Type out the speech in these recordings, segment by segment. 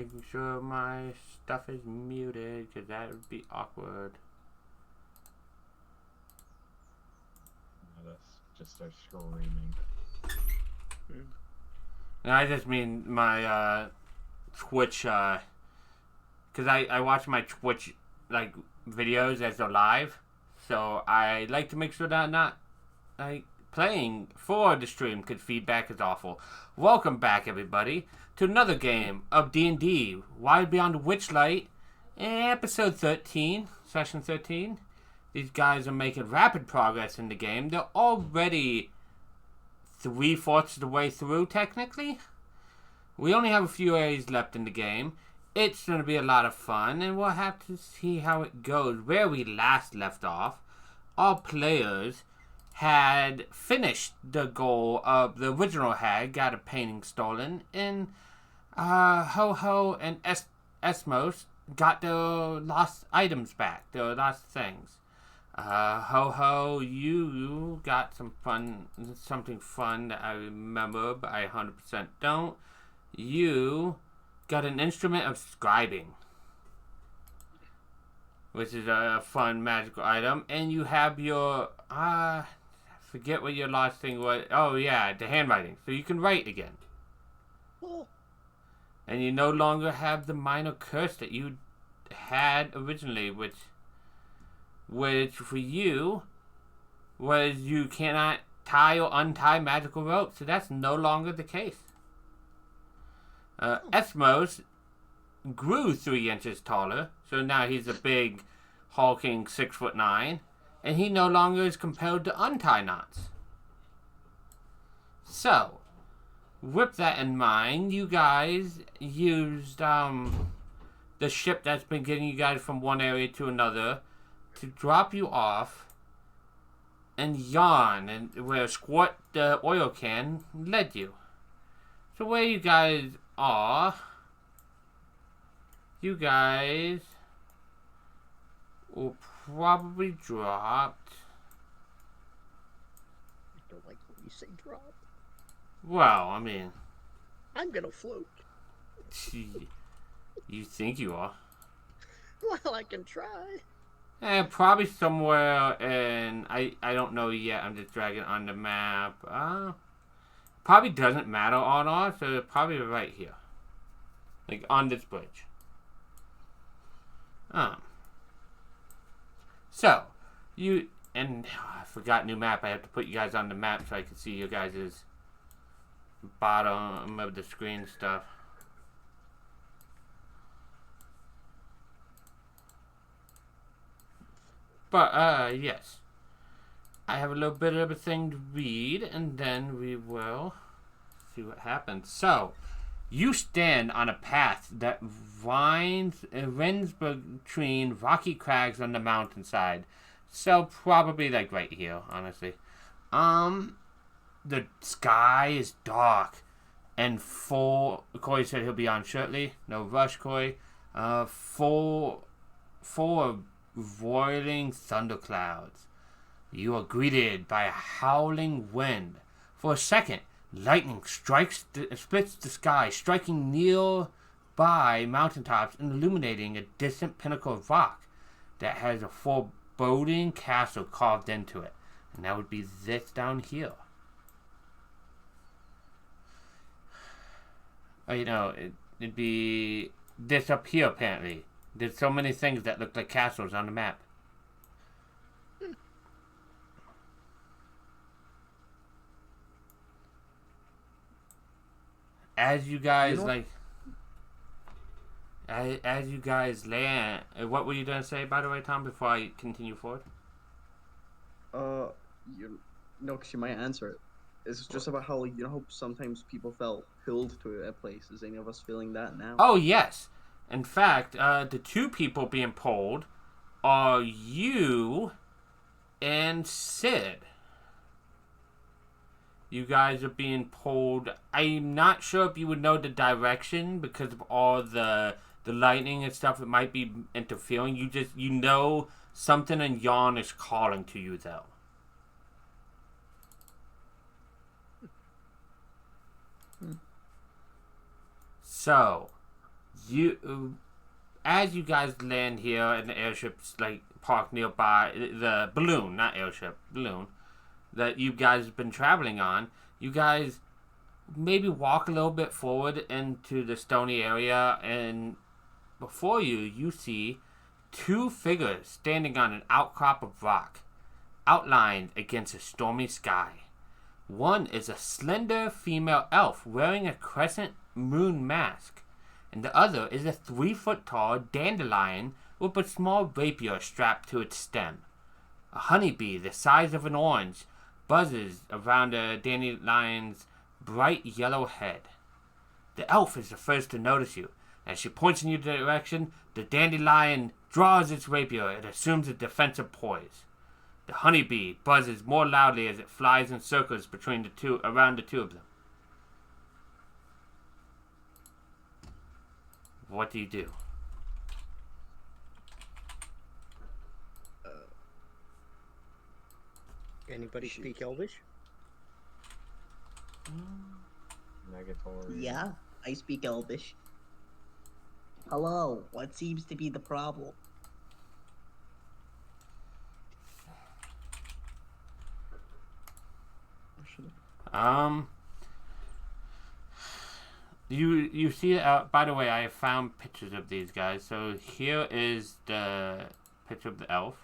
Making sure my stuff is muted, because that would be awkward. Let us just start screaming. And I just mean my Twitch, because I watch my Twitch like videos as they're live, so I like to make sure that I'm not like playing for the stream, because feedback is awful. Welcome back, everybody, to another game of D&D Wild Beyond Witchlight, episode 13, session 13. These guys are making rapid progress in the game. They're already 3/4 of the way through, technically. We only have a few areas left in the game. It's going to be a lot of fun, and we'll have to see how it goes. Where we last left off, all players had finished the goal of the original hag, got a painting stolen, and Ho-Ho and Estmous got their lost items back, their lost things. Ho-Ho, you got something fun that I remember, but I 100% don't. You got an instrument of scribing, which is a fun magical item, and you have your, forget what your last thing was. Oh yeah, the handwriting, so you can write again. Oh. And you no longer have the minor curse that you had originally, which for you was you cannot tie or untie magical ropes, so that's no longer the case. Estmous grew 3 inches taller, so now he's a big, hulking 6'9", and he no longer is compelled to untie knots. So, with that in mind, you guys used the ship that's been getting you guys from one area to another to drop you off and yawn, and where Squirt the oil can led you. So where you guys are, you guys will probably dropped. I don't like when you say drop. Well, I mean, I'm gonna float. you think you are. Well, I can try. Probably somewhere in, I don't know yet, I'm just dragging on the map. Probably doesn't matter on ours, so probably right here. Like on this bridge. So, and I forgot new map, I have to put you guys on the map so I can see you guys' bottom of the screen stuff. But, yes. I have a little bit of a thing to read, and then we will see what happens. So, you stand on a path that runs between rocky crags on the mountainside. So, probably like right here, honestly. The sky is dark and full. Corey said he'll be on shortly. No rush, Corey. Full of roiling thunderclouds. You are greeted by a howling wind. For a second, lightning splits the sky, striking nearby mountaintops and illuminating a distant pinnacle of rock that has a foreboding castle carved into it. And that would be this down here. Oh, it'd be this up here, apparently. There's so many things that look like castles on the map. As you guys as you guys land, what were you gonna say, by the way, Tom? Before I continue forward. Because you might answer it. It's just about how how sometimes people felt pulled to a place. Is any of us feeling that now? Oh yes. In fact, the 2 people being pulled are you and Sid. You guys are being pulled. I'm not sure if you would know the direction because of all the lightning and stuff. It might be interfering. You know something in Yawn is calling to you, though. So, as you guys land here and the airship's like parked nearby, the balloon, not airship, balloon, that you guys have been traveling on, you guys maybe walk a little bit forward into the stony area, and before you, you see two figures standing on an outcrop of rock, outlined against a stormy sky. One is a slender female elf wearing a crescent moon mask, and the other is a 3-foot-tall dandelion with a small rapier strapped to its stem. A honeybee the size of an orange buzzes around the dandelion's bright yellow head. The elf is the first to notice you. As she points in your direction, the dandelion draws its rapier and assumes a defensive poise. The honeybee buzzes more loudly as it flies in circles around the two of them. What do you do? Anybody speak Elvish? Negatory. Yeah, I speak Elvish. Hello, what seems to be the problem? You see, by the way, I have found pictures of these guys. So here is the picture of the elf.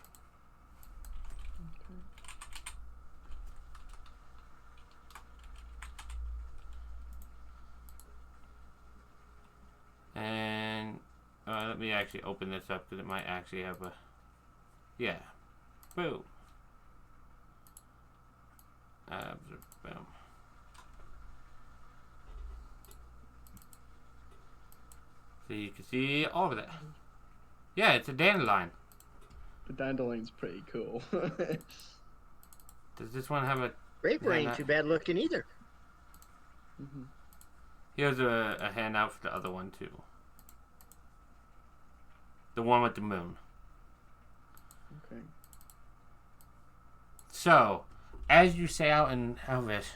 And let me actually open this up because it might actually have a... Yeah. Boom. Boom. So you can see all of that. Yeah, it's a dandelion. The dandelion's pretty cool. Does this one have a... Rapier ain't too bad looking either. Mm-hmm. Here's a handout for the other one too. The one with the moon. Okay. So, as you say out in Elvish,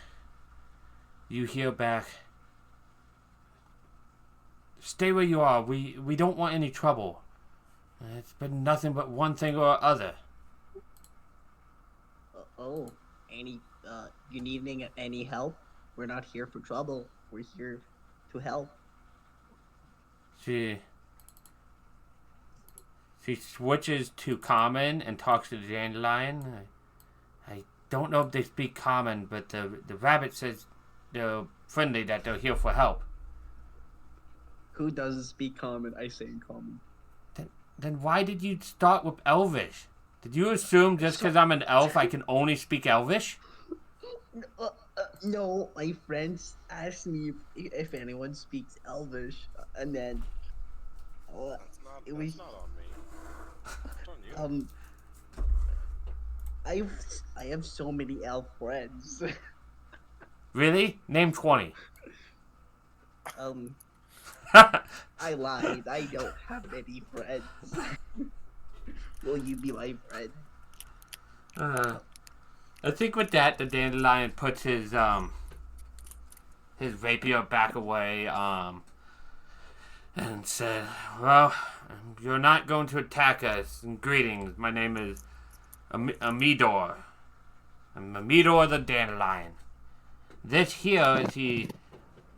you hear back, "Stay where you are. We don't want any trouble. It's been nothing but one thing or other." You needing any help? We're not here for trouble. We're here to help. She switches to common and talks to the dandelion. I don't know if they speak common, but the rabbit says they're friendly, that they're here for help. Who doesn't speak common? I say in common. Then why did you start with Elvish? Did you assume just because I'm an elf I can only speak Elvish? No, my friends asked me if anyone speaks Elvish, and then That's not on me. It's on you. I have so many elf friends. Really? Name 20. I lied. I don't have any friends. Will you be my friend? I think with that, the dandelion puts his rapier back away, and said, "Well, you're not going to attack us. And greetings. My name is Amidor. I'm Amidor the dandelion. This here," as he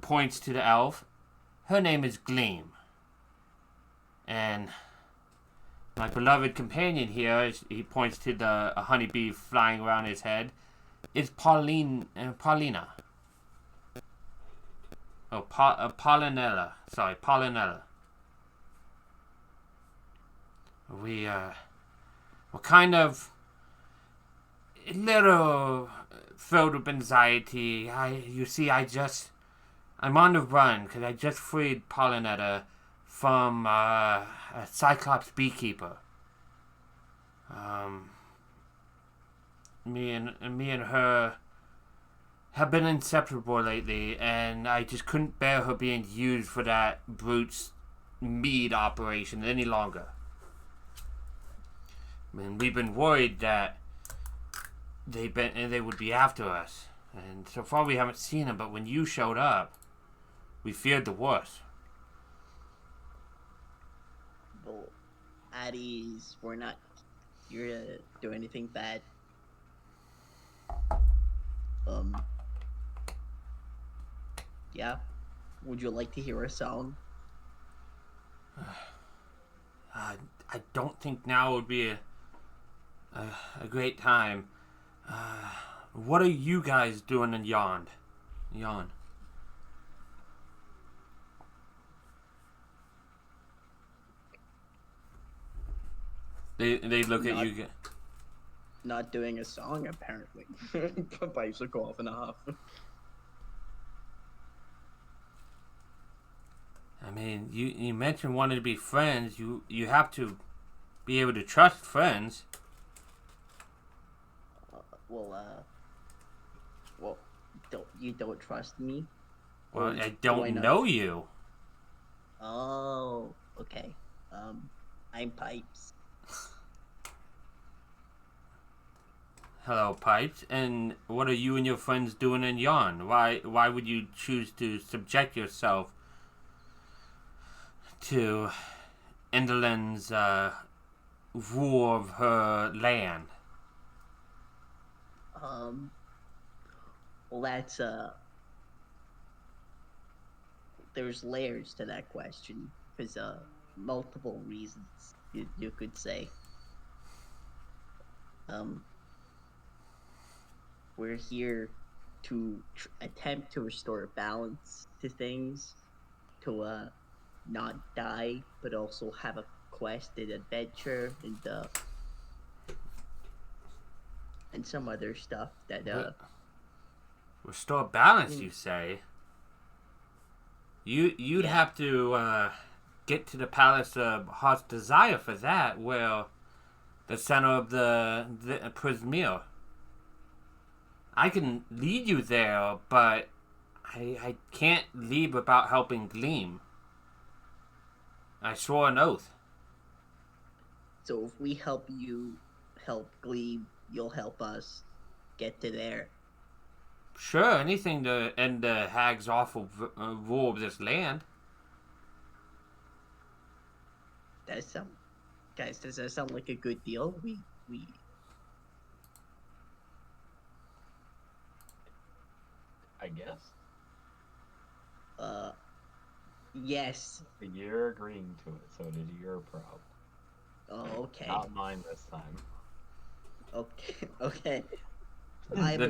points to the elf, "her name is Gleam. And my beloved companion here," as he points to a honeybee flying around his head, "is Paulina. Oh, Paulinella. Sorry, Paulinella. We're kind of a little filled with anxiety. I'm on the run because I just freed Paulinetta from a Cyclops beekeeper. Me and her have been inseparable lately, and I just couldn't bear her being used for that brute's mead operation any longer. I mean, we've been worried that they would be after us, and so far we haven't seen them. But when you showed up, we feared the worst." Well, at ease. We're not here to do anything bad. Yeah. Would you like to hear a song? I don't think now would be a great time. What are you guys doing in Yawn? They look at you. Not doing a song, apparently. Pipes will go off in a huff. I mean, you mentioned wanting to be friends. You have to be able to trust friends. Well, don't trust me? Well, Or I do don't not? know you. Oh, okay. I'm Pipes. Hello, Pipes. And what are you and your friends doing in Yawn? Why would you choose to subject yourself to Enderlin's rule of her land? Well, that's, there's layers to that question. There's, multiple reasons, you could say. We're here to attempt to restore balance to things, to, not die, but also have a quest and adventure, and some other stuff that, Restore balance, you say? You'd Yeah. have to get to the Palace of Heart's Desire for that, where the center of the Prismere. I can lead you there, but I can't leave without helping Gleam. I swore an oath. So if we help you help Gleam, you'll help us get to there. Sure, anything to end the hag's awful rule of this land. Guys, does that sound like a good deal? We I guess. Yes. You're agreeing to it, so it is your problem. Oh, okay. Not mine this time. Okay. The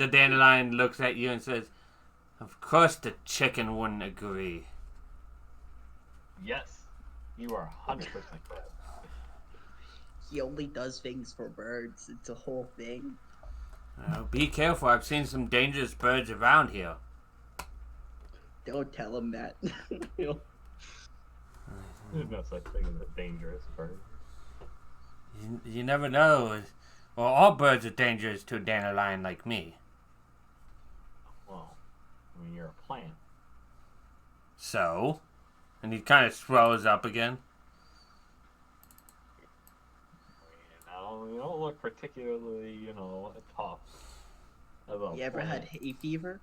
dandelion looks at you and says, "Of course the chicken wouldn't agree." Yes, you are 100% correct. He only does things for birds. It's a whole thing. Be careful. I've seen some dangerous birds around here. Don't tell him that. There's no such thing as a dangerous bird. You never know. Well, all birds are dangerous to a dandelion like me. Well, I mean, you're a plant. So? And he kind of swells up again. You don't look particularly, tough. You ever had hay fever?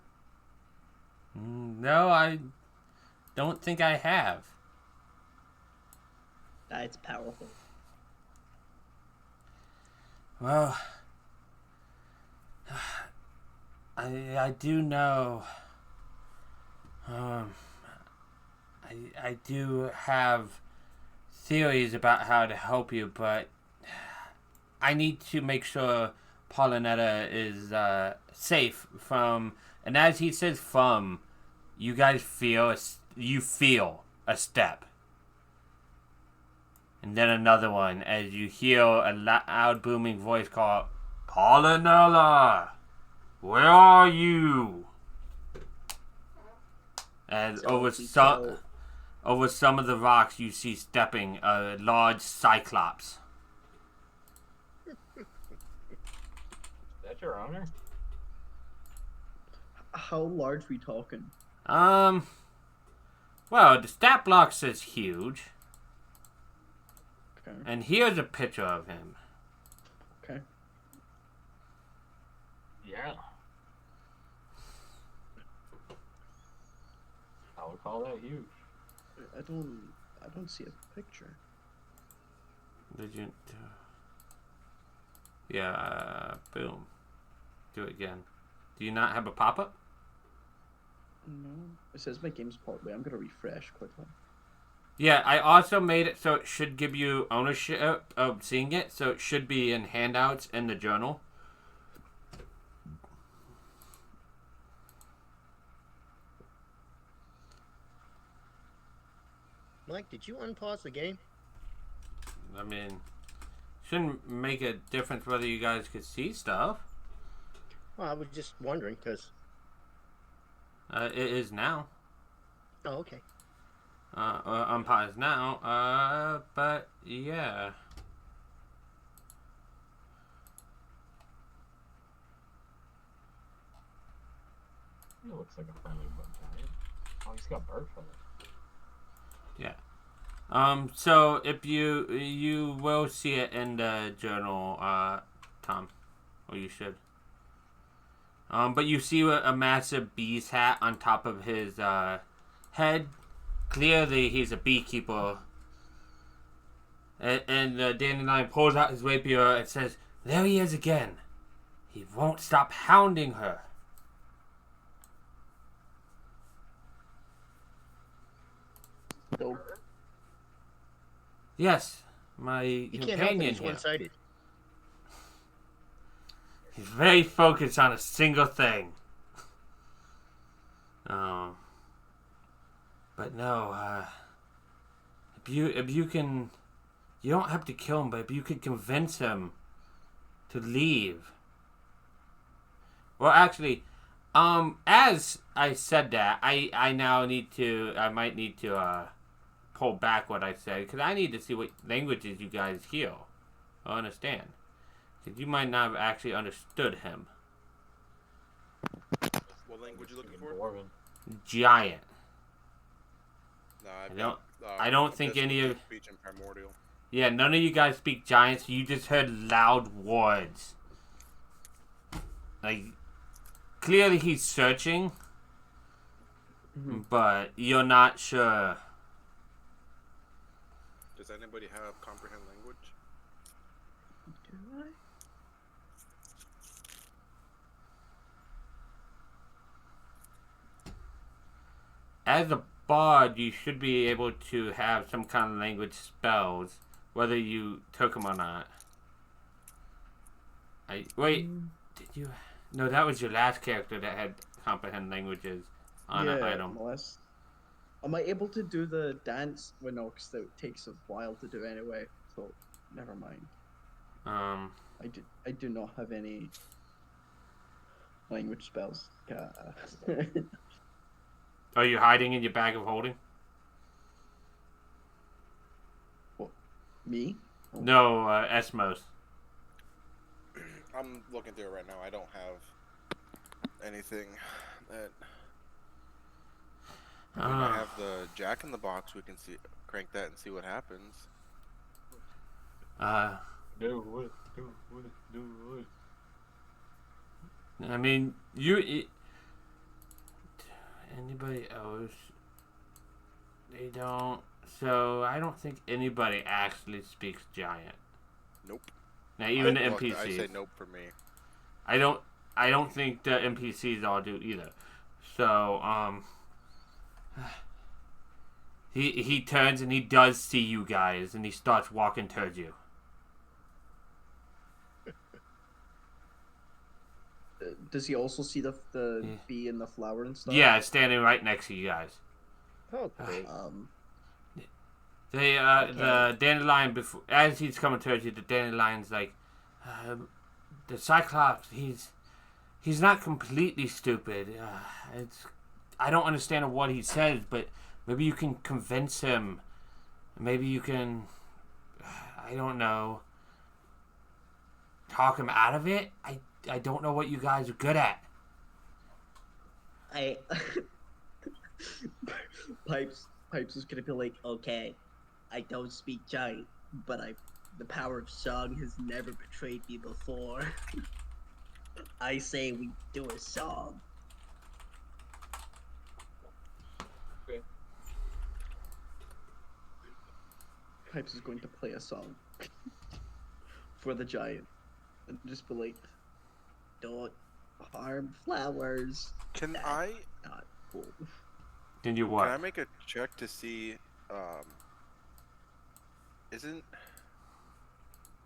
No, I don't think I have. That's powerful. Well, I do know. I do have theories about how to help you, but I need to make sure Paulinetta is safe from. And as he says "from," you guys feel a step, and then another one as you hear a loud booming voice call, "Paulinella, where are you?" And So over some of the rocks, you see stepping a large cyclops. Is that your owner? How large we talking? Well, the stat block says huge. Okay. And here's a picture of him. Okay. Yeah. I would call that huge. I don't. I don't see a picture. Did you? Yeah. Boom. Do it again. Do you not have a pop-up? No. It says my game's partway. I'm gonna refresh quickly. Yeah, I also made it so it should give you ownership of seeing it, so it should be in handouts in the journal. Mike, did you unpause the game? I mean, shouldn't make a difference whether you guys could see stuff. Well, I was just wondering, because... It is now. Oh, okay. Unpause now. But yeah. It looks like a friendly but giant. Oh, he's got bird feathers. Yeah. So if you will see it in the journal, Tom, or you should. But you see a massive bee's hat on top of his head. Clearly, he's a beekeeper. And the dandelion pulls out his rapier and says, "There he is again. He won't stop hounding her." So, Yes, my You can't help it, companion he's here. one-sided. He's very focused on a single thing. But no, if you can, you don't have to kill him, but if you could convince him to leave. Well, actually, as I said that, I might need to pull back what I said, because I need to see what languages you guys hear or understand. Because you might not have actually understood him. What language you looking for? Dwarven. Giant. No, I don't I'm think just any looking of... at speech and primordial. Yeah, none of you guys speak giants. You just heard loud words. Like, clearly he's searching, but you're not sure. Does anybody have comprehend language? do I? As a bard, you should be able to have some kind of language spells, whether you took them or not. Wait, did you? No, that was your last character that had comprehend languages on an item. Unless... Am I able to do the dance? Well, no, because that takes a while to do anyway. So, never mind. I do not have any language spells. Are you hiding in your bag of holding? What? Me? No, Estmous. I'm looking through it right now. I don't have anything that. I mean, I have the Jack in the Box. We can see, crank that and see what happens. Do it. I mean, anybody else? They don't. So I don't think anybody actually speaks giant. Nope. Now even the Well, NPCs. I say nope for me. I don't think the NPCs all do either. So he turns and he does see you guys and he starts walking towards you. Does he also see the bee and the flower and stuff? Yeah, standing right next to you guys. Oh, great. The dandelion, before, as he's coming towards you, the dandelion's like, the Cyclops, he's not completely stupid. I don't understand what he says, but maybe you can convince him. Maybe you can, I don't know, talk him out of it. I don't know what you guys are good at. Pipes is gonna be like, okay, I don't speak giant, but the power of song has never betrayed me before. I say we do a song. Pipes is going to play a song for the giant, and just be like, "Don't harm flowers." Can That's I not cool. Then you can what? I make a check to see isn't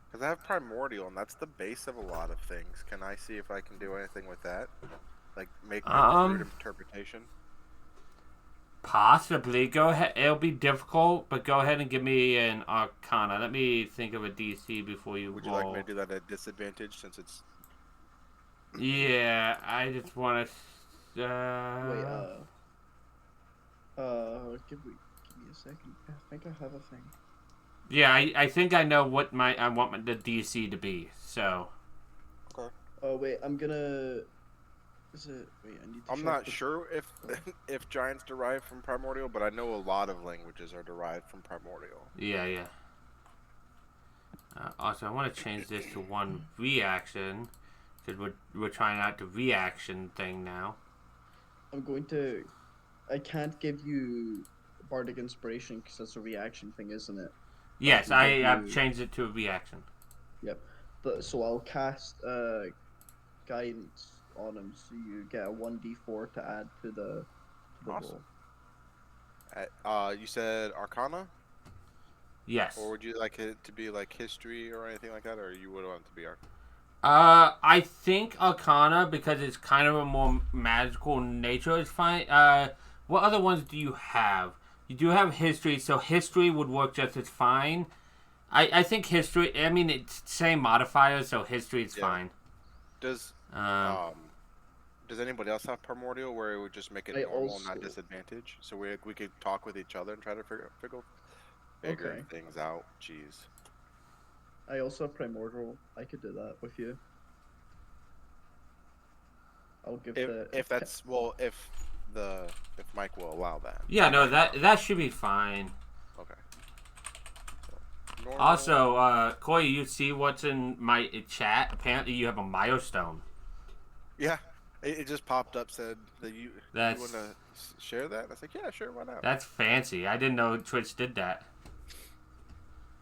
because I have primordial and that's the base of a lot of things. Can I see if I can do anything with that? Like make a weird interpretation? Possibly. Go ahead. It'll be difficult, but go ahead and give me an Arcana. Let me think of a DC before you Would you roll. like me to do that at disadvantage since it's Yeah, I just want to. Wait, give me a second. I think I have a thing. Yeah, I think I know what I want the DC to be. So. Oh wait, I'm gonna. Is it? Wait, I need to. I'm check not the- sure if if giants derive from primordial, but I know a lot of languages are derived from primordial. Yeah. Also, I want to change this to one reaction because we're trying out the reaction thing now. I'm going to. I can't give you bardic inspiration because that's a reaction thing, isn't it? Yes, can give I've you- changed it to a reaction. Yep. So I'll cast guidance on him, so you get a 1d4 to add to the Awesome. roll. You said Arcana, Yes. or would you like it to be like history or anything like that, or you would want it to be Arcana? I think Arcana because it's kind of a more magical nature is fine. What other ones do you have? You do have history, so history would work just as fine. I think history. I mean, it's same modifiers, so history is Yeah. fine. Does anybody else have primordial where it would just make it I normal and not also- disadvantage? So we could talk with each other and try to figure Okay. things out. Jeez. I also have primordial. I could do that with you. I'll give the. If Mike will allow that. Yeah, no, that should be fine. Okay. So, normal. Also, Corey, you see what's in my chat? Apparently, you have a milestone. Yeah, it just popped up, said that you That's- want to share that. I was like, yeah, sure, why not? That's fancy. I didn't know Twitch did that.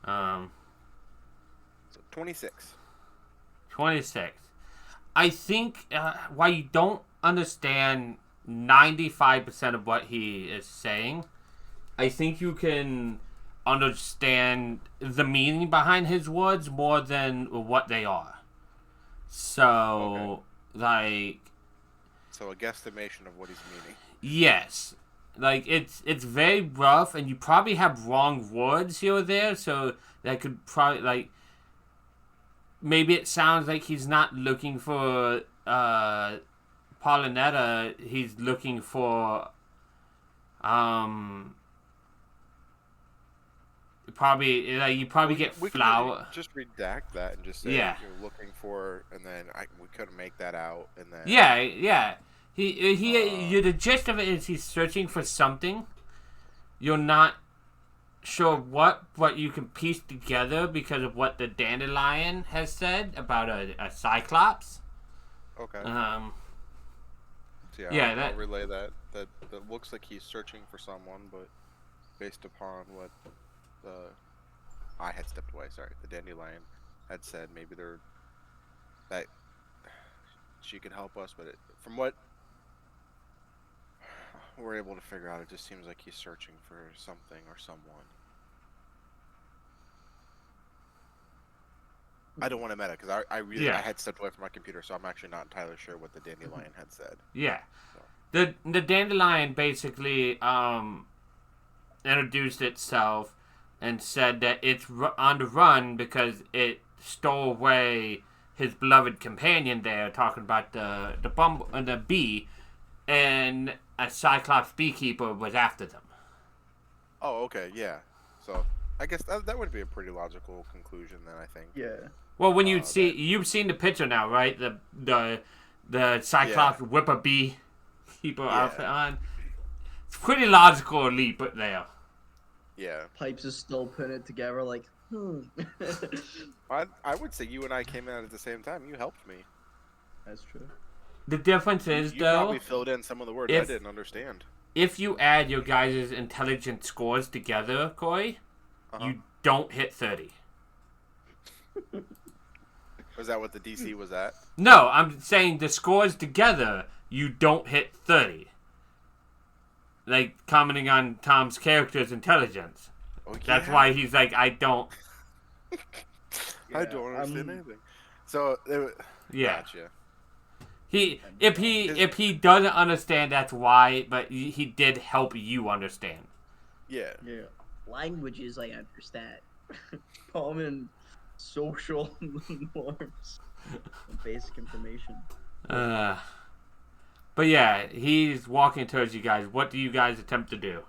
So 26. 26. I think while you don't understand 95% of what he is saying, I think you can understand the meaning behind his words more than what they are. So, like, So a guesstimation of what he's meaning. yes. Like, it's very rough, and you probably have wrong words here or there, so that could probably, like, maybe it sounds like he's not looking for Pollinetta, he's looking for probably like you probably get We could flower. just redact that and just say Yeah. you're looking for, and then we couldn't make that out, and then Yeah. He the gist of it is he's searching for something. You're not sure what, but you can piece together because of what the dandelion has said about a cyclops. Okay. Um, So yeah, I'll that- relay that. That looks like he's searching for someone, but based upon what I had stepped away. Sorry, the dandelion had said maybe that she could help us, but from what we're able to figure out, it just seems like he's searching for something or someone. I don't want to meta because I really Yeah. I had stepped away from my computer, so I'm actually not entirely sure what the dandelion had said. yeah. The dandelion basically introduced itself and said that it's on the run because it stole away his beloved companion there, talking about the bee, and a cyclops beekeeper was after them. Oh, okay, yeah. So I guess that would be a pretty logical conclusion then. I think. Yeah. Well, when you've seen the picture now, right? The cyclops whip a beekeeper outfit on. It's pretty logical leap there. Yeah, Pipes is still putting it together, like, I would say you and I came in at the same time. You helped me. That's true. The difference is You though, probably filled in some of the words I if- didn't understand. if you add your guys' intelligence scores together, Corey, Uh-huh. you don't hit 30. Was that what the DC was at? No, I'm saying the scores together, you don't hit 30. Like, commenting on Tom's character's intelligence. Oh, yeah. That's why he's like, I don't. I don't understand anything. So, Yeah. Gotcha. If he doesn't understand, that's why. But he did help you understand. Yeah. Yeah. Languages I understand. Common social norms. Basic information. But yeah, he's walking towards you guys. What do you guys attempt to do?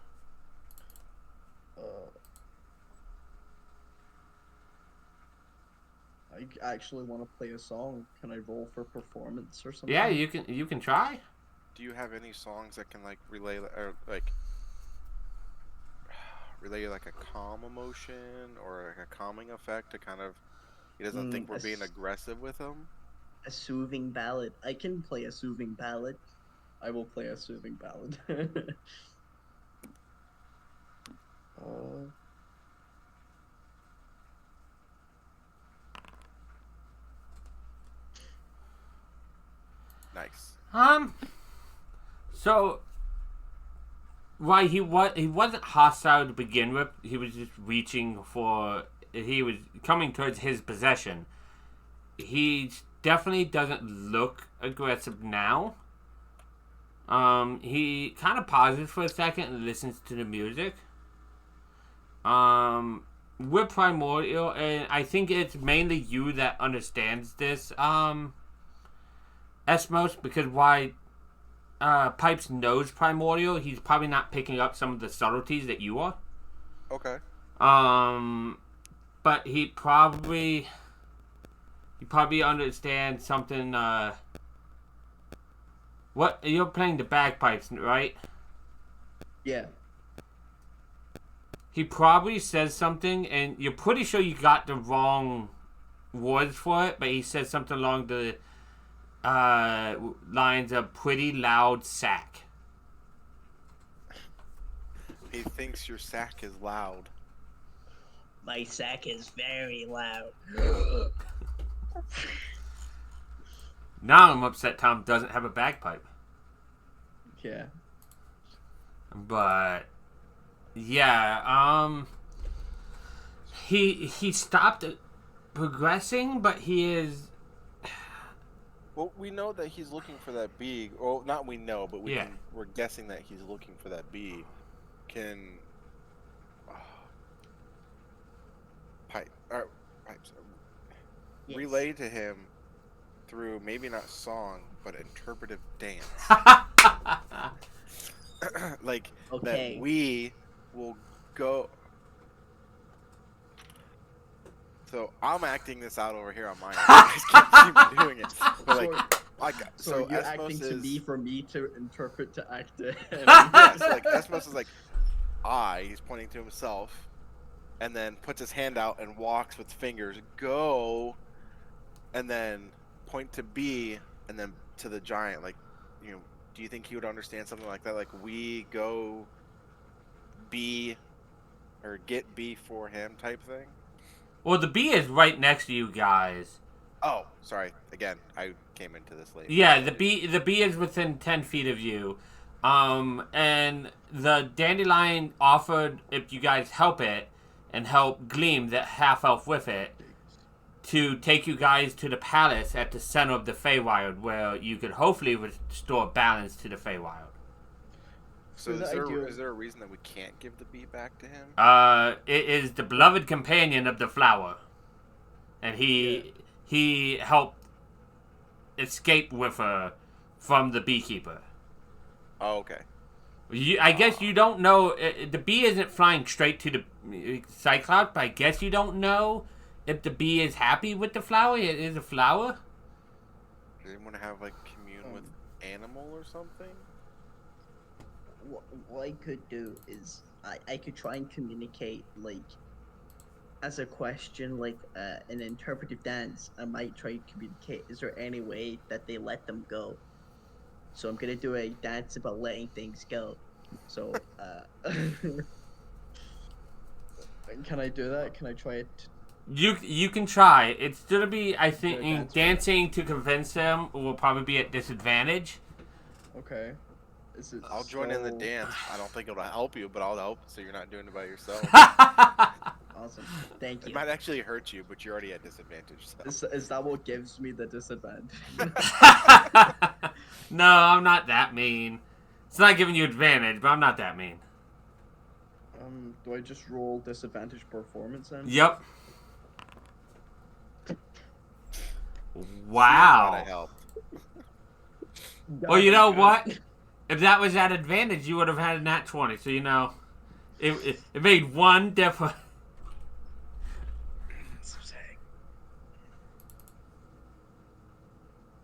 I actually want to play a song. Can I roll for performance or something? Yeah, you can try. Do you have any songs that can like relay like a calm emotion or like a calming effect to kind of he doesn't think we're being aggressive with him? A soothing ballad. I can play a soothing ballad. I will play a soothing ballad. Nice. So why he wasn't hostile to begin with. He was just reaching for. He was coming towards his possession. He definitely doesn't look aggressive now. He kind of pauses for a second and listens to the music. We're primordial, and I think it's mainly you that understands this, Estmous, because why Pipes knows primordial, he's probably not picking up some of the subtleties that you are. Okay. But he probably understands something. What you're playing the bagpipes, right? Yeah. He probably says something, and you're pretty sure you got the wrong words for it, but he says something along the lines of "pretty loud sack." He thinks your sack is loud. My sack is very loud. Now I'm upset Tom doesn't have a bagpipe. Yeah. But yeah, he stopped progressing, but he is. Well, we know that he's looking for that bee. Well, not we know, but Yeah. we're guessing that he's looking for that bee. Can pipes Yes. relay to him through maybe not song but interpretive dance, like Okay. that we will go. So I'm acting this out over here on my end. You guys can't see me doing it, but So you're Estmous acting to is- me for me to interpret to act to him. Yes, like Estmous is like, he's pointing to himself, and then puts his hand out and walks with fingers, go, and then point to B, and then to the giant. Like, do you think he would understand something like that? Like, we go B, or get B for him type thing? Well, the bee is right next to you guys. Oh, sorry. Again, I came into this late. Yeah, the bee is within 10 feet of you. And the dandelion offered, if you guys help it, and help Gleam, that half-elf with it, to take you guys to the palace at the center of the Feywild, where you could hopefully restore balance to the Feywild. So For the idea- is there a reason that we can't give the bee back to him? It is the beloved companion of the flower. And he helped escape with her from the beekeeper. Oh, okay. I guess you don't know. The bee isn't flying straight to the Cyclops, but I guess you don't know if the bee is happy with the flower. It is a flower. Does anyone have like commune with animal or something? What I could do is I could try and communicate like as a question, like an interpretive dance. I might try to communicate. Is there any way that they let them go? So I'm gonna do a dance about letting things go. So Can I do that? Can I try it? You can try. It's gonna be, I think, dance dancing to convince him will probably be at disadvantage. Okay. Is it I'll join in the so- dance. I don't think it'll help you, but I'll help so you're not doing it by yourself. Awesome. Thank It you. might actually hurt you, but you're already at disadvantage. So. Is that what gives me the disadvantage? No, I'm not that mean. It's not giving you advantage, but I'm not that mean. Do I just roll disadvantage performance then? Yep. Might Wow. have helped. Well, you know what? If that was at advantage, you would have had a nat 20. So, it made one difference.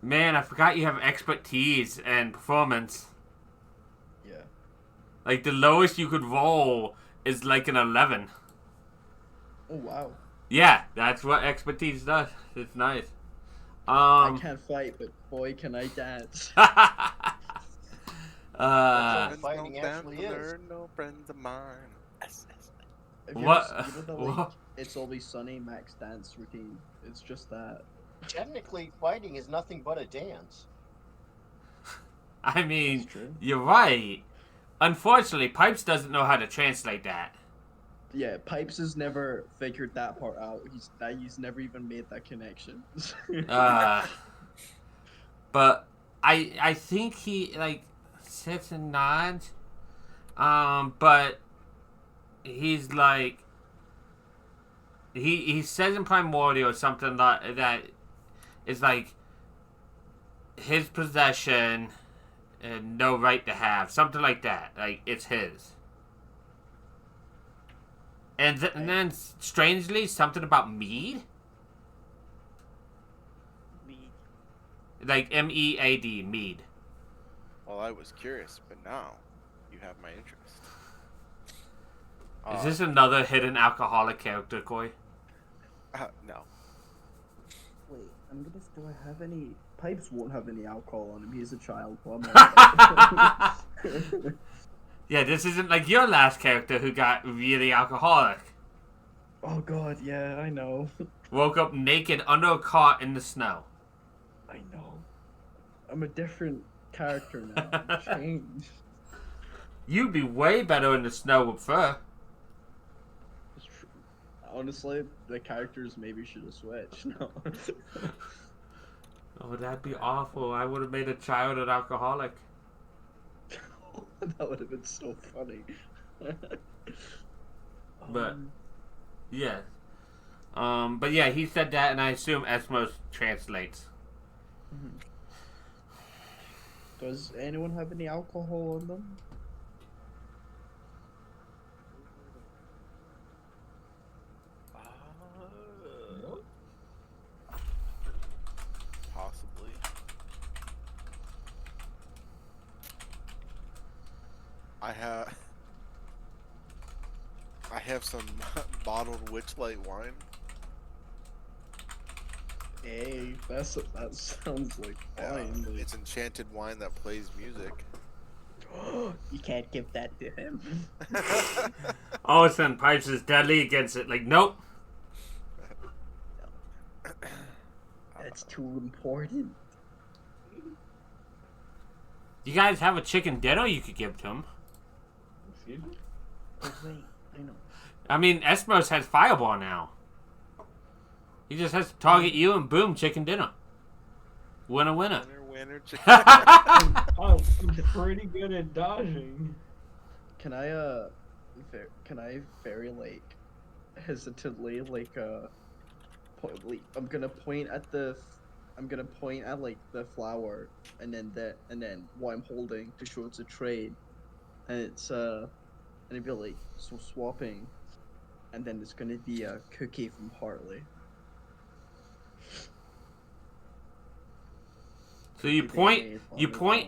Man, I forgot you have expertise and performance. Yeah. Like, the lowest you could roll is like an 11. Oh wow. Yeah, that's what expertise does. It's nice. I can't fight, but boy, can I dance. what fighting actually is. They're no friends of mine. If you What? ever- you know the, like, What? It's Always Sunny max dance routine. It's just that. Technically, fighting is nothing but a dance. I mean, That's true. you're right. Unfortunately, Pipes doesn't know how to translate that. Yeah, Pipes has never figured that part out. He's never even made that connection. But I think he like sits and nods. But he's like he says in Primordial something that is like his possession and no right to have, something like that. Like it's his. And then strangely something about mead. Mead. Like MEAD, mead. Well, I was curious, but now you have my interest. Is this another hidden alcoholic character, Koi? No. Wait, do I have any? Pipes won't have any alcohol on him. He's a child. Well, Yeah, this isn't like your last character who got really alcoholic. Oh god, yeah, I know. Woke up naked under a cot in the snow. I know. I'm a different character now. I'm changed. You'd be way better in the snow with fur. It's true. Honestly, the characters maybe should have switched. No. Oh, that'd be awful. I would have made a child an alcoholic. That would have been so funny. But yeah. But yeah, he said that, and I assume Estmous translates. Does anyone have any alcohol on them? Possibly. I have some bottled Witchlight wine. Hey, that sounds like fine. Like... It's enchanted wine that plays music. You can't give that to him. All of a sudden, Pipes is deadly against it. Like, nope. That's too important. You guys have a chicken dinner you could give to him. Excuse me? Oh, wait, I know. I mean, Estmous has Fireball now. He just has to target you and boom, chicken dinner. Winner, winner. Winner, chicken. I'm pretty good at dodging. Can I very like hesitantly like I'm gonna point at like the flower and then what I'm holding to show it's a trade, and it's and it'd be like so swapping, and then it's gonna be a cookie from Hartley. So you point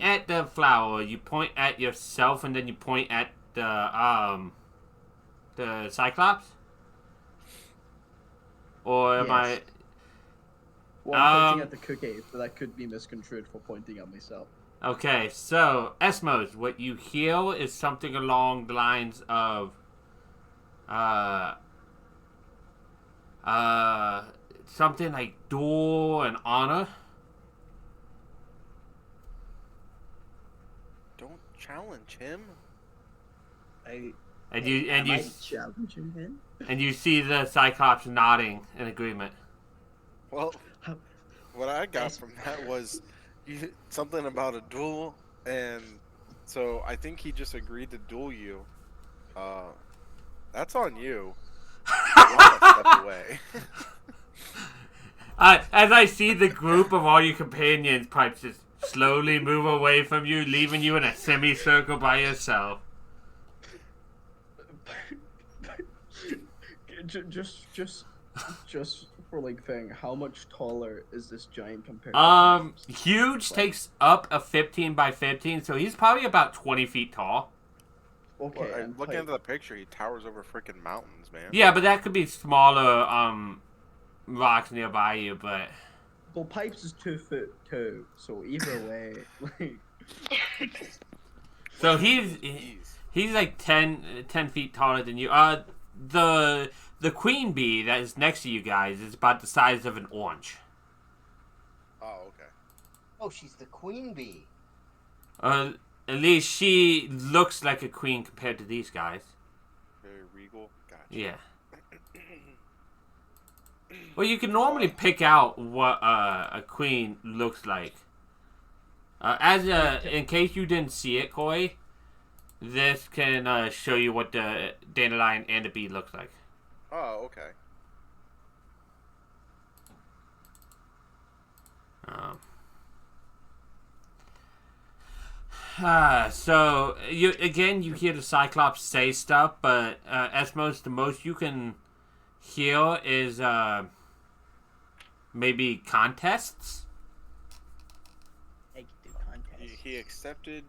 at the flower, you point at yourself, and then you point at the Cyclops? Or am I... Yes. Well, I'm pointing at the cookie, but that could be misconstrued for pointing at myself. Okay, so, Estmous, what you hear is something along the lines of, Something like duel and honor. Don't challenge him. And you might challenge him then. and you see the Cyclops nodding in agreement. Well, what I got from that was something about a duel, and so I think he just agreed to duel you. That's on you. Step away. As I see the group of all your companions, Pipes just slowly move away from you, leaving you in a semicircle by yourself. Just for like thing, how much taller is this giant compared to Huge takes up a 15 by 15, so he's probably about 20 feet tall. Okay, Well, and looking at the picture, he towers over freaking mountains, man. Yeah, but that could be smaller rocks nearby you, but well, Pipes is 2'2", so either way, like so he's like 10 feet taller than you. The queen bee that is next to you guys is about the size of an orange. Oh, okay. Oh, she's the queen bee. At least she looks like a queen compared to these guys. Very regal. Gotcha. Yeah. Well, you can normally pick out what a queen looks like. In case you didn't see it, Koi, this can show you what the dandelion and the bee looks like. Oh, okay. So you hear the Cyclops say stuff, but Estmous, the most you can hear is maybe contests. I can do contests. He accepted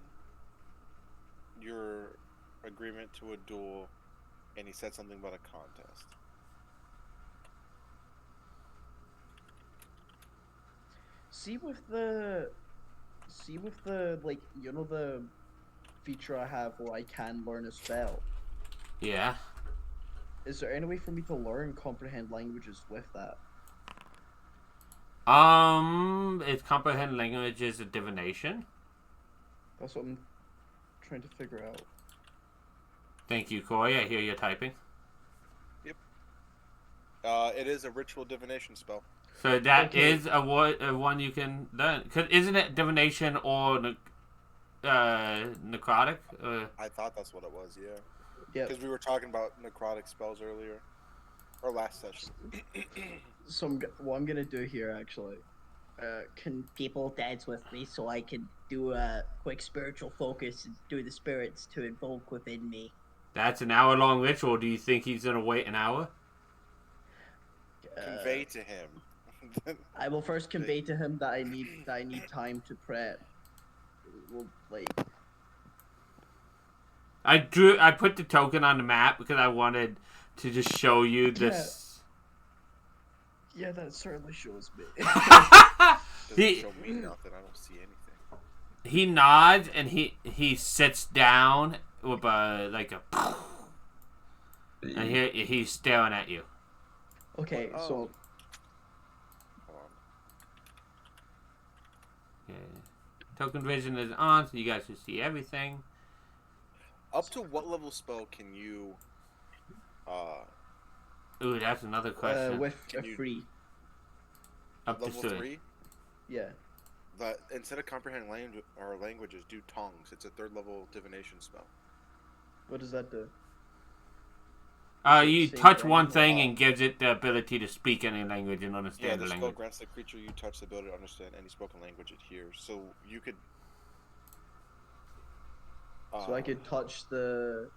your agreement to a duel, and he said something about a contest. see with the like, you know, the feature I have where I can learn a spell. Yeah. Is there any way for me to learn comprehend languages with that? Is comprehend languages a divination? That's what I'm trying to figure out. Thank you, Koi. I hear you typing. Yep. It is a ritual divination spell. So that Okay. is a one you can learn. Cause isn't it divination or necrotic? I thought that's what it was, yeah. Yeah. Because we were talking about necrotic spells earlier. Or last session. So what I'm gonna do here, actually. Can people dance with me so I can do a quick spiritual focus and do the spirits to invoke within me? That's an hour-long ritual. Do you think he's gonna wait an hour? Convey to him. I will first Convey to him that I need time to prep. Well, like, I put the token on the map because I wanted to just show you this. yeah, that certainly shows me. Doesn't show me nothing. I don't see anything. He nods and he sits down with like a, and he's staring at you. Okay, Oh. so Hold on. Yeah. Token vision is on, so you guys can see everything. Up to what level spell can you Ooh, that's another question. with Can a you- free, Up to level 3. 3? yeah. But instead of comprehend languages, do tongues. It's a 3rd level divination spell. What does that do? You Same touch thing, one thing or- and gives it the ability to speak any language and Yeah, understand the the spell language. grants the creature you touch the ability to understand any spoken language it hears. So you could. So I could touch the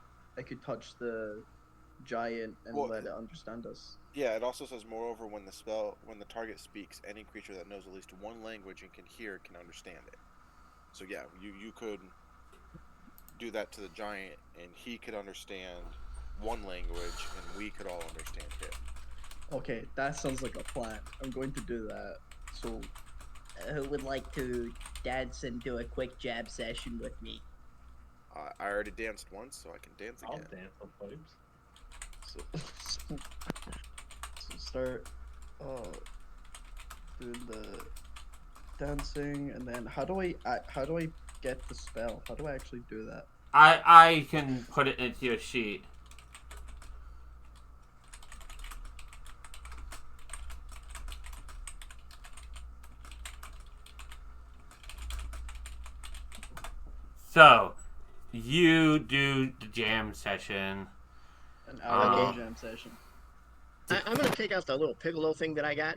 giant and Well, let it understand us. Yeah, it also says, moreover, when the target speaks, any creature that knows at least one language and can hear can understand it. So yeah, you could do that to the giant, and he could understand one language, and we could all understand it. Okay, that sounds like a plan. I'm going to do that. So, Who would like to dance and do a quick jab session with me? I already danced once, so I can dance I'll again. dance on pipes. So start doing the dancing, and then how do I get the spell? How do I actually do that? I can put it into your sheet. So, you do the jam session. An hour Okay. jam session. I'm gonna take out the little piccolo thing that I got,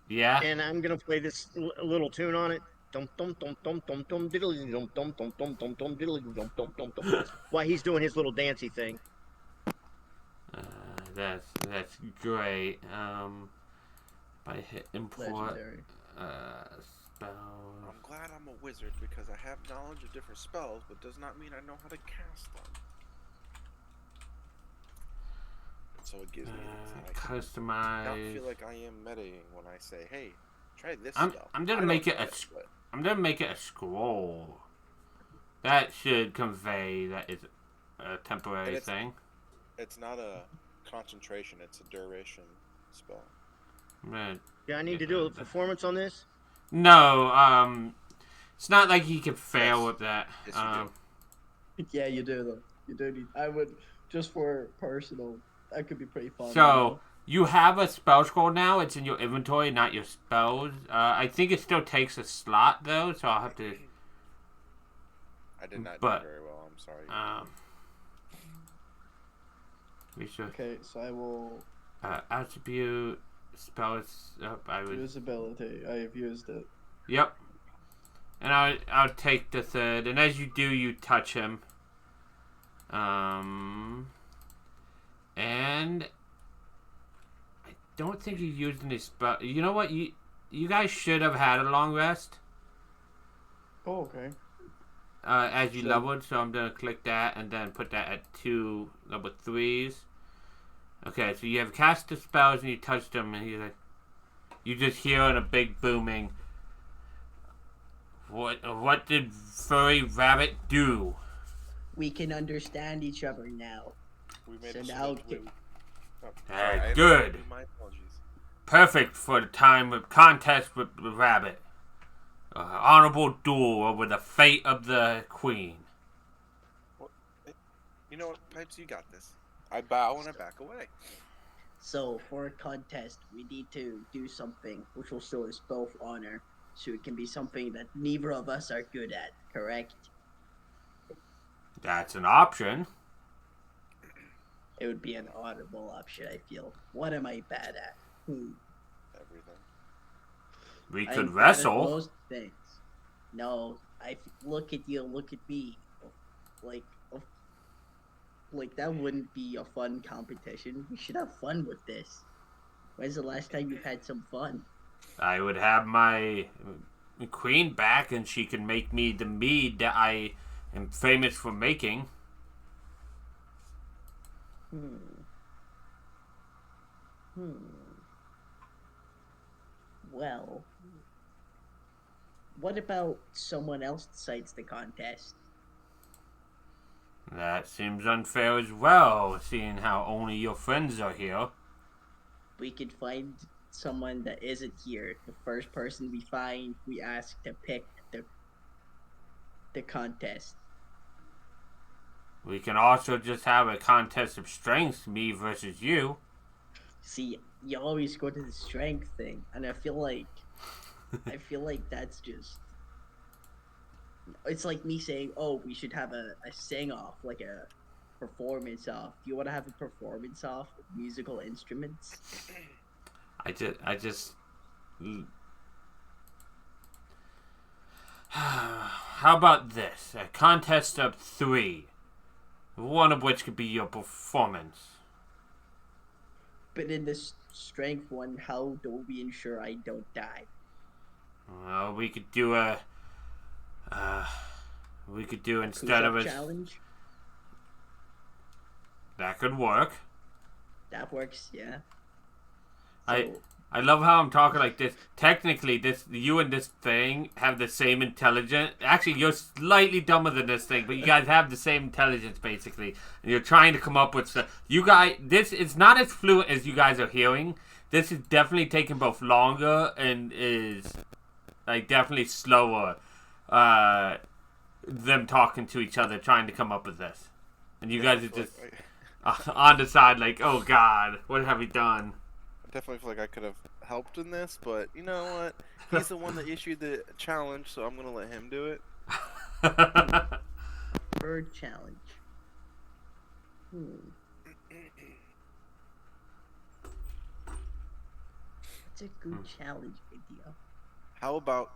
Yeah? and I'm gonna play this little tune on it. Dum dum dum dum dum dum diddly dum dum dum dum dum dum diddly dum dum dum dum. While he's doing his little dancey thing. That's great. If I hit import, Legendary. spell. I'm glad I'm a wizard because I have knowledge of different spells, but does not mean I know how to cast them. So it gives me I can Customize. not feel like I am metaing when I say, "Hey, try this I'm spell." gonna I make don't it know a it, but I'm gonna make it a scroll. That should convey that is a temporary And thing. it's not a concentration; it's a duration spell. Right. Do I need to do a performance on this? No, it's not like he can fail Yes. with that. Yes, you do. Yeah, you do though. You do need. I would just for personal. That could be pretty fun. So you have a spell scroll now. It's in your inventory, not your spells. I think it still takes a slot though, so I'll have to. I did not But, do very well. I'm sorry. We should Okay, so I will attribute spells up. I would. use ability. I have used it. Yep. And I'll take the third, and as you do, you touch him. And I don't think you used any spell. You know what? You guys should have had a long rest. Oh, okay. As you So- leveled, so I'm gonna click that and then put that at 2 level 3s. Okay, so you have cast the spells and you touched them, and he's like, you just hear a big booming. What did furry rabbit do? We can understand each other now. We made So a now switch. get- Oh, Ah, I good. interrupted. My apologies. Perfect for the time of contest with the rabbit. Honorable duel over the fate of the queen. You know what, Pipes? You got this. I bow and I back away. So for a contest, we need to do something which will show us both honor, so it can be something that neither of us are good at. Correct? That's an option. It would be an honorable option. I feel. What am I bad at? Everything. We I'm could bad at wrestle. most things. No, look at you. Look at me. Like that wouldn't be a fun competition. We should have fun with this. When's the last time you've had some fun? I would have my queen back, and she can make me the mead that I am famous for making. Well, what about someone else decides the contest? That seems unfair as well, seeing how only your friends are here. We could find someone that isn't here. The first person we find, we ask to pick the contest. We can also just have a contest of strengths, me versus you. See, you always go to the strength thing, and I feel like that's just. It's like me saying, "Oh, we should have a sing off, like a performance off." Do you want to have a performance off with musical instruments? I just. How about this? A contest of 3. One of which could be your performance. But in this strength one, how do we ensure I don't die? Well, we could do a. We could do instead of Push-up a. challenge. That could work. That works, yeah. I- So, I love how I'm talking like this. Technically, you and this thing have the same intelligence. Actually, you're slightly dumber than this thing, but you guys have the same intelligence, basically. And you're trying to come up with stuff. You guys, this is not as fluent as you guys are hearing. This is definitely taking both longer and is, like, definitely slower. Them talking to each other, trying to come up with this. And you guys are just on the side like, oh God, what have we done? I definitely feel like I could have helped in this, but you know what? He's the one that issued the challenge, so I'm gonna let him do it. Bird challenge. It's a good challenge idea. How about,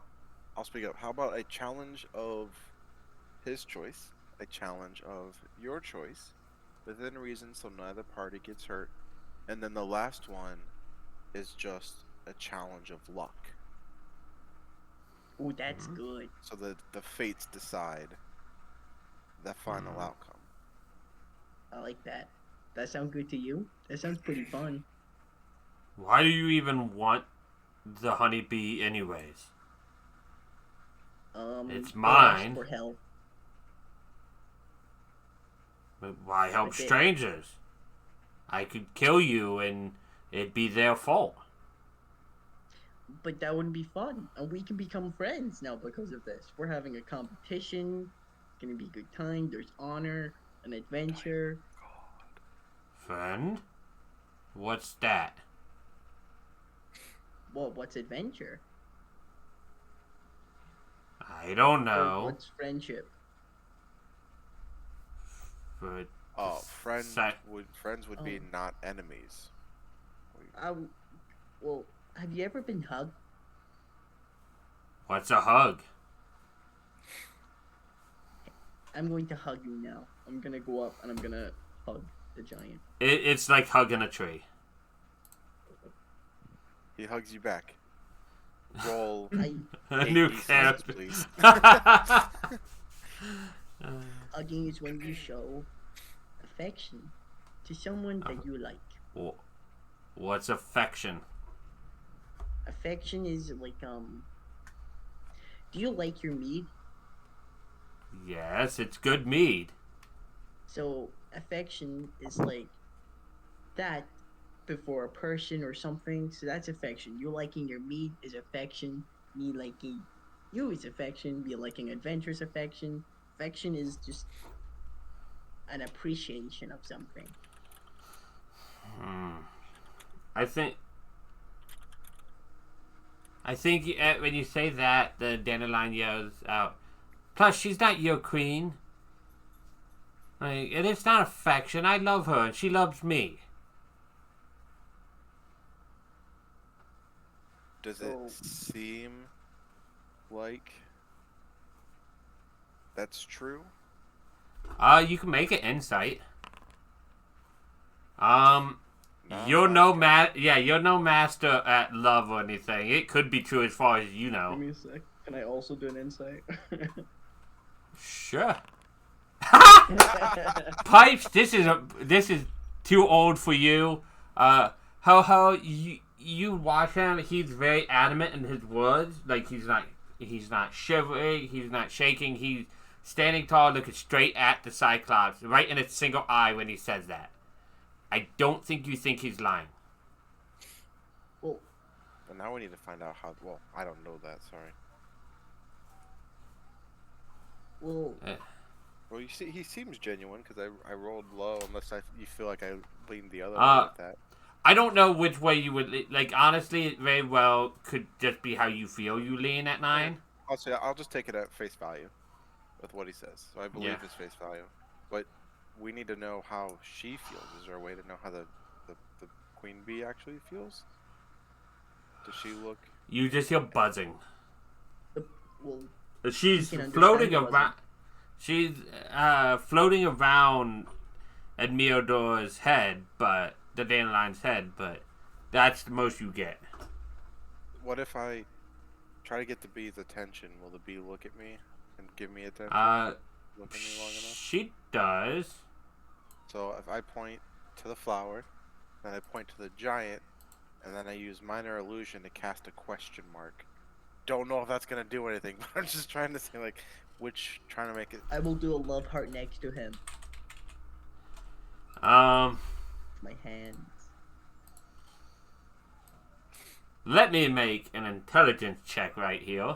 I'll speak up, how about a challenge of his choice, a challenge of your choice, within reason so neither party gets hurt, and then the last one is just a challenge of luck. Oh, that's good. So that the fates decide the final outcome. I like that. That sounds good to you? That sounds pretty fun. Why do you even want the honeybee anyways? It's mine. For help. But why help Okay. strangers? I could kill you and it'd be their fault. But that wouldn't be fun. And we can become friends now because of this. We're having a competition. It's gonna be a good time. There's honor, an adventure. Friend? What's that? Well, what's adventure? I don't Or know. what's friendship? But Oh, friends Sa- would be not enemies. Well, have you ever been hugged? what's a hug? I'm going to hug you now. I'm gonna go up and I'm gonna hug the giant. It's like hugging a tree. He hugs you back. Roll A 8 new D6s, character. please. Hugging is when you show affection to someone that you like. What's affection? Affection is like do you like your mead? Yes, it's good mead. So affection is like that before a person or something. So that's affection. You liking your mead is affection. Me liking you is affection. Me liking adventure is affection. Affection is just an appreciation of something. I think when you say that, the dandelion yells out. Plus, she's not your queen. Like, and it's not affection. I love her, and she loves me. Does So- it seem like that's true? You can make it insight. No, You're no that's you're no master at love or anything. It could be true as far as you Give know. me a sec. Can I also do an insight? Sure. Pipes, this is too old for you. How you watch him? He's very adamant in his words. Like he's not shivering. He's not shaking. He's standing tall, looking straight at the Cyclops, right in its single eye when he says that. I don't think you think he's lying. Well, But now we need to find out how. Well, I don't know that. Sorry. well, Well, you see, he seems genuine because I rolled low. Unless you feel like I leaned the other way with that. I don't know which way you would like. Honestly, it very well could just be how you feel you lean at 9. I'll just take it at face value with what he says. So I believe his face value. But we need to know how she feels. Is there a way to know how the queen bee actually feels? Does she look? You just hear buzzing. well, She's You can floating understand around. She's floating around at Miodor's head, but the dandelion's head. But that's the most you get. What if I try to get the bee's attention? Will the bee look at me and give me attention? Look at me long enough? She does. So if I point to the flower, then I point to the giant, and then I use minor illusion to cast a question mark. Don't know if that's gonna do anything, but I'm just trying to say like, trying to make it. I will do a love heart next to him. Let My hands. me make an intelligence check right here.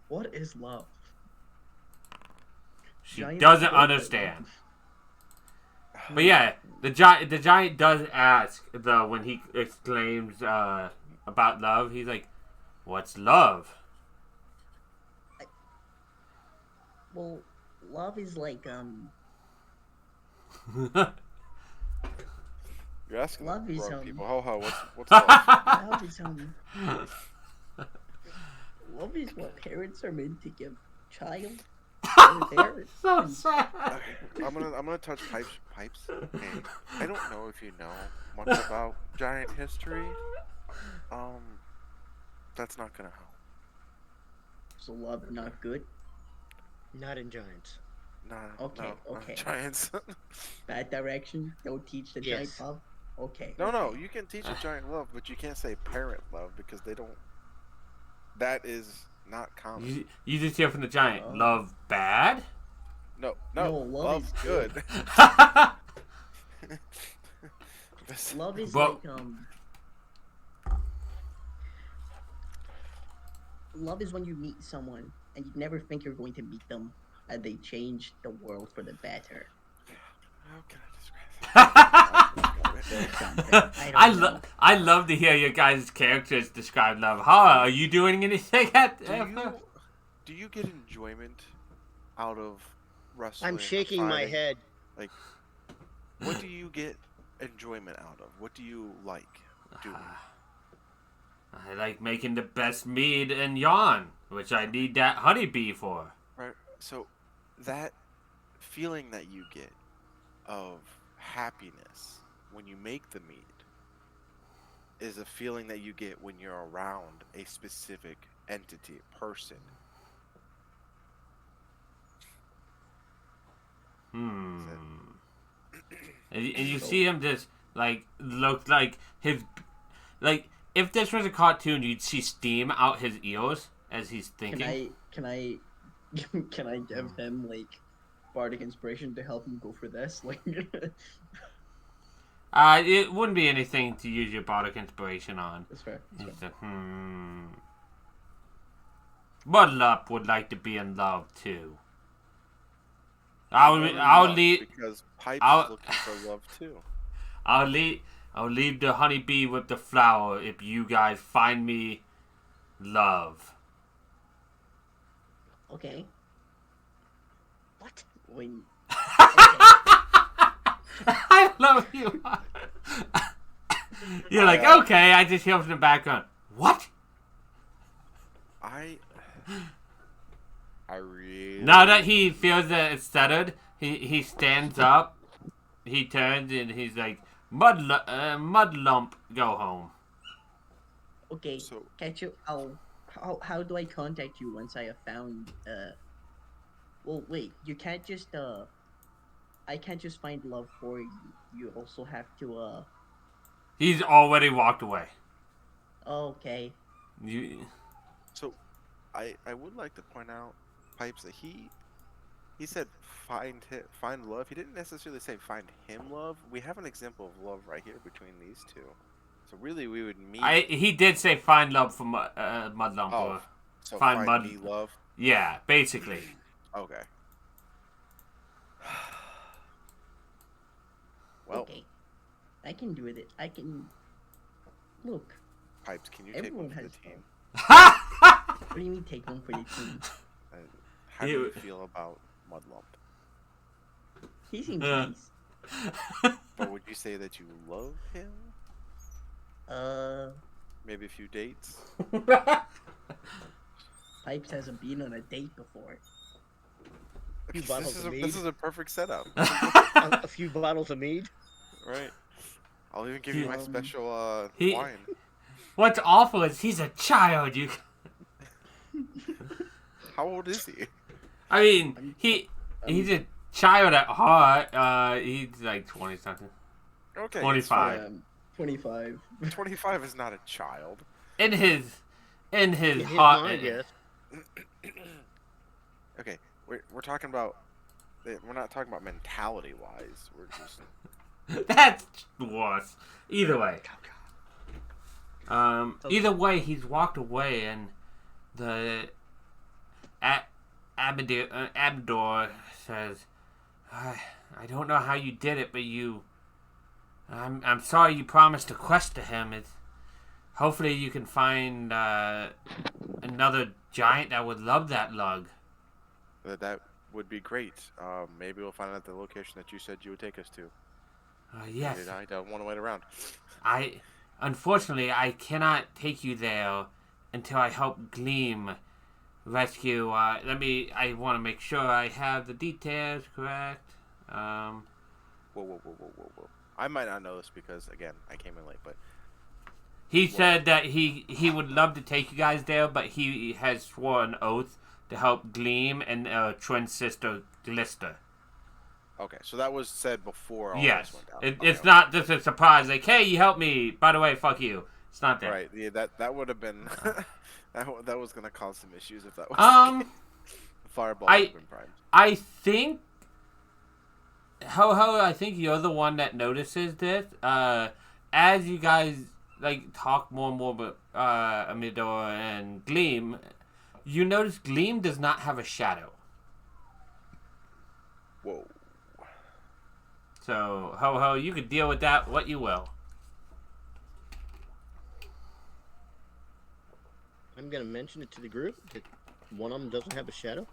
What is love? She Giant doesn't bird. understand. But yeah, the giant does ask though when he exclaims about love. He's like, "What's love?" Well, love is like You're asking Love the is, wrong um, people. Ho, what's love? love is love is what parents are meant to give child. So sad. Okay, I'm gonna touch pipes. Hey, I don't know if you know much about giant history. That's not gonna help. So love not good. Not in giants. Okay, no, okay. giants. Bad direction. Don't teach the giant Yes. love. Okay. No, okay. you can teach a giant love, but you can't say parent love because they don't. That is not common. You just hear from the giant, Oh. love bad? No, No, love love's is good. Love is But- love is when you meet someone and you never think you're going to meet them, and they change the world for the better. How can I describe it? I love to hear your guys' characters describe love. Huh? Are you doing anything at Do you get enjoyment out of wrestling? I'm or shaking my fighting? head. Like, what do you get enjoyment out of? What do you like doing? I like making the best mead and yarn, which I need that honeybee for. Right. So, that feeling that you get of happiness when you make the mead is a feeling that you get when you're around a specific entity, person. And you see him just like look like his like if this was a cartoon, you'd see steam out his ears as he's thinking. Can I give him like bardic inspiration to help him go for this? Like, It wouldn't be anything to use your bardic inspiration on. that's fair. He said, Mudlup would like to be in love too. I'll leave. Because Pipes I'll- is looking for love too. I'll leave the honeybee with the flower if you guys find me love. Okay. What? When I love you. You're like, okay, I just hear from the background. What? I really. Now that he feels that it's settled, he stands up, he turns, and he's like, Mud lump, go home. okay, So catch you. How do I contact you once I have found? Well, wait. You can't just I can't just find love for you. You also have to He's already walked away. Okay. So, I would like to point out, Pipes, that he said find love. He didn't necessarily say find him love. We have an example of love right here between these two. So really, we would meet. He did say find love for Mudlump. Oh, so find find Mud. me love. Yeah, basically. Okay. Well, Okay. I can do it. I can. Look. Pipes, can you take Everyone one for the has team? What do you mean take one for the team? How do you feel about Mudlump? He seems nice. But would you say that you love him? Maybe a few dates? Pipes hasn't been on a date before. few bottles of mead. This is a perfect setup. A few bottles of mead. Right. I'll even give you my special wine. What's awful is he's a child. You. How old is he? I mean, he's a child at heart. He's like 20 something. Okay. 25. 25. 25 is not a child. In his In his heart. mind, yes. Okay, we're talking about. We're not talking about mentality wise. We're just. That's worse. Either way. Either way, he's walked away, and the Abador says, "I don't know how you did it, but I'm sorry you promised a quest to him. Hopefully you can find another giant that would love that lug." That would be great. Maybe we'll find out the location that you said you would take us to. Yes. I don't want to wait around. Unfortunately, I cannot take you there until I help Gleam rescue. I want to make sure I have the details correct. Whoa. I might not know this because, again, I came in late, but... He said that he would love to take you guys there, but he has sworn an oath to help Gleam and twin sister Glister. Okay, so that was said before all Yes. this went down. It's not just a surprise, like, hey, you helped me. By the way, fuck you. It's not that. Right, yeah, that would have been... that was going to cause some issues if that was... Fireball would have been primed. I think... Ho-Ho, I think you're the one that notices this. As you guys, talk more and more about Amidor and Gleam, you notice Gleam does not have a shadow. Whoa. So, Ho-Ho, you could deal with that what you will. I'm gonna mention it to the group that one of them doesn't have a shadow.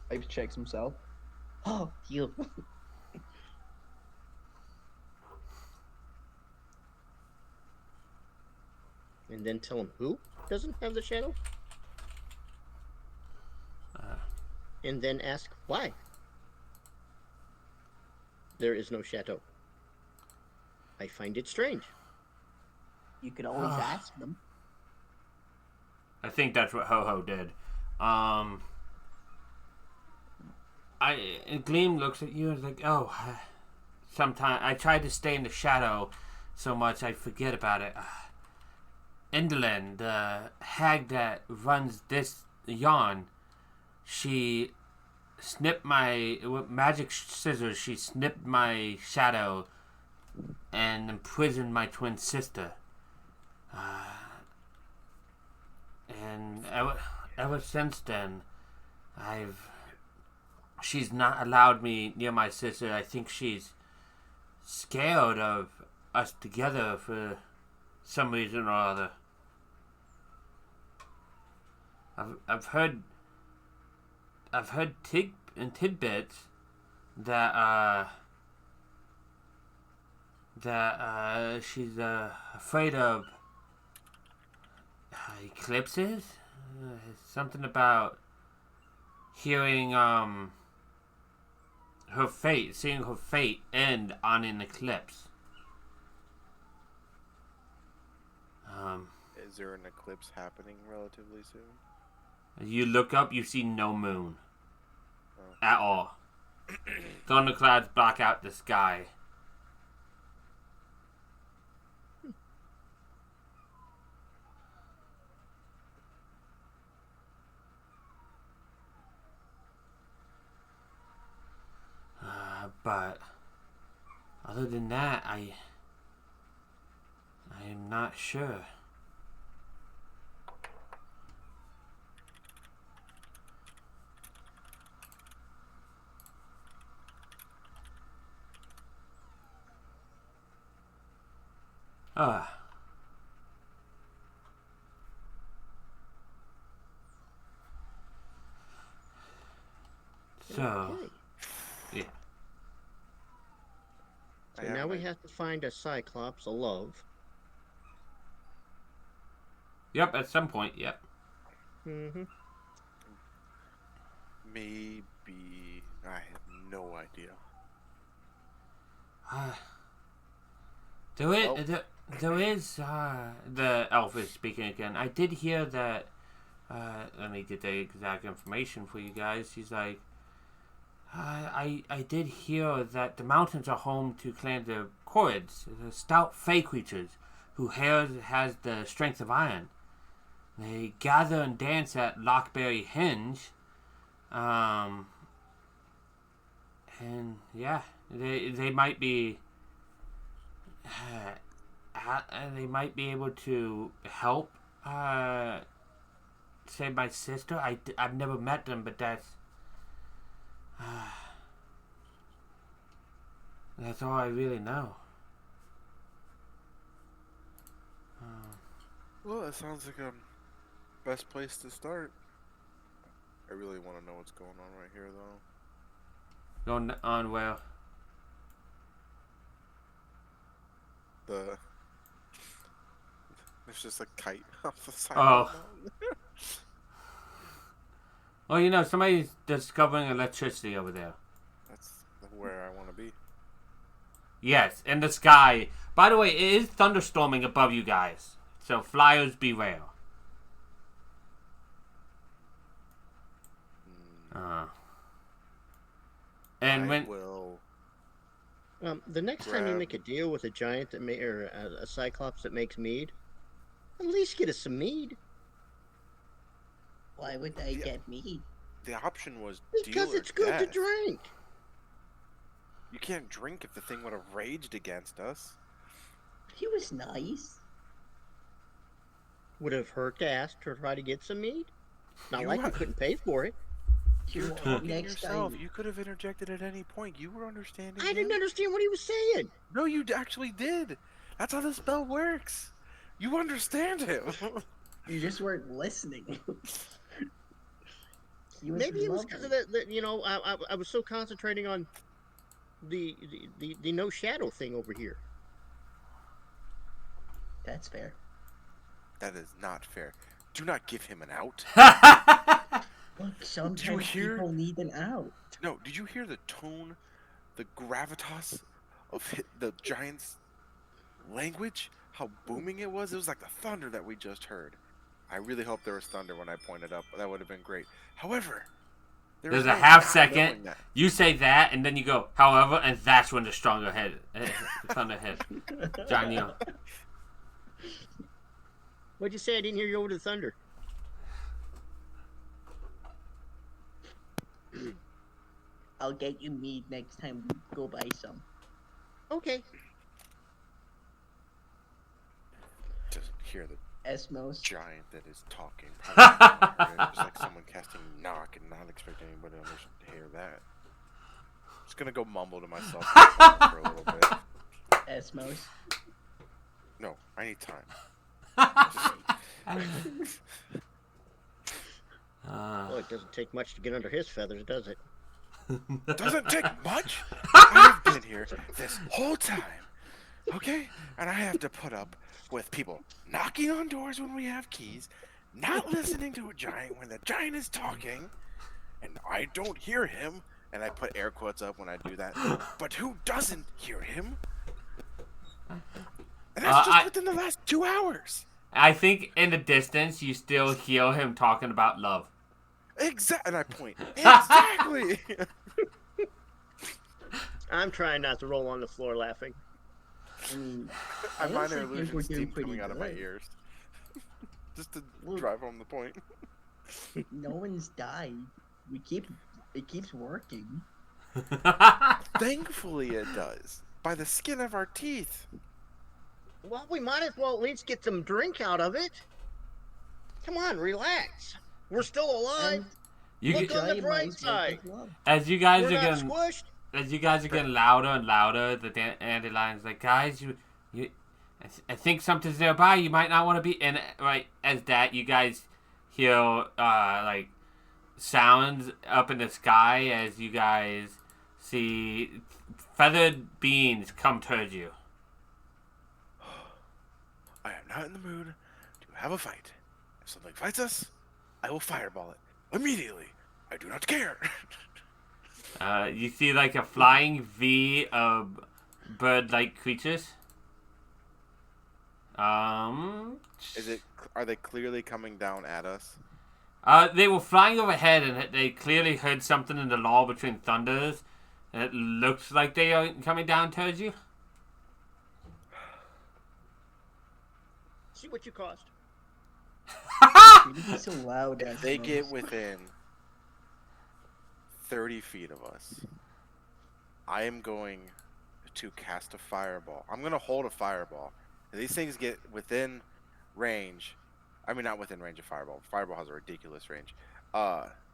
Pipes checks himself. Oh, you. And then tell him who doesn't have the shadow. And then ask why. There is no chateau. I find it strange. You could always ask them. I think that's what Ho-Ho did. And Gleam looks at you and is like, oh, sometimes I try to stay in the shadow so much I forget about it. Indolin, the hag that runs this yarn, she snipped with magic scissors, she snipped my shadow and imprisoned my twin sister. And ever since then, she's not allowed me near my sister. I think she's scared of us together for some reason or other. I've heard tidbits that she's afraid of eclipses. Something about hearing seeing her fate end on an eclipse. Is there an eclipse happening relatively soon? You look up, you see no moon at all. Thunderclouds block out the sky. But other than that, I am not sure. So, Okay. yeah. So now we have to find a Cyclops, a love. Yep, at some point, yep. Mm-hmm. Maybe. I have no idea. There is, the elf is speaking again. I did hear that, let me get the exact information for you guys. She's like, I did hear that the mountains are home to clans of Korrids, the stout fey creatures, who has the strength of iron. They gather and dance at Lockberry Hinge. And yeah, they might be they might be able to help save my sister. I've never met them, but that's all I really know. Well, that sounds like a best place to start. I really want to know what's going on right here, though. Going on well. There's just a kite off the side. Oh. Of the mountain. Well, you know, somebody's discovering electricity over there. That's where I want to be. Yes, in the sky. By the way, it is thunderstorming above you guys, so flyers beware. And when will. The next time you Grab. make a deal with a giant that or a cyclops that makes mead, at least get us some mead. Why would I get mead? The option was Because deal or it's good to death. drink. You can't drink if the thing would have raged against us. He was nice. Would have hurt to ask to try to get some mead. Not You like we have- couldn't pay for it. You're Well, talking next yourself. time- You could have interjected at any point. You were understanding. I him. didn't understand what he was saying. No, you actually did. That's how the spell works. You understand him. You just weren't listening. Maybe it was because of that. You know, I was so concentrating on the no shadow thing over here. That's fair. That is not fair. Do not give him an out. Look, sometimes hear- people need an out. No, did you hear the tone, the gravitas of the giant's language? How booming it was? It was like the thunder that we just heard. I really hope there was thunder when I pointed up. That would have been great. However, there's is a no half not second, knowing that. you say that, and then you go, however, and that's when the stronger head, the thunder hit. John Neal. What'd you say? I didn't hear you over the thunder. I'll get you mead next time we go buy some. Okay. Just hear the Estmous. giant that is talking. It's like someone casting knock and not expecting anybody to hear that. Just gonna go mumble to myself for a little bit. Estmous. No, I need time. Well, it doesn't take much to get under his feathers, does it? Doesn't take much. I've been here this whole time, okay? And I have to put up with people knocking on doors when we have keys, not listening to a giant when the giant is talking, and I don't hear him. And I put air quotes up when I do that. But who doesn't hear him? And that's just within the last 2 hours. I think in the distance, you still hear him talking about love. Exactly. And I point. Exactly. I'm trying not to roll on the floor laughing. I mean, I I minor also think we're illusion doing steam pretty coming out of my good. ears. Just to Look. drive home the point. no one's died. It keeps working. Thankfully it does. By the skin of our teeth. Well, we might as well at least get some drink out of it. Come on, relax. We're still alive. You Look get, on the Giant bright minds side. make us love. as you guys We're are not getting squished. as you guys are getting louder and louder, the dandelions like, guys, I think something's nearby. You might not want to be in it. Right as that, you guys hear like sounds up in the sky as you guys see feathered beings come towards you. I am not in the mood to have a fight. If something fights us, I will fireball it. Immediately. I do not care. You see like a flying V of bird-like creatures. Are they clearly coming down at us? They were flying overhead and they clearly heard something in the lull between thunders. It looks like they are coming down towards you. See what you cost. It's so loud. If they get within 30 feet of us, I am going to cast a fireball. I'm going to hold a fireball. If these things get within range, I mean not within range of fireball. Fireball has a ridiculous range.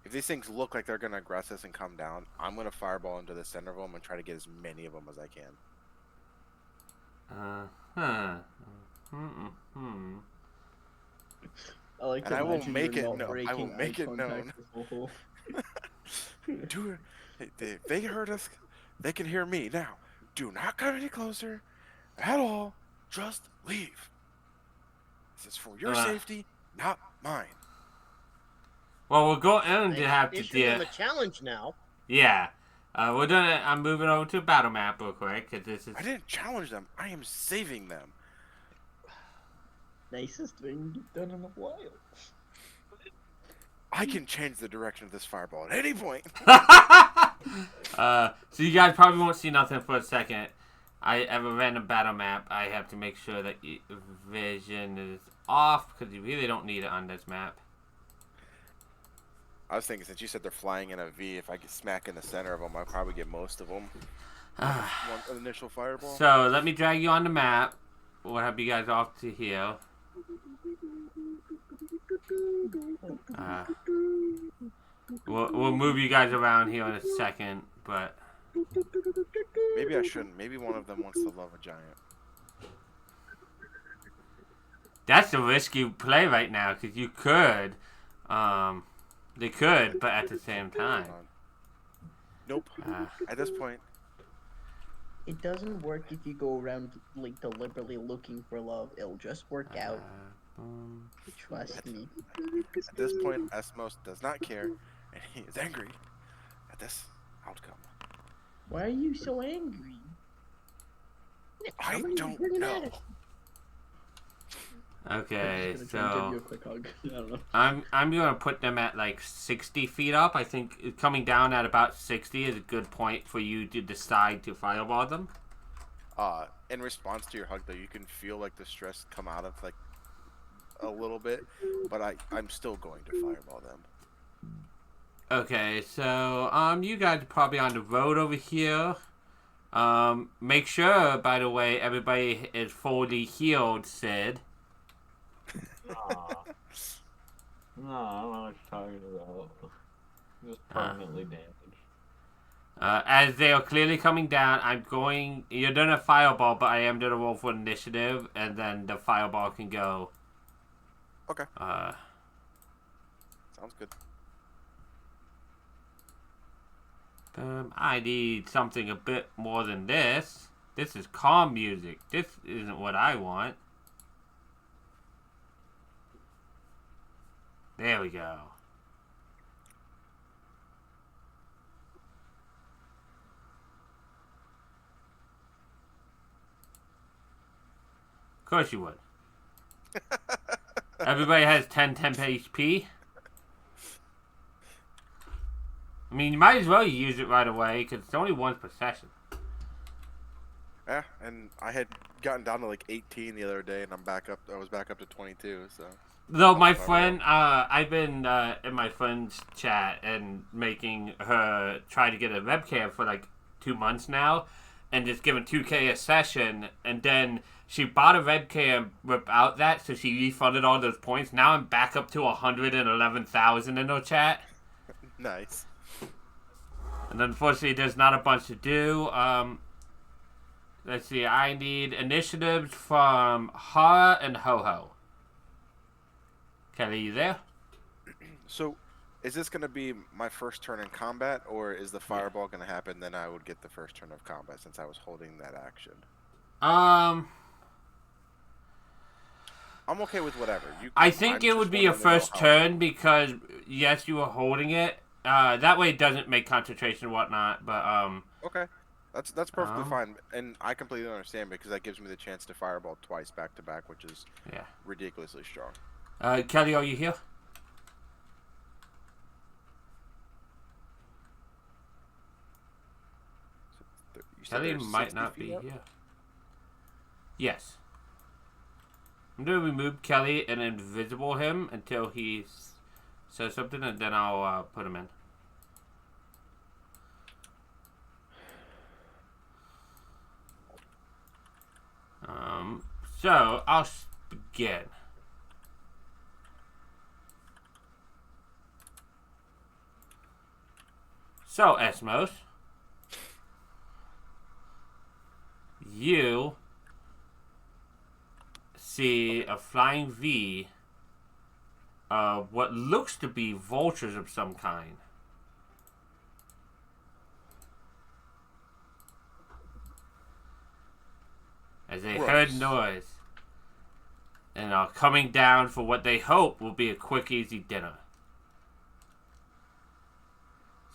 If these things look like they're going to aggress us and come down, I'm going to fireball into the center of them and try to get as many of them as I can. I like And to I will imagine make you're it not known. I breaking will make eye it known. contact with Ho-Ho. Dude, if they heard us, they can hear me. Now, do not come any closer at all. Just leave. This is for your safety, not mine. Well, we're going to have to Issuing them deal. a challenge now. Yeah. We're gonna. I'm moving over to a battle map real quick because this is. I didn't challenge them. I am saving them. Nicest thing you've done in a while. I can change the direction of this fireball at any point. So you guys probably won't see nothing for a second. I have a random battle map. I have to make sure that vision is off because you really don't need it on this map. I was thinking, since you said they're flying in a V, if I get smack in the center of them, I'll probably get most of them. One initial fireball. So let me drag you on the map. We'll have you guys off to here. We'll move you guys around here in a second, but Maybe I shouldn't. Maybe one of them wants to love a giant. that's a risky play right now because you could. They could, but at the same time. Nope. At this point, It doesn't work if you go around like deliberately looking for love. It'll just work out. Trust me. at this point, Estmous does not care, and he is angry at this outcome. Why are you so angry? I don't bringing know. at it? Okay, I'm just gonna try and so give you a quick hug. I don't know. I'm gonna put them at like 60 feet up. I think coming down at about 60 is a good point for you to decide to fireball them. In response to your hug, though, you can feel like the stress come out of like a little bit, but I'm still going to fireball them. Okay, so you guys are probably on the road over here. Make sure, by the way, everybody is fully healed, Sid. Aw. No, I don't know what you're talking about. Just permanently damaged. As they are clearly coming down, you're doing a fireball, but I am doing a roll for initiative, and then the fireball can go. Okay. Sounds good. I need something a bit more than this. This is calm music. This isn't what I want. There we go. Of course you would. Everybody has 10 HP. I mean, you might as well use it right away, because it's only once per session. Yeah, and I had gotten down to like 18 the other day, and I was back up to 22, so. Though my friend, I've been in my friend's chat and making her try to get a webcam for like 2 months now, and just giving 2K a session, and then she bought a webcam without that, so she refunded all those points. Now I'm back up to 111,000 in her chat. Nice. And unfortunately, there's not a bunch to do. Let's see, I need initiatives from Hara and Ho-Ho. Kelly, you there? So, is this going to be my first turn in combat, or is the fireball going to happen, then I would get the first turn of combat since I was holding that action? I'm okay with whatever. I think it would be your first turn because, yes, you were holding it. That way it doesn't make concentration and whatnot, but, Okay. That's perfectly fine, and I completely understand because that gives me the chance to fireball twice back to back, which is ridiculously strong. Kelly, are you here? said Kelly they're might 60 not feet be up? here. Yes. I'm gonna remove Kelly and invisible him until he says something, and then I'll put him in. So I'll begin. So, Estmous, you see a flying V of what looks to be vultures of some kind. As they heard Gross. noise and are coming down for what they hope will be a quick, easy dinner.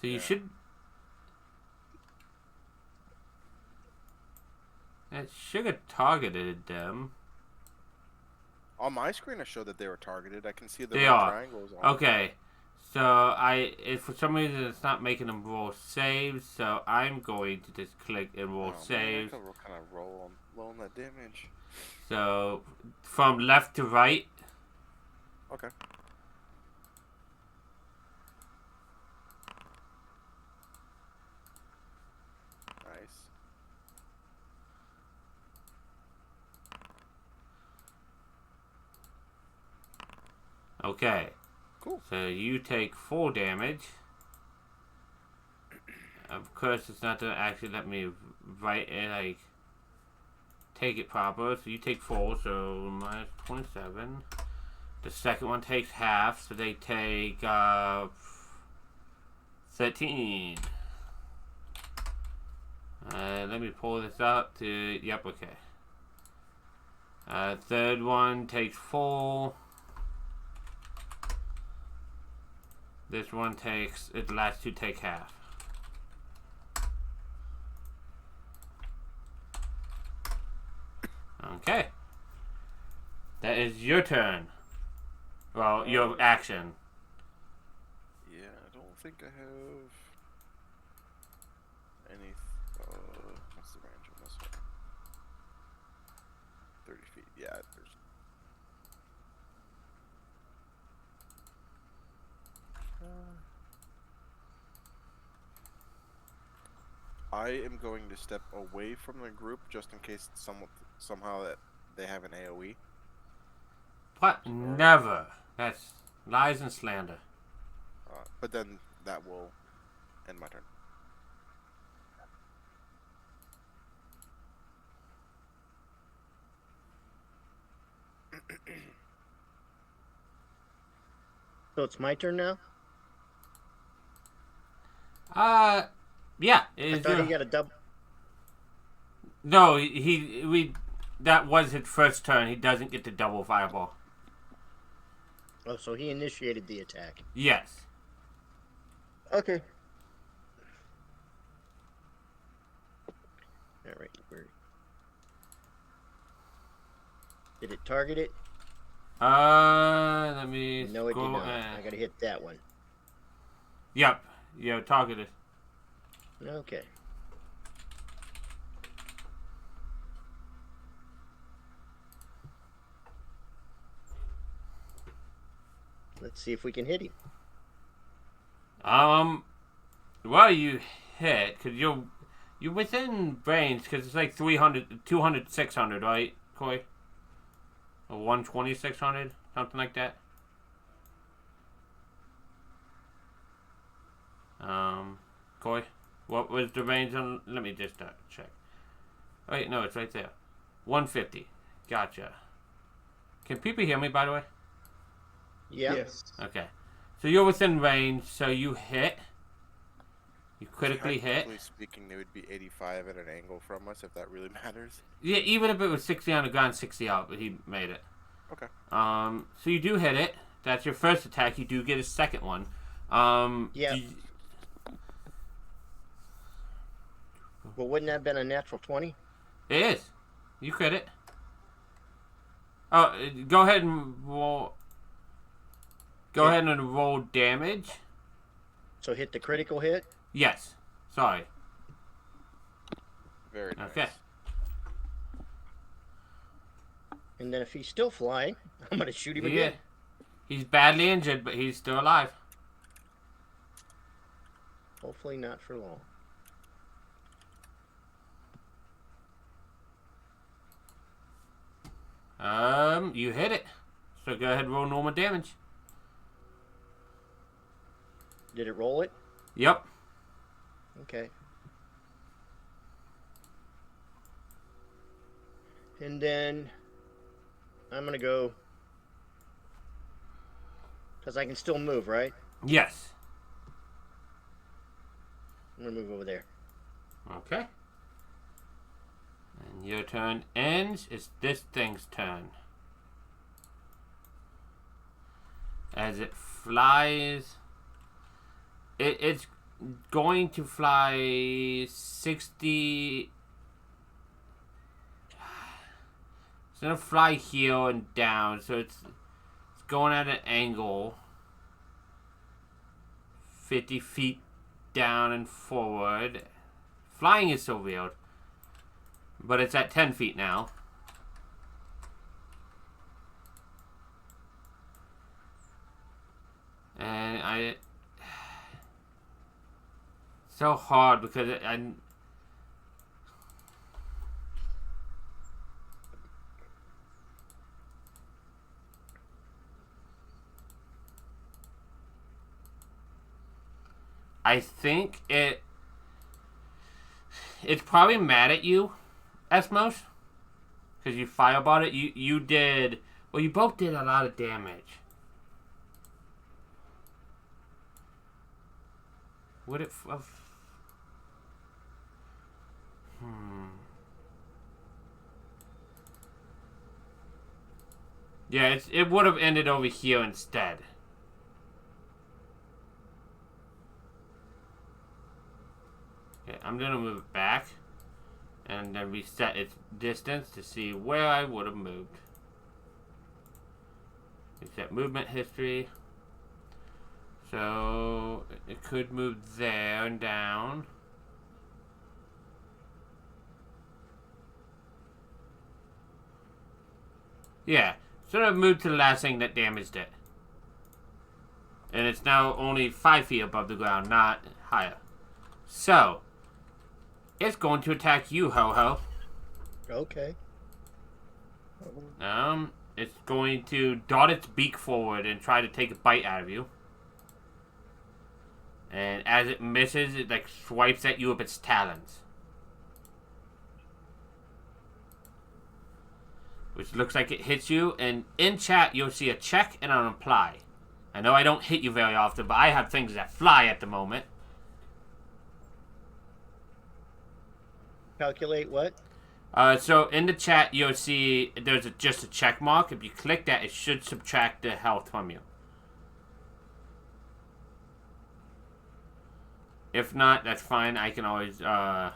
So you Yeah. should... It should have targeted them. On my screen, I showed that they were targeted. I can see the They red are. triangles on. Okay. So if for some reason it's not making them roll saves, so I'm going to just click and roll Oh, saves. Man, I can kind of roll on that damage. So from left to right. Okay. Nice. Okay. Cool. So you take 4 damage. Of course, it's not gonna actually let me write it like take it proper. So you take 4, so minus 27. The second one takes half, so they take 13. Let me pull this up to yep. Okay. Third one takes 4. This one takes, the last 2 take half. Okay. That is your turn. Well, your action. Yeah, I don't think I have any. What's the range on this one? 30 feet. Yeah, there's. I am going to step away from the group just in case somehow that they have an AOE. What? Never. That's lies and slander. But then that will end my turn. So it's my turn now? Yeah. I thought he got a double. No, that was his first turn. He doesn't get the double fireball. Oh, so he initiated the attack. Yes. Okay. Alright, did it target it? Let me No, it did go. not. I gotta hit that one. Yep. Yeah, targeted. Okay. Let's see if we can hit him. Well, you hit, because you're within range, because it's like 300, 200, 600, right, Coy? Or 120, 600, something like that. Coy, what was the range on, let me just check. Wait, no, it's right there. 150. Gotcha. Can people hear me, by the way? Yeah. Yes. Okay. So you're within range, so you hit. You critically hit. Technically speaking, they would be 85 at an angle from us, if that really matters. Yeah, even if it was 60 on the ground, 60 out, but he made it. Okay. So you do hit it. That's your first attack. You do get a second one. Yeah. Well, wouldn't that have been a natural 20? It is. You crit it. Oh, go ahead and roll. Go ahead and roll damage. So hit the critical hit? Yes. Sorry. Very nice. Okay. And then if he's still flying, I'm gonna shoot him Yeah. again. He's badly injured, but he's still alive. Hopefully not for long. You hit it. So go ahead and roll normal damage. Did it roll it? Yep. Okay. And then I'm gonna go, because I can still move, right? Yes. I'm gonna move over there. Okay. And your turn ends. It's this thing's turn. As it flies, it's going to fly 60. It's gonna fly here and down, so it's going at an angle 50 feet down and forward. Flying is so weird, but it's at 10 feet now. And so hard because I think it's probably mad at you, Estmous, because you fireballed it. You did, well, you both did a lot of damage. Would it? Yeah, it would have ended over here instead. Okay, I'm gonna move it back and then reset its distance to see where I would have moved. Reset movement history. So it could move there and down. Yeah, so I've moved to the last thing that damaged it. And it's now only 5 feet above the ground, not higher. So, it's going to attack you, Ho-Ho. Okay. It's going to dart its beak forward and try to take a bite out of you. And as it misses, it like swipes at you with its talons. Which looks like it hits you, and in chat you'll see a check and an apply. I know I don't hit you very often, but I have things that fly at the moment. Calculate what? So in the chat you'll see there's just a check mark. If you click that, it should subtract the health from you. If not, that's fine. I can always, well.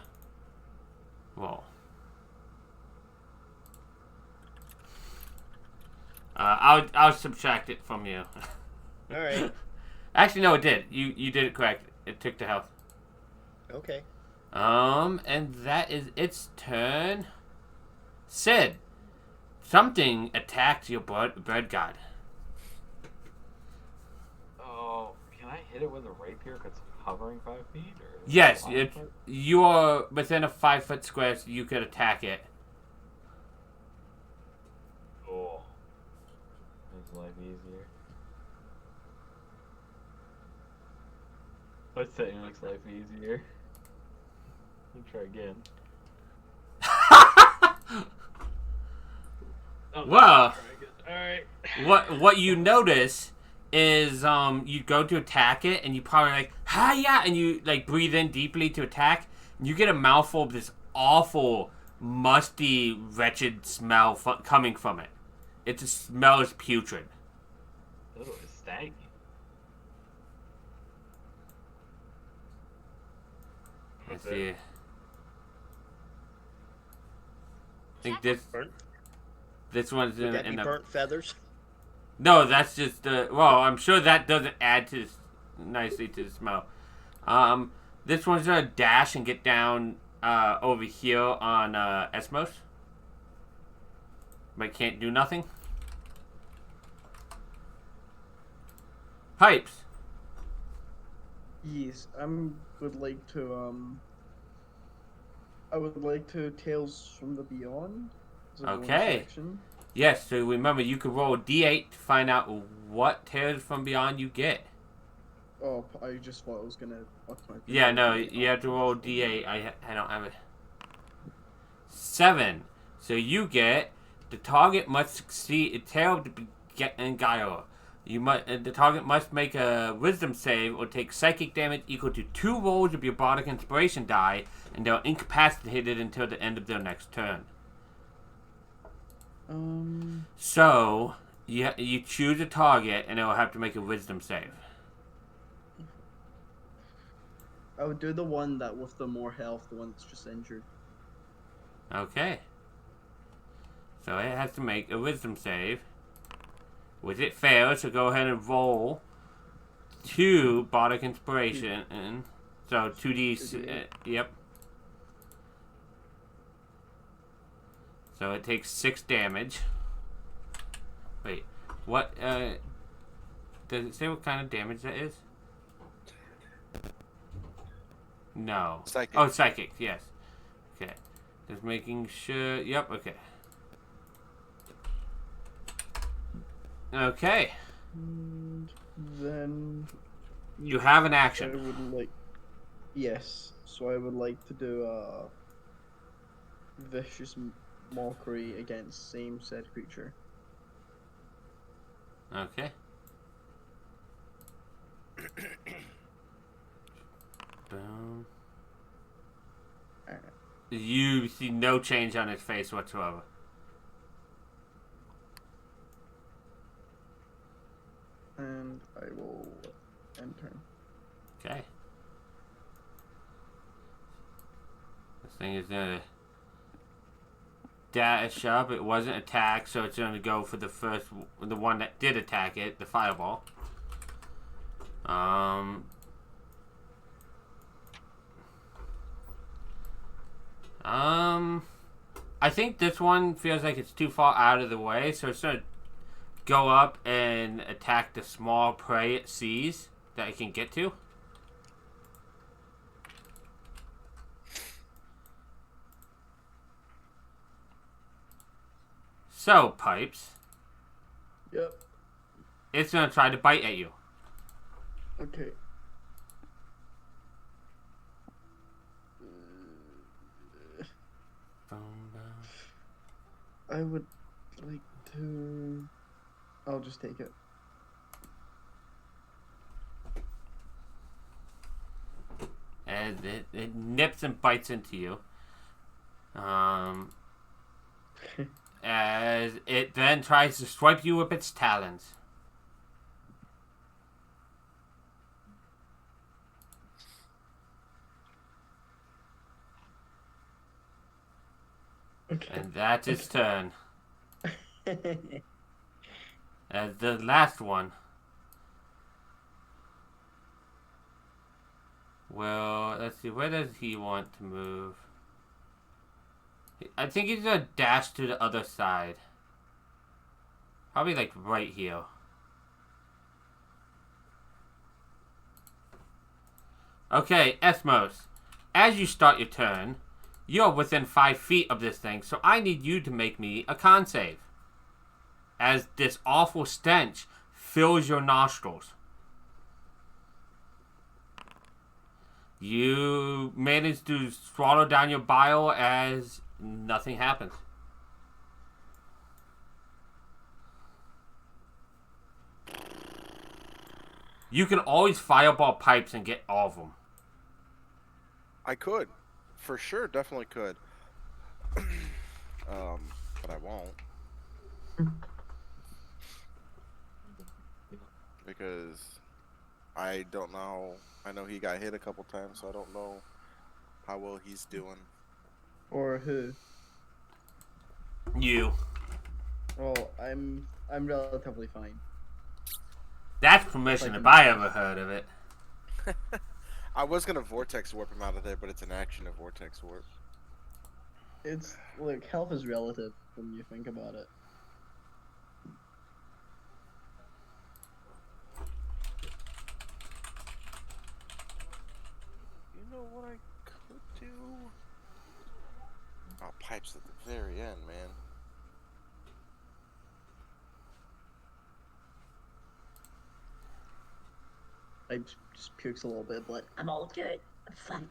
I'll subtract it from you. All right. Actually, no, it did. You did it correct. It took the health. Okay. And that is its turn. Sid, something attacked your bird god. Oh, can I hit it with a rapier if it's hovering 5 feet? Or Yes, 5 foot? you are within a 5-foot square, so you could attack it. Cool. Makes life easier. What's that? Makes life easier. Let me try again. Oh, Well, alright. what you notice is you go to attack it, and you probably like hiya, and you like breathe in deeply to attack, and you get a mouthful of this awful, musty, wretched smell coming from it. It just smells putrid. Oh, it's stanky. Let's What's see. it? I think this one's Would in that be the burnt feathers? No, that's just well, I'm sure that doesn't add to nicely to the smell. This one's gonna dash and get down over here on Estmous, but can't do nothing. Pipes. Yes, would like to I would like to Tales from the Beyond. as a bonus Okay. action. Yes, so remember you can roll a d8 to find out what Tales from Beyond you get. Oh, I just thought I was gonna automatically. Yeah, roll no, the you have to roll d8. I don't have it. 7. So you get the target must succeed a tail to get in Guile. The target must make a wisdom save or take psychic damage equal to 2 rolls of your bardic inspiration die, and they're incapacitated until the end of their next turn. So you choose a target, and it will have to make a wisdom save. I would do the one that with the more health, the one that's just injured. Okay. So it has to make a wisdom save. Which it fails, so go ahead and roll 2 bardic inspiration. And so 2d. Yep. So it takes 6 damage. Wait, what? Does it say what kind of damage that is? No. Psychic. Oh, psychic. Yes. Okay. Just making sure. Yep. Okay. Okay. And then You have an I action. would like. Yes, so I would like to do a vicious mockery against same said creature. Okay. Boom. Alright. You see no change on his face whatsoever. And I will end turn. Okay. This thing is gonna dash up. It wasn't attacked, so it's gonna go for the one that did attack it, the fireball. I think this one feels like it's too far out of the way, so it's gonna go up and attack the small prey it sees that it can get to. So, Pipes, Yep. it's gonna try to bite at you. Okay. I would like to. I'll just take it. And it nips and bites into you. As it then tries to swipe you with its talons. Okay. And that's its turn. As the last one. Well, let's see. Where does he want to move? I think he's gonna dash to the other side. Probably like right here. Okay, Estmous. As you start your turn, you're within 5 feet of this thing, so I need you to make me a con save. As this awful stench fills your nostrils. You manage to swallow down your bile as nothing happens. You can always fireball Pipes and get all of them. I could, for sure, definitely could. But I won't. Because I don't know. I know he got hit a couple times, so I don't know how well he's doing. Or who? You. Well, I'm relatively fine. That's permission if I ever heard of it. I was gonna vortex warp him out of there, but it's an action to vortex warp. It's like health is relative when you think about it. You know what I could do? Oh, pipes at the very end, man. I just pukes a little bit, but I'm all good. I'm fine.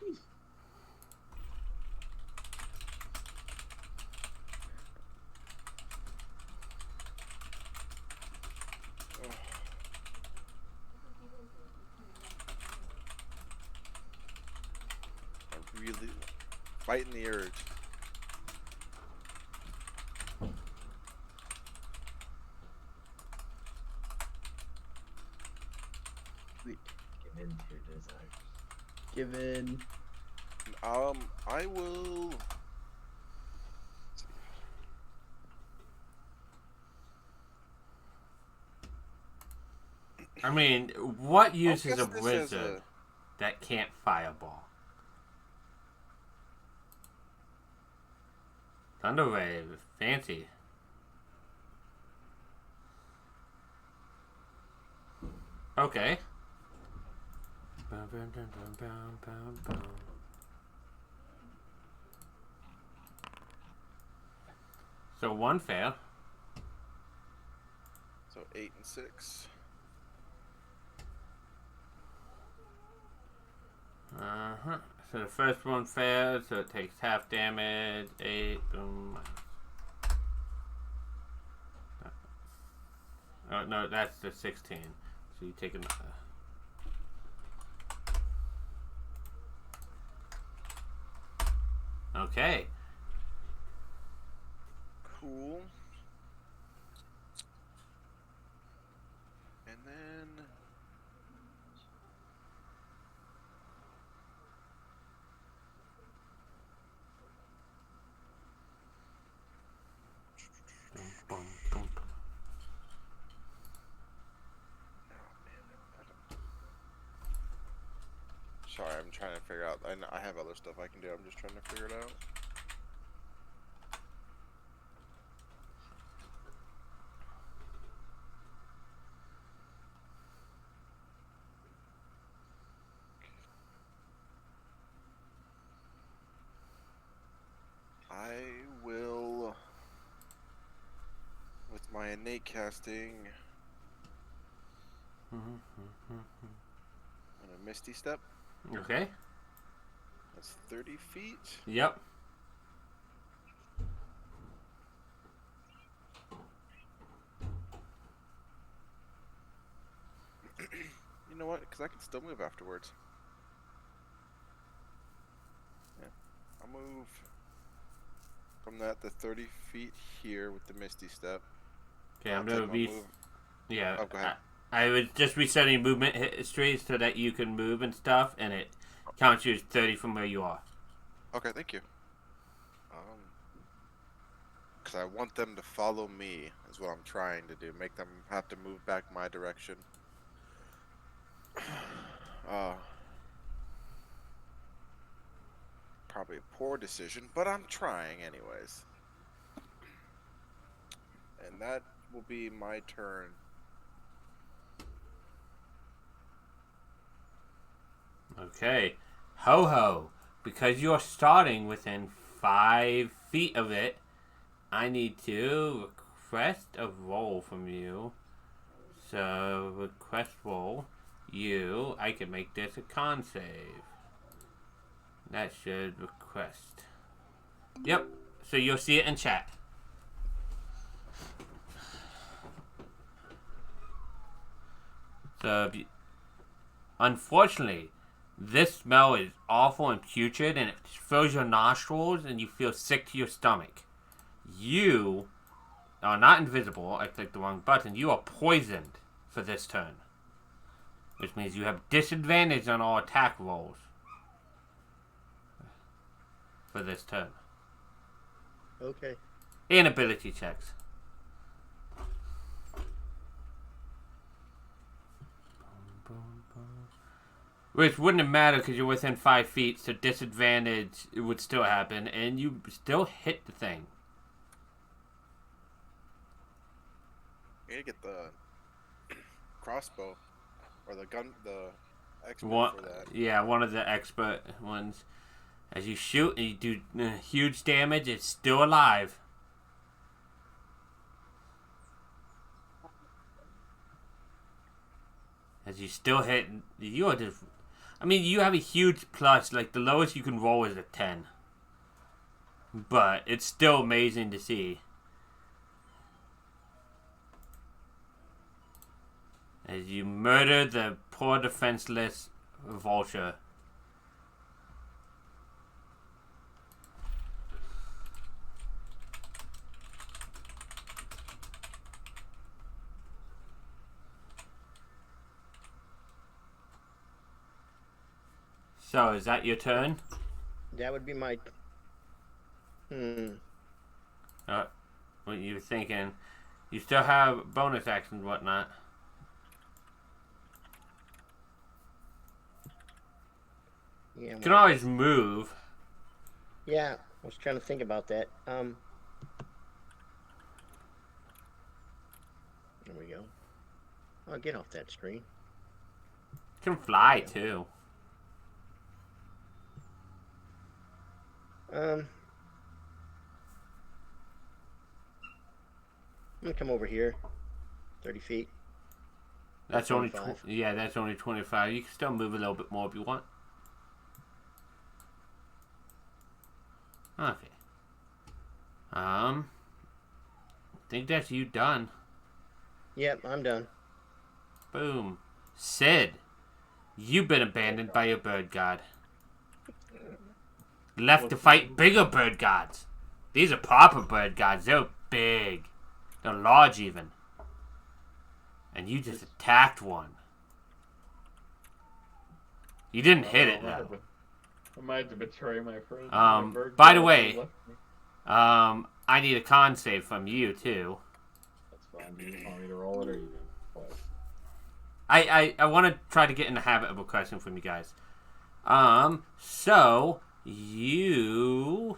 I'm really fighting the urge. Give in to your desires. given I will. I mean, what use is guess a this as wizard that can't fireball? Thunder Wave, fancy. Okay. Bum, bum, bum, bum, bum, bum. So one fail. So 8 and 6. Uh-huh. So the first one fails, so it takes half damage. 8, boom. Oh, no, that's the 16. So you take another. Okay. Cool. And then Boom, boom. sorry, I'm trying to figure out. I have other stuff I can do. I'm just trying to figure it out. I will, with my innate casting, and a misty step. Okay. That's 30 feet. Yep. You know what? Because I can still move afterwards. Yeah, I'll move from that the 30 feet here with the misty step. Okay, I'll I'm gonna take my be. move. Yeah. Oh, go ahead. I was just resetting movement history so that you can move and stuff, and it counts you as 30 from where you are. Okay, thank you. Because I want them to follow me, is what I'm trying to do. Make them have to move back my direction. Probably a poor decision, but I'm trying anyways. And that will be my turn. Okay. Ho ho. Because you're starting within 5 feet of it, I need to request a roll from you. So, request roll. I can make this a con save. That should request. Yep. So you'll see it in chat. So, unfortunately, this smell is awful and putrid, and it fills your nostrils, and you feel sick to your stomach. You are not invisible. I clicked the wrong button. You are poisoned for this turn, which means you have disadvantage on all attack rolls for this turn. Okay. And ability checks. Which wouldn't matter because you're within 5 feet, so disadvantage would still happen, and you still hit the thing. You need to get the crossbow or the gun, the expert for that. Yeah, one of the expert ones. As you shoot and you do huge damage, it's still alive. As you still hit, you are just... I mean, you have a huge plus. Like, the lowest you can roll is a 10. But it's still amazing to see. As you murder the poor defenseless vulture. So, is that your turn? That would be my. What you were thinking? You still have bonus actions and whatnot. Yeah. You can always move. Yeah, I was trying to think about that. There we go. I'll get off that screen. You can fly too. I'm gonna come over here. 30 feet. That's only 25. yeah, that's only 25. You can still move a little bit more if you want. Okay. I think that's you done. Yep, I'm done. Boom. Sid, you've been abandoned by your bird god. Left to fight bigger bird gods. These are proper bird gods. They're big. They're large even. And you just attacked one. You didn't hit it though. I might have to betray my friend. By the way, I need a con save from you too. That's fine. Do you just want me to roll it or you do it? I want to try to get in the habit of a question from you guys. So you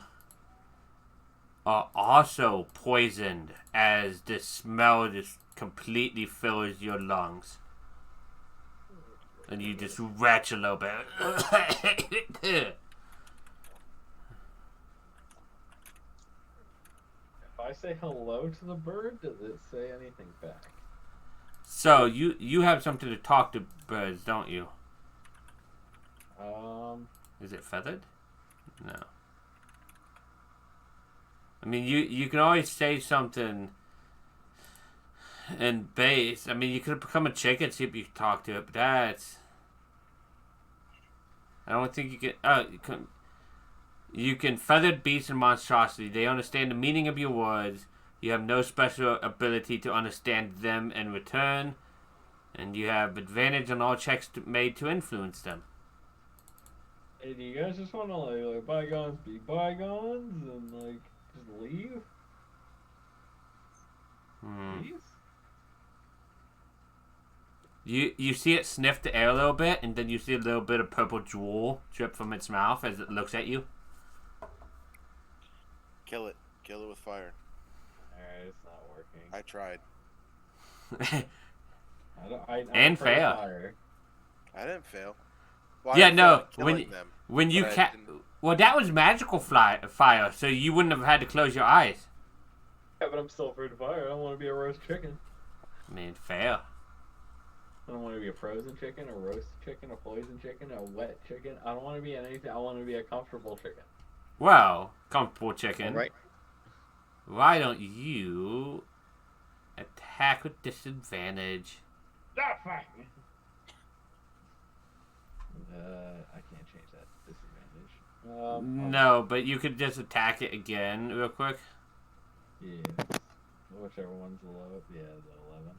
are also poisoned as the smell just completely fills your lungs. And you just retch a little bit. If I say hello to the bird, does it say anything back? So you have something to talk to birds, don't you? Is it feathered? No. I mean, you can always say something in base. I mean, you could become a chicken, see if you can talk to it, but that's... I don't think you can... Oh, you can feathered beasts and monstrosity. They understand the meaning of your words. You have no special ability to understand them in return. And you have advantage on all checks made to influence them. Hey, do you guys just want to like bygones be bygones and like just leave? Please? You see it sniff the air a little bit, and then you see a little bit of purple drool drip from its mouth as it looks at you. Kill it. Kill it with fire. Alright, it's not working. I tried. And fail. Fire. I didn't fail. Well, Yeah, I didn't no, fail at killing them, when you but I didn't- well, that was magical fire, so you wouldn't have had to close your eyes. Yeah, but I'm still afraid of fire. I don't want to be a roast chicken. I mean, fair. I don't want to be a frozen chicken, a roast chicken, a poison chicken, a wet chicken. I don't want to be anything. I want to be a comfortable chicken. Well, comfortable chicken. All right. Why don't you attack with disadvantage? Stop fighting! I can't change that disadvantage. No, but you could just attack it again real quick. Yeah. Whichever one's the low. Yeah, the 11.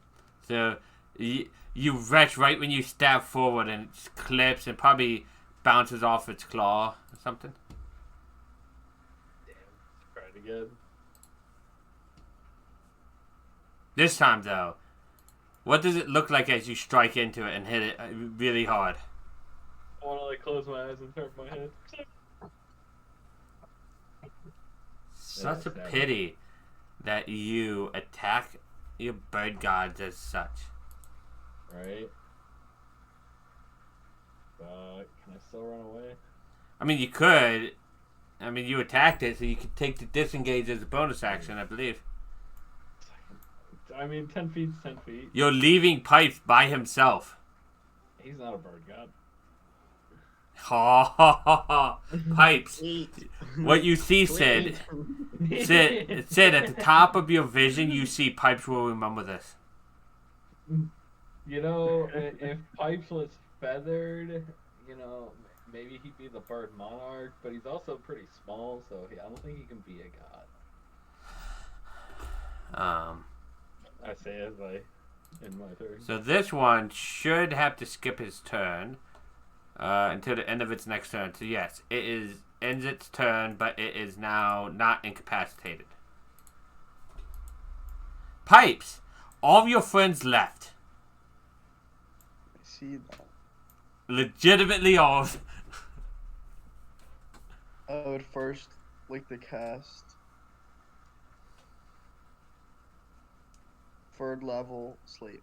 So you retch right when you stab forward and it just clips and probably bounces off its claw or something. Damn. Try it again. This time though, what does it look like as you strike into it and hit it really hard? close my eyes and turn my head. Such a Yeah, pity that you attack your bird gods as such. Right? Can I still run away? I mean, you could. I mean, you attacked it, so you could take the disengage as a bonus action, I believe. I mean, 10 feet's 10 feet. You're leaving Pipes by himself. He's not a bird god. Ha ha ha ha. Pipes. Eat. What you see, Sid, Sid, at the top of your vision, you see Pipes will remember this. You know, if Pipes was feathered, you know, maybe he'd be the bird monarch, but he's also pretty small, so I don't think he can be a god. I say as I in my turn. So this one should have to skip his turn until the end of its next turn. So yes, it ends its turn, but it is now not incapacitated. Pipes, all of your friends left. I see that. Legitimately all. I would first like to cast third level sleep.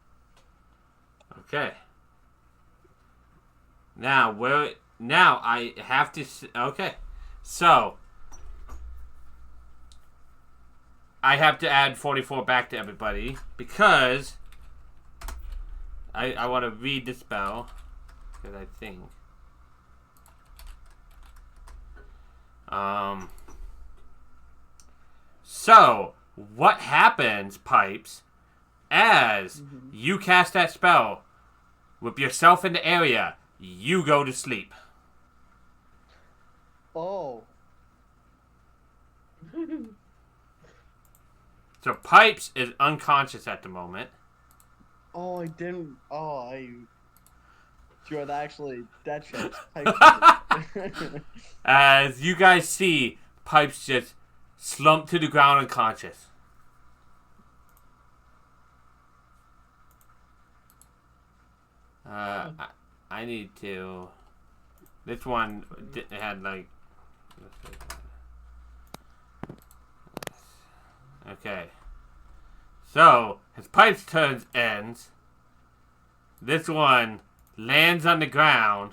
Okay. Now I have to. Okay, so I have to add 44 back to everybody because I want to read the spell because I think. So what happens, Pipes, as you cast that spell with yourself in the area? You go to sleep. Oh. So Pipes is unconscious at the moment. Oh, I didn't. Oh, I. You're actually dead shit. As you guys see, Pipes just slump to the ground unconscious. I need to. This one had like. Okay. So his Pipes turn ends. This one lands on the ground.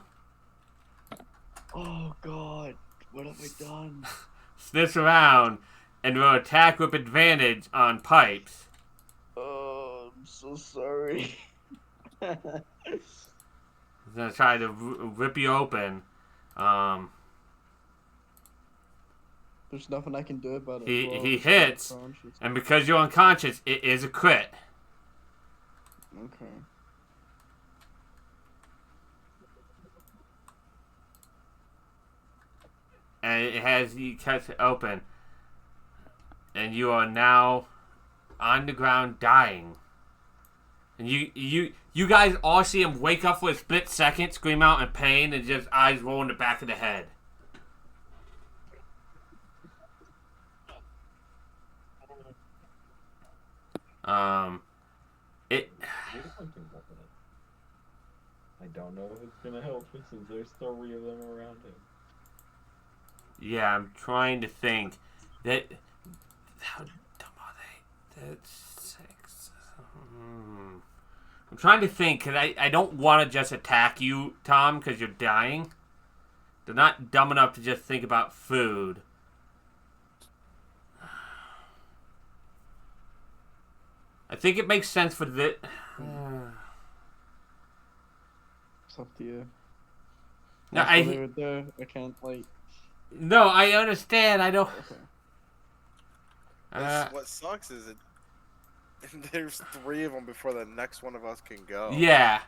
Oh God, what have I done? Sniffs around and will attack with advantage on Pipes. Oh, I'm so sorry. He's gonna try to rip you open. There's nothing I can do about it. He hits, and because you're unconscious, it is a crit. Okay. And it has you cuts it open, and you are now on the ground dying. And you guys all see him wake up for a split second, scream out in pain, and just eyes roll in the back of the head. It. I don't know if it's gonna help since there's 3 of them around him. Yeah, I'm trying to think. That. How dumb are they? That's 6. I'm trying to think, because I don't want to just attack you, Tom, because you're dying. They're not dumb enough to just think about food. I think it makes sense for the. It's up to you. No, I can't like. No, I understand. I don't. What sucks is it. There's 3 of them before the next one of us can go. Yeah.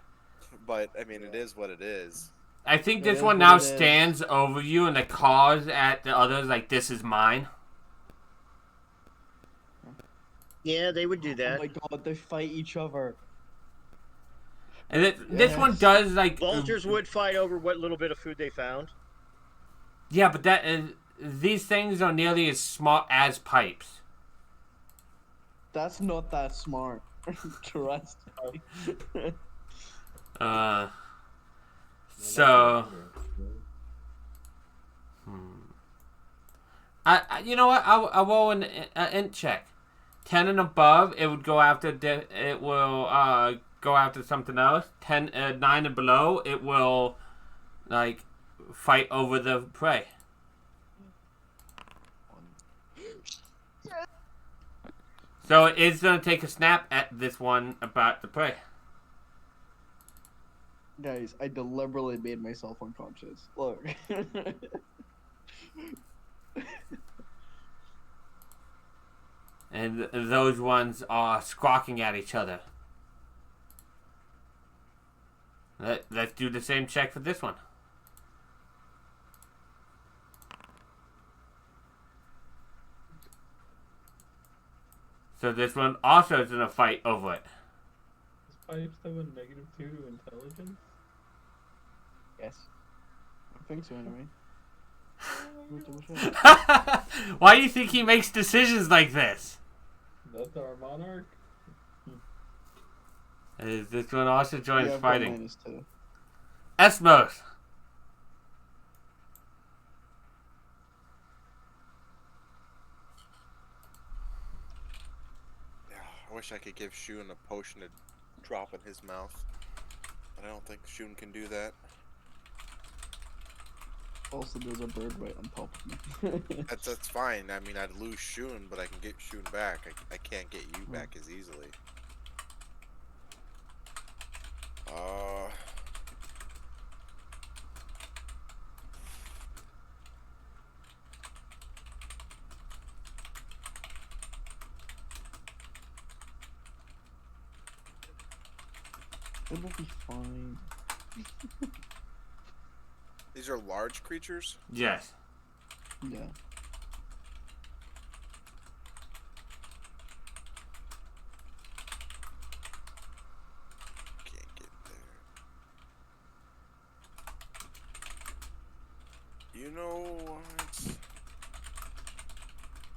But I mean, it is what it is. I think It this is one what now it is. stands over you, and the cause at the others like this is mine. Yeah, they would do Oh that. my God, they fight each other. And this one Yes. does like Vultures would fight over what little bit of food they found. Yeah, but that is, these things are nearly as smart as Pipes. That's not that smart. Trust me. So You know what? I'll roll an int check. 10 and above, it would go after. It will go after something else. 9 and below, it will like fight over the prey. So it's gonna take a snap at this one about the prey. Guys, I deliberately made myself unconscious. Look. And those ones are squawking at each other. Let's do the same check for this one. So this one also is in a fight over it. Does Pipes have a -2 to intelligence? Yes. I think so anyway. Why do you think he makes decisions like this? That's our monarch. This one also joins Yeah, fighting. -2. Estmous. I wish I could give Shun a potion to drop in his mouth, but I don't think Shun can do that. Also, there's a bird right on top of me. That's fine. I mean, I'd lose Shun, but I can get Shun back. I can't get you back as easily. It will be fine. These are large creatures? Yes. Yeah. Can't get there. You know what?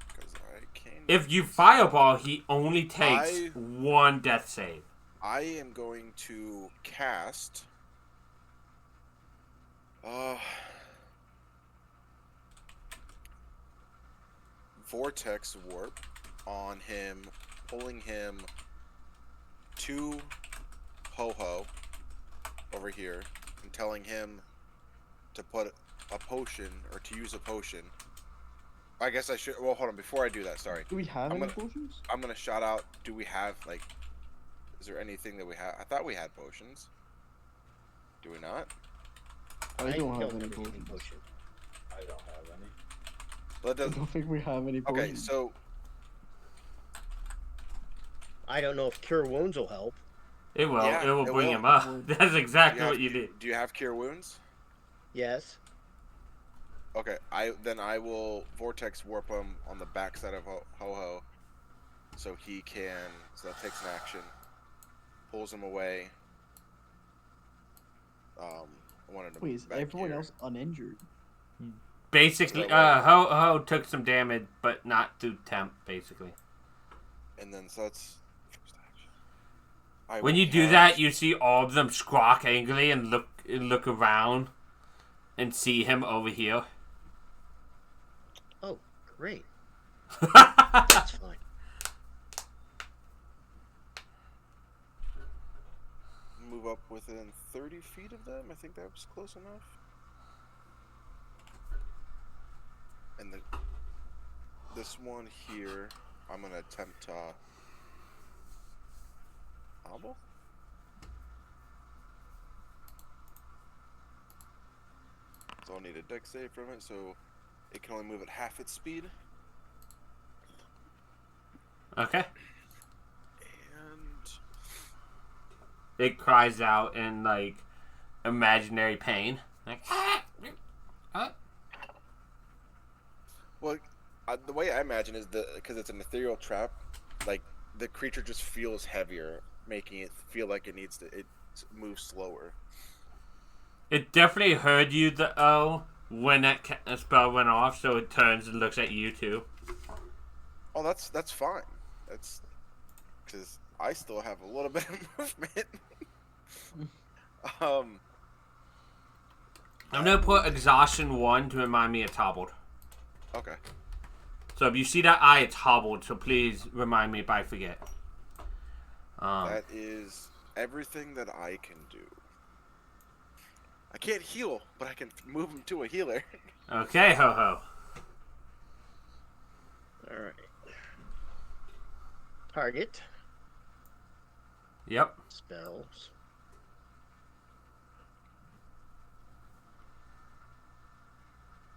Because I can't. If you fireball, he only takes one death save. I am going to cast Vortex Warp on him, pulling him to Ho-Ho over here and telling him to put a potion, or to use a potion. I guess I should, well, hold on, before I do that, sorry. Do we have any potions? I'm gonna shout out, do we have, like, is there anything that we have? I thought we had potions. Do we not? I don't have any remember getting potions. potion. I don't have any. Well, I don't think we have any potions. okay, so I don't know if Cure Wounds will help. It will. Yeah, it will it bring will. him up. That's exactly what you need. do you have Cure Wounds? Yes. Okay, I will Vortex Warp him on the backside of Ho-Ho, so he can. So that takes an action. Pulls him away. I wanted to Wait, move is back everyone here. else uninjured? Basically, Is that Ho took some damage, but not through temp. Basically, And then so that's first action. I when will you do cast- that, you see all of them squawk angrily and look around, and see him over here. Oh, great. That's fine. move up within 30 feet of them. I think that was close enough. And this one here, I'm gonna attempt to hobble. So I'll need a dex save from it, so it can only move at half its speed. Okay. And It cries out in like imaginary pain. Like, well, the way I imagine is because it's an ethereal trap, like the creature just feels heavier, making it feel like it needs to move slower. It definitely heard you when that spell went off, so it turns and looks at you too. Oh, that's fine. That's because I still have a little bit of movement. I'm gonna put exhaustion 1 to remind me it's hobbled. Okay. So if you see that eye, it's hobbled. So please remind me if I forget. That is everything that I can do. I can't heal, but I can move him to a healer. Okay, ho ho. All right. Target. Yep. Spells.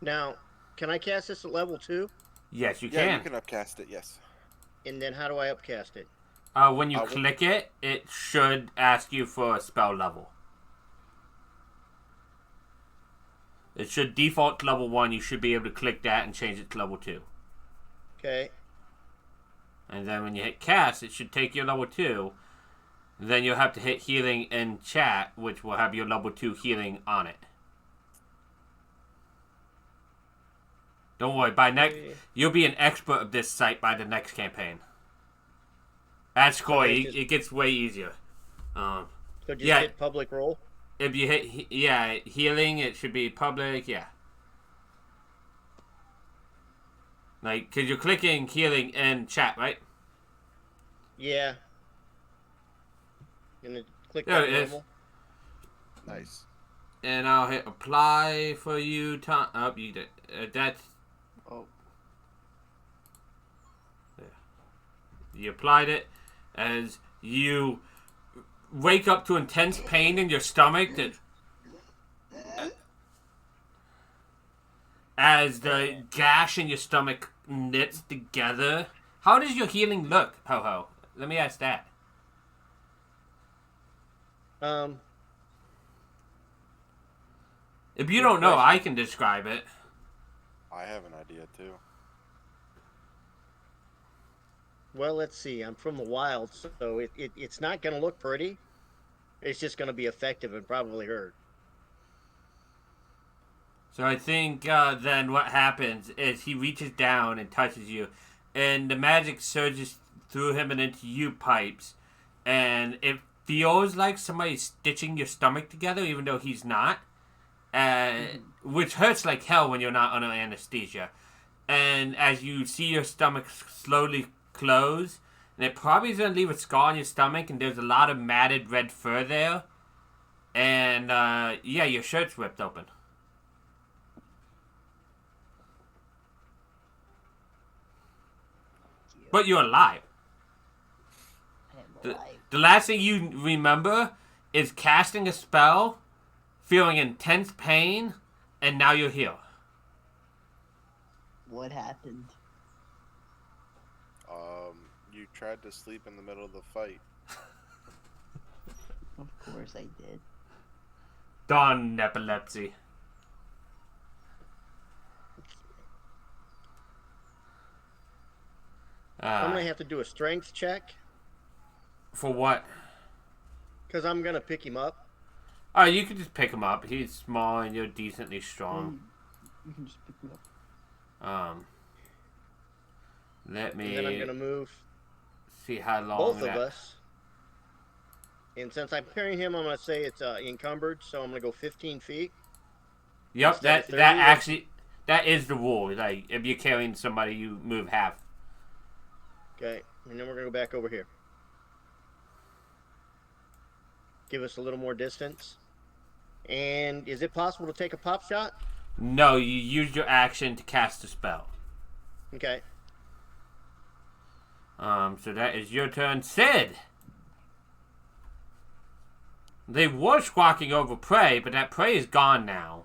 Now, can I cast this at level 2? Yes, you Yeah, can. you can upcast it. Yes. And then how do I upcast it? When you click it, it should ask you for a spell level. It should default to level 1. You should be able to click that and change it to level 2. Okay. And then when you hit cast, it should take your level 2. Then you'll have to hit healing in chat, which will have your level 2 healing on it. Don't worry, you'll be an expert of this site by the next campaign. That's cool. It gets way easier. So just hit public roll? If you hit, healing, it should be public, yeah. Like, because you're clicking healing in chat, right? Yeah. Gonna click There that it is. normal. Nice. And I'll hit apply for you. Oh, you did. That's. Oh. There. You applied it as you wake up to intense pain in your stomach that. As the gash in your stomach knits together. How does your healing look, Ho Ho? Let me ask that. If you don't know, I can describe it. I have an idea too. Well, let's see. I'm from the wild, so it's not going to look pretty. It's just going to be effective and probably hurt. So I think then what happens is he reaches down and touches you, and the magic surges through him and into you, Pipes, and it feels like somebody's stitching your stomach together, even though he's not, which hurts like hell when you're not under anesthesia. And as you see your stomach slowly close, and it probably is going to leave a scar on your stomach, and there's a lot of matted red fur there, and your shirt's ripped open. But you're alive. The last thing you remember is casting a spell, feeling intense pain, and now you're here. What happened? You tried to sleep in the middle of the fight. Of course I did. Dawn epilepsy. I'm going to have to do a strength check. For what? Because I'm going to pick him up. Oh, you can just pick him up. He's small and you're decently strong. You can just pick me up. Let me. And then I'm going to move see how long both of us. And since I'm carrying him, I'm going to say it's encumbered, so I'm going to go 15 feet. Yep, that actually, that is the rule. Like, if you're carrying somebody, you move half. Okay, and then we're going to go back over here. Give us a little more distance. And is it possible to take a pop shot? No, you use your action to cast a spell. Okay. So that is your turn. Sid! They were squawking over prey, but that prey is gone now.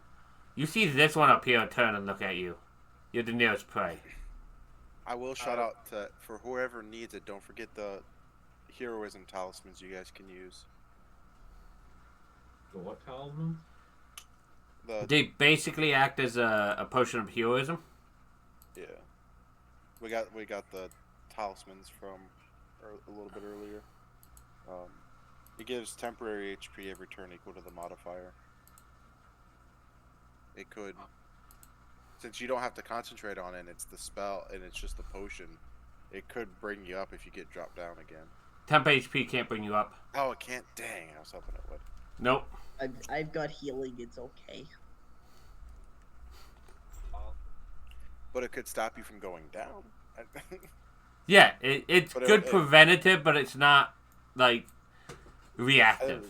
You see this one up here turn and look at you. You're the nearest prey. I will shout out to, for whoever needs it, don't forget the heroism talismans you guys can use. The what talismans? They basically act as a potion of heroism. Yeah. We got the talismans from a little bit earlier. It gives temporary HP every turn equal to the modifier. It could, since you don't have to concentrate on it, and it's the spell, and it's just the potion, it could bring you up if you get dropped down again. Temp HP can't bring you up. Oh, it can't? Dang, I was hoping it would. Nope. I've got healing. It's okay. But it could stop you from going down. Yeah, it's But good preventative, but it's not like reactive.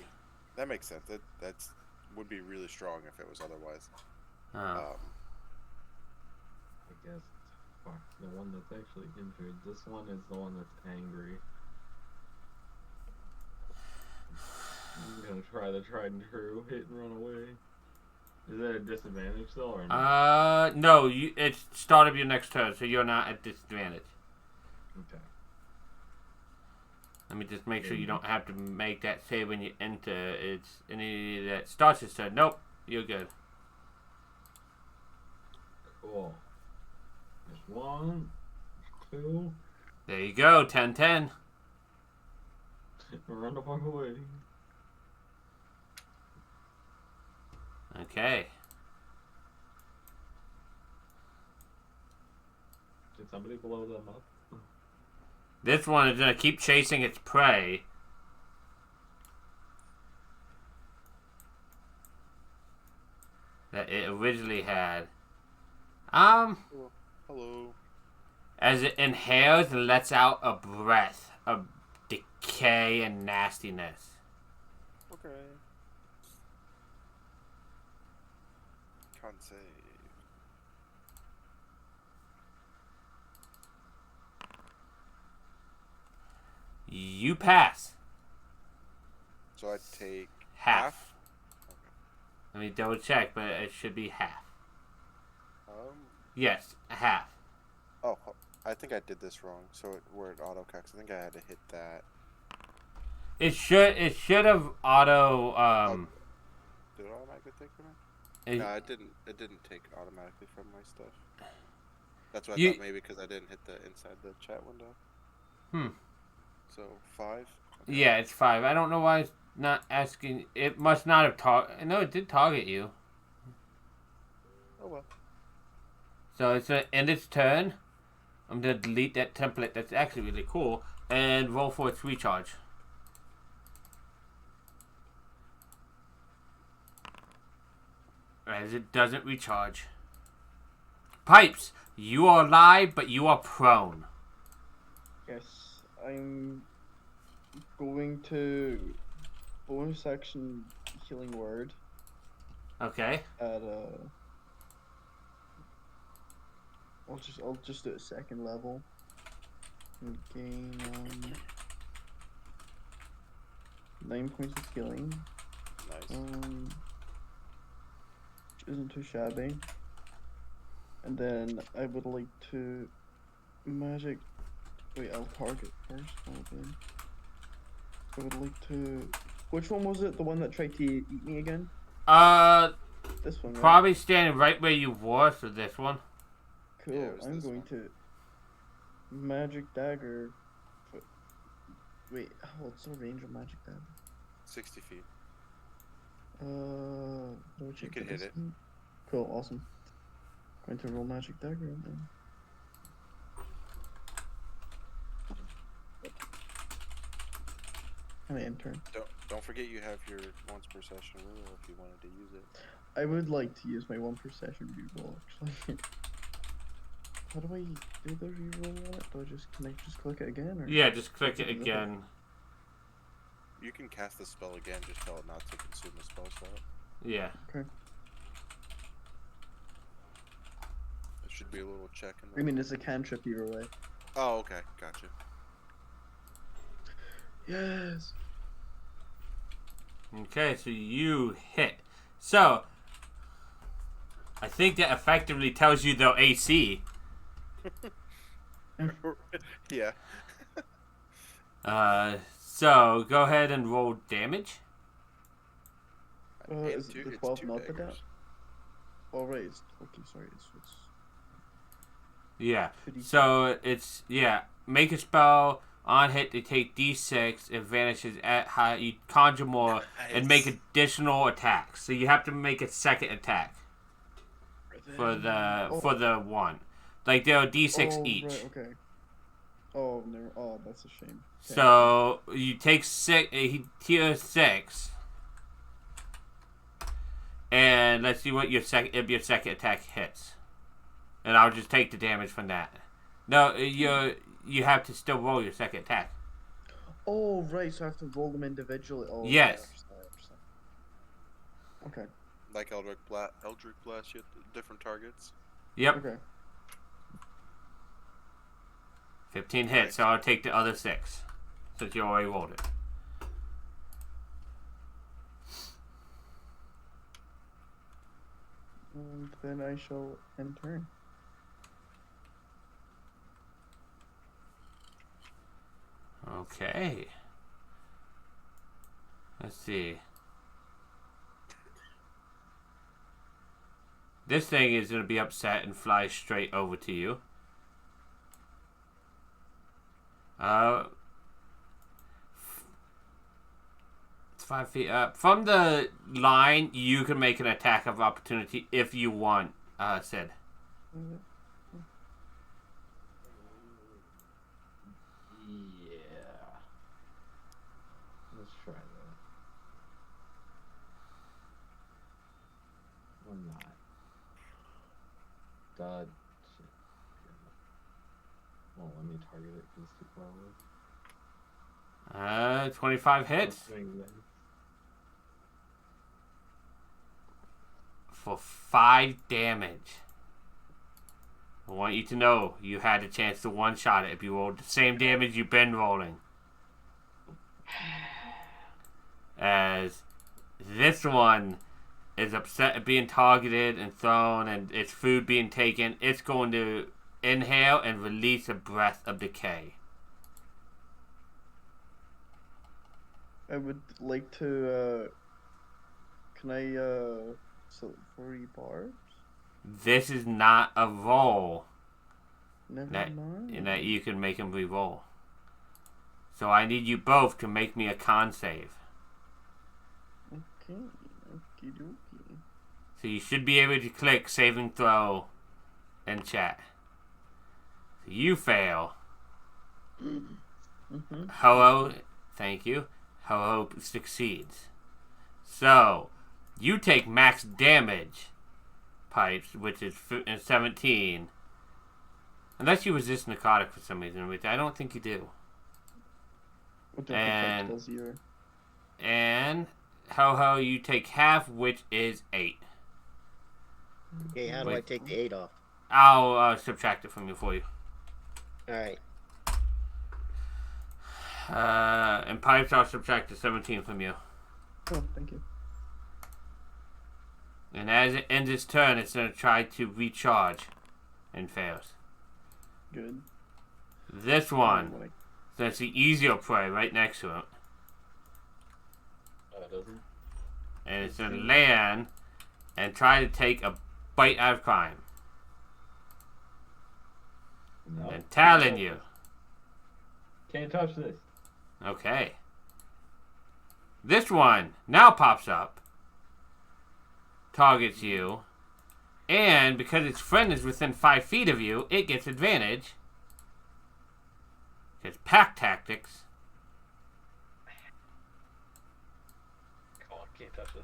That makes sense. That's would be really strong if it was otherwise. Oh. I guess. Fuck, the one that's actually injured. This one is the one that's angry. I'm gonna try the tried and true hit and run away. Is that a disadvantage though, or not? No, it's start of your next turn, so you're not at disadvantage. Okay. Let me just make sure you don't have to make that save when you enter. It's any that starts his turn. Nope, you're good. Cool. There's 1, 2. There you go, 10-10. Run the fuck away. Okay. Did somebody blow them up? This one is going to keep chasing its prey. That it originally had. Hello. As it inhales and lets out a breath of decay and nastiness. Okay. Con save. You pass. So I take Half. Okay. Let me double check, but it should be half. Um. Yes, half. Oh, I think I did this wrong. So where it auto cuts, I think I had to hit that. It should have auto Did it automatically take from me? it- No, it didn't. It didn't take automatically from my stuff. That's why I You- thought maybe because I didn't hit the inside the chat window. Hmm. So 5. Okay. Yeah, it's 5. I don't know why it's not asking. It must not have target. No, it did target you. Oh well. So it's gonna end its turn. I'm gonna delete that template. That's actually really cool. And roll for its recharge. As it doesn't recharge. Pipes, you are alive, but you are prone. Yes, I'm going to bonus action healing word Okay. at I'll just do a second level. And gain 9 points of healing. Nice. Which isn't too shabby. And then I would like to magic. Wait, I'll target first. Hold on. I would like to. Which one was it? The one that tried to eat me again? This one. Right? Probably standing right where you were for this one. Cool. Yeah, it was I'm this going one. to magic dagger. Wait, what's the range of magic dagger? 60 feet. You can hit it. Cool, awesome. Going to roll magic dagger then. And I enter. Don't forget you have your once per session rule if you wanted to use it. I would like to use my 1 per session reroll actually. How do I do the reroll on it? Can I just click it again? Or? Yeah, just click it again. You can cast the spell again, just tell it not to consume a spell slot. Yeah. Okay. There should be a little check in I there. mean, it's a cantrip either way. Oh, okay, gotcha. Yes. Okay, so you hit. So, I think that effectively tells you the AC. Yeah. So go ahead and roll damage. And Is two- the it's 12 two not the daggers. death? Oh, right. It's, okay, sorry. It's Yeah. 2d6. So it's make a spell on hit to take D6. It vanishes at high. You conjure more and make Nice. additional attacks. So you have to make a second attack for the one. Like there are D6 each. Right, okay. Oh, never. Oh, that's a shame. Okay. So you take tier 6, and let's see what your second attack hits. and I'll just take the damage from that. No, you have to still roll your second attack. Oh, right, so I have to roll them individually. Oh, okay, Yes. I understand. Okay, Like Eldritch Blast, you have different targets. Yep. okay. 15 hits, so I'll take the other 6. Since you already rolled it. And then I shall end turn. Okay. Let's see. This thing is going to be upset and fly straight over to you. It's 5 feet up. From the line, you can make an attack of opportunity if you want, Sid. Yeah. Let's try that. Or not. Dodge. Well, let me target it because it's too far away. 25 hits Swing then. for 5 damage. I want you to know you had a chance to one-shot it if you rolled the same damage you've been rolling. As this one is upset at being targeted and thrown and its food being taken, it's going to inhale and release a breath of decay. I would like to, can I, so 40 bars? This is not a roll Never that, mind. that you can make him re-roll. So I need you both to make me a con save. Okay, okie dokie. So you should be able to click saving throw in chat. So you fail. Mm-hmm. Ho-Oh, thank you. Ho-Oh succeeds. So, you take max damage, Pipes, which is 17. Unless you resist narcotic for some reason, which I don't think you do. What do And- does either? And, Ho-Ho, you take half, which is 8. Okay, how do I take the 8 off? I'll subtract it from you for you. Alright. And Pipes, I'll subtract the 17 from you. Oh, thank you. And as it ends its turn, it's going to try to recharge and fails. Good. This one, so it's the easier prey right next to it. Oh, it doesn't? And it's going to land and try to take a bite out of crime. No. And talon you. Can't touch this. Okay. This one now pops up, targets you, and because its friend is within 5 feet of you, it gets advantage. It's pack tactics. Come on, can't touch this.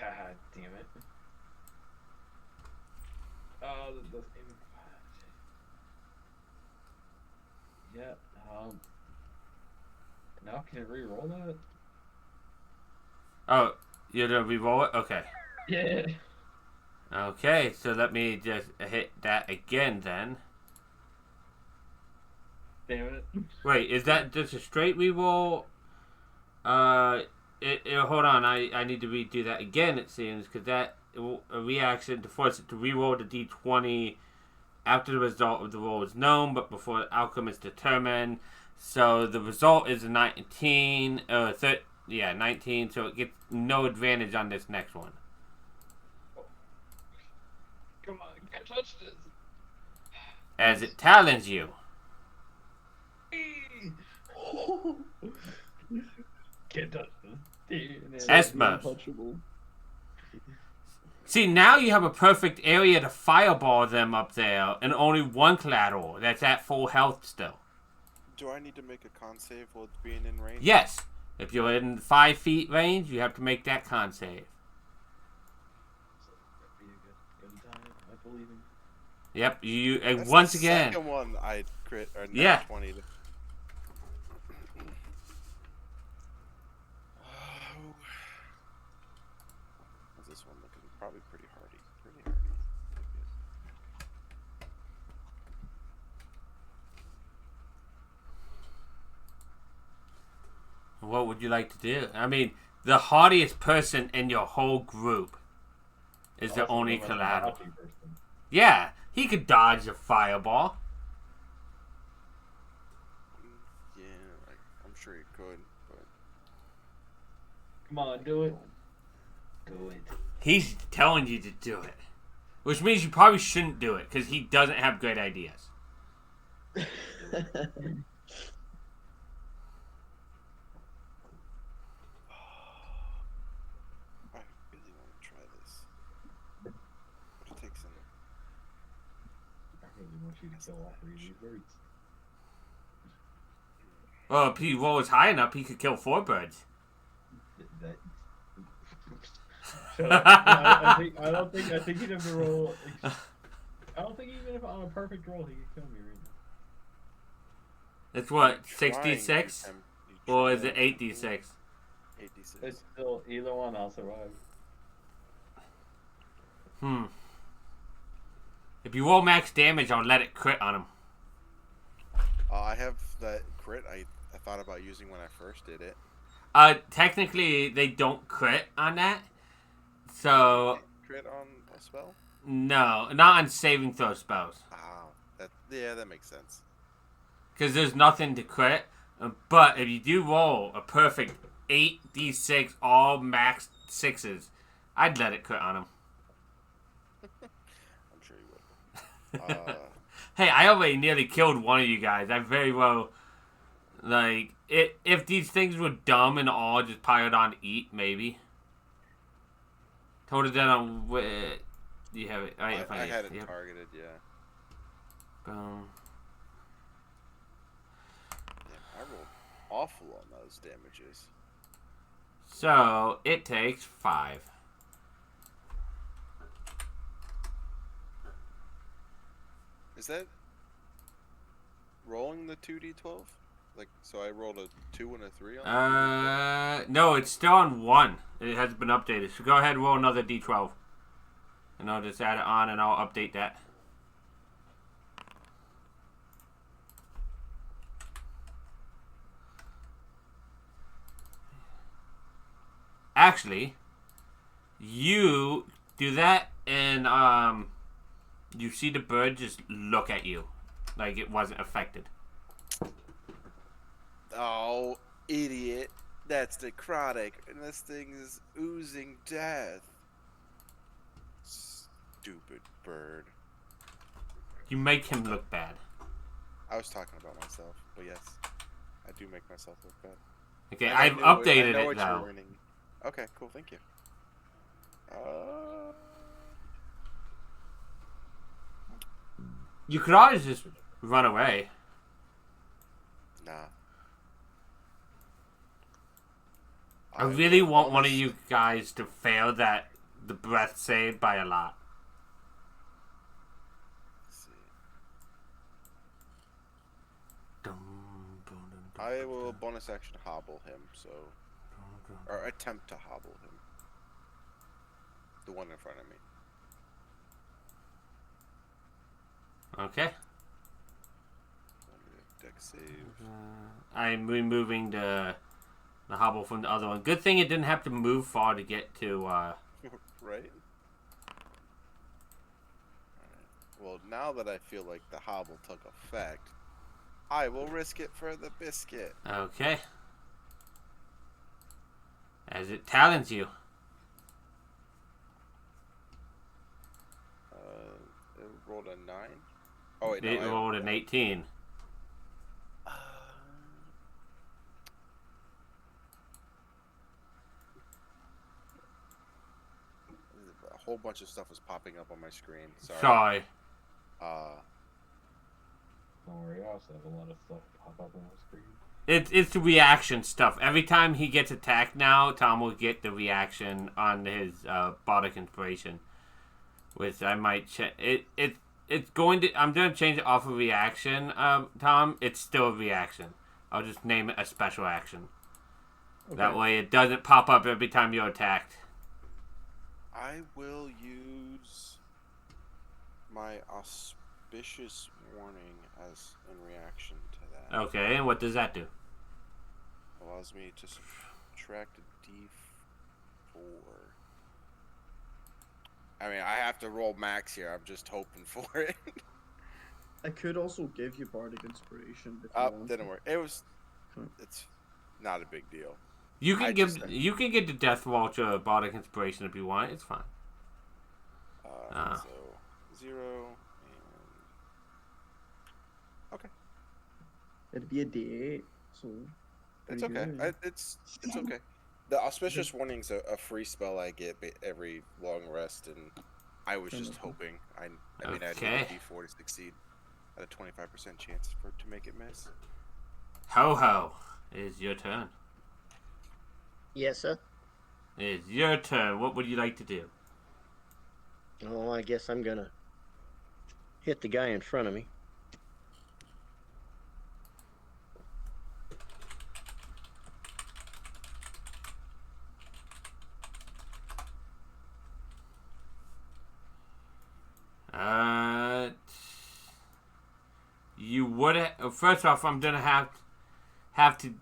Ah, damn it. Oh, that doesn't even. Yeah, now can I re-roll that? Oh, you're going to re-roll it? Okay. Yeah. Okay, so let me just hit that again then. Damn it. Wait, is that just a straight reroll? Hold on, I need to redo that again, it seems, because that a reaction to force it to reroll the d20 after the result of the roll is known, but before the outcome is determined. So the result is a 19, 19, so it gets no advantage on this next one. Come on, can't touch this. As it talons you. Can't touch this. Estmous. Untouchable. See, now you have a perfect area to fireball them up there, and only one collateral that's at full health still. Do I need to make a con save while it's being in range? Yes. If you're in 5 feet range, you have to make that con save. So that'd be a good time. I believe in you. Yep. You That's once the again. second one I crit or nat Yeah. 20. How's this one looking? Probably pretty hardy. Pretty hardy. What would you like to do? I mean, the hardiest person in your whole group is the Also, only the most collateral. dodgy person. Yeah, he could dodge a fireball. Yeah, I'm sure you could, but Come on, do it. Do it. He's telling you to do it. Which means you probably shouldn't do it, because he doesn't have good ideas. I really want to try this. But it takes an I really want you to kill all 3 of these birds. Well, if he rolls high enough, he could kill 4 birds. That. Shut up. I think he'd have to roll. I don't think even if on a perfect roll he could kill me right now. It's what, trying to 66? tempt- Or is it trying 8d6? 8d6. It's still either one. I'll survive. If you roll max damage, I'll let it crit on him. I have that crit I thought about using when I first did it. Technically, they don't crit on that. So, Crit on a spell? no, not on saving throw spells. That makes sense. Because there's nothing to crit. But if you do roll a perfect 8d6, all max 6s, I'd let it crit on him. I'm sure you would. Hey, I already nearly killed one of you guys. I very well, like, if these things were dumb and all just piled on to eat, maybe. Total dead on. You have it. I had it targeted, yeah. Boom. I rolled awful on those damages. So it takes 5. Is that rolling the 2d12? Like, so I rolled a 2 and a 3 on the 2d12? No, it's still on 1. It has been updated. So go ahead and roll another d12. And I'll just add it on and I'll update that. Actually, you do that and you see the bird just look at you like it wasn't affected. Oh, idiot. That's necrotic, and this thing is oozing death. Stupid bird. You make him look bad. I was talking about myself, but yes, I do make myself look bad. Okay, And I I've know updated I know it what you're though. learning. Okay, cool, thank you. You could always just run away. Nah. I really will want one of bonus- you guys to fail the breath save by a lot. Let's see. I will bonus action hobble him, so... Or attempt to hobble him. The one in front of me. Okay. Deck save. I'm removing the hobble from the other one. Good thing it didn't have to move far to get to. Right? Alright. Well, now that I feel like the hobble took effect, I will risk it for the biscuit. Okay. As it talons you. It rolled a 9. Oh wait, no. It rolled an 18. A whole bunch of stuff was popping up on my screen. Sorry. Sorry. Don't worry, I also have a lot of stuff pop up on my screen. It's the reaction stuff. Every time he gets attacked now, Tom will get the reaction on his Bardic Inspiration. Which I might check. It's going to... I'm going to change it off of reaction, Tom. It's still a reaction. I'll just name it a special action. Okay. That way it doesn't pop up every time you're attacked. I will use my auspicious warning as in reaction to that. Okay, and what does that do? Allows me to subtract a d4. I mean, I have to roll max here. I'm just hoping for it. I could also give you Bardic Inspiration. If you want. Didn't work. It's not a big deal. You can get the Death Vulture Bardic Inspiration if you want. It's fine. So 0 and okay. It'd be a D8, so it's okay. It's okay. The auspicious warning's a free spell I get every long rest, and I was just hoping. I mean, I need a D4 to succeed at a 25% chance to make it miss. Ho ho, it is your turn. Yes, sir. It is your turn. What would you like to do? Oh, I guess I'm gonna hit the guy in front of me. You would first off, I'm gonna have to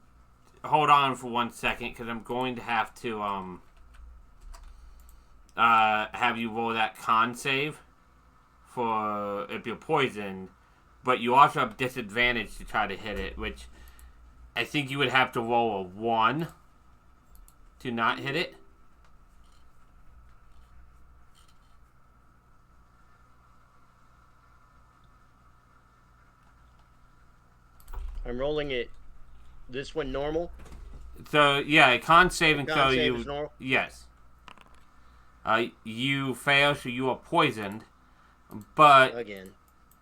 hold on for 1 second because I'm going to have to have you roll that con save for if you're poisoned, but you also have disadvantage to try to hit it, which I think you would have to roll a 1 to not hit it. I'm rolling it. This one normal. So yeah, a con saving throw. Is normal? Yes. You fail, so you are poisoned. But again,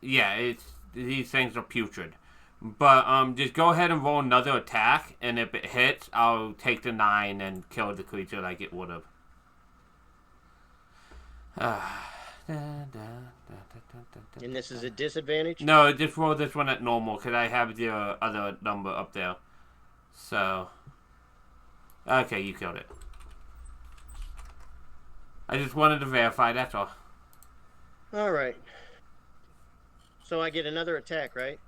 yeah, these things are putrid. But just go ahead and roll another attack, and if it hits, I'll take the 9 and kill the creature like it would have. And this is a disadvantage? No, just roll this one at normal, because I have the other number up there. So, okay, you killed it. I just wanted to verify, that's all. Alright. So I get another attack, right?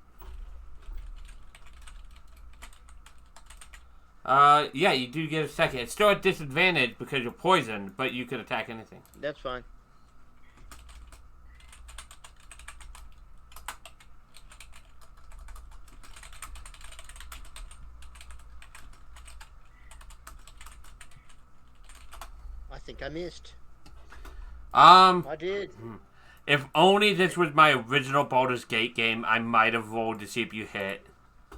Yeah, you do get a second. It's still a disadvantage because you're poisoned, but you could attack anything. That's fine. I think I missed. I did. If only this was my original Baldur's Gate game, I might have rolled to see if you hit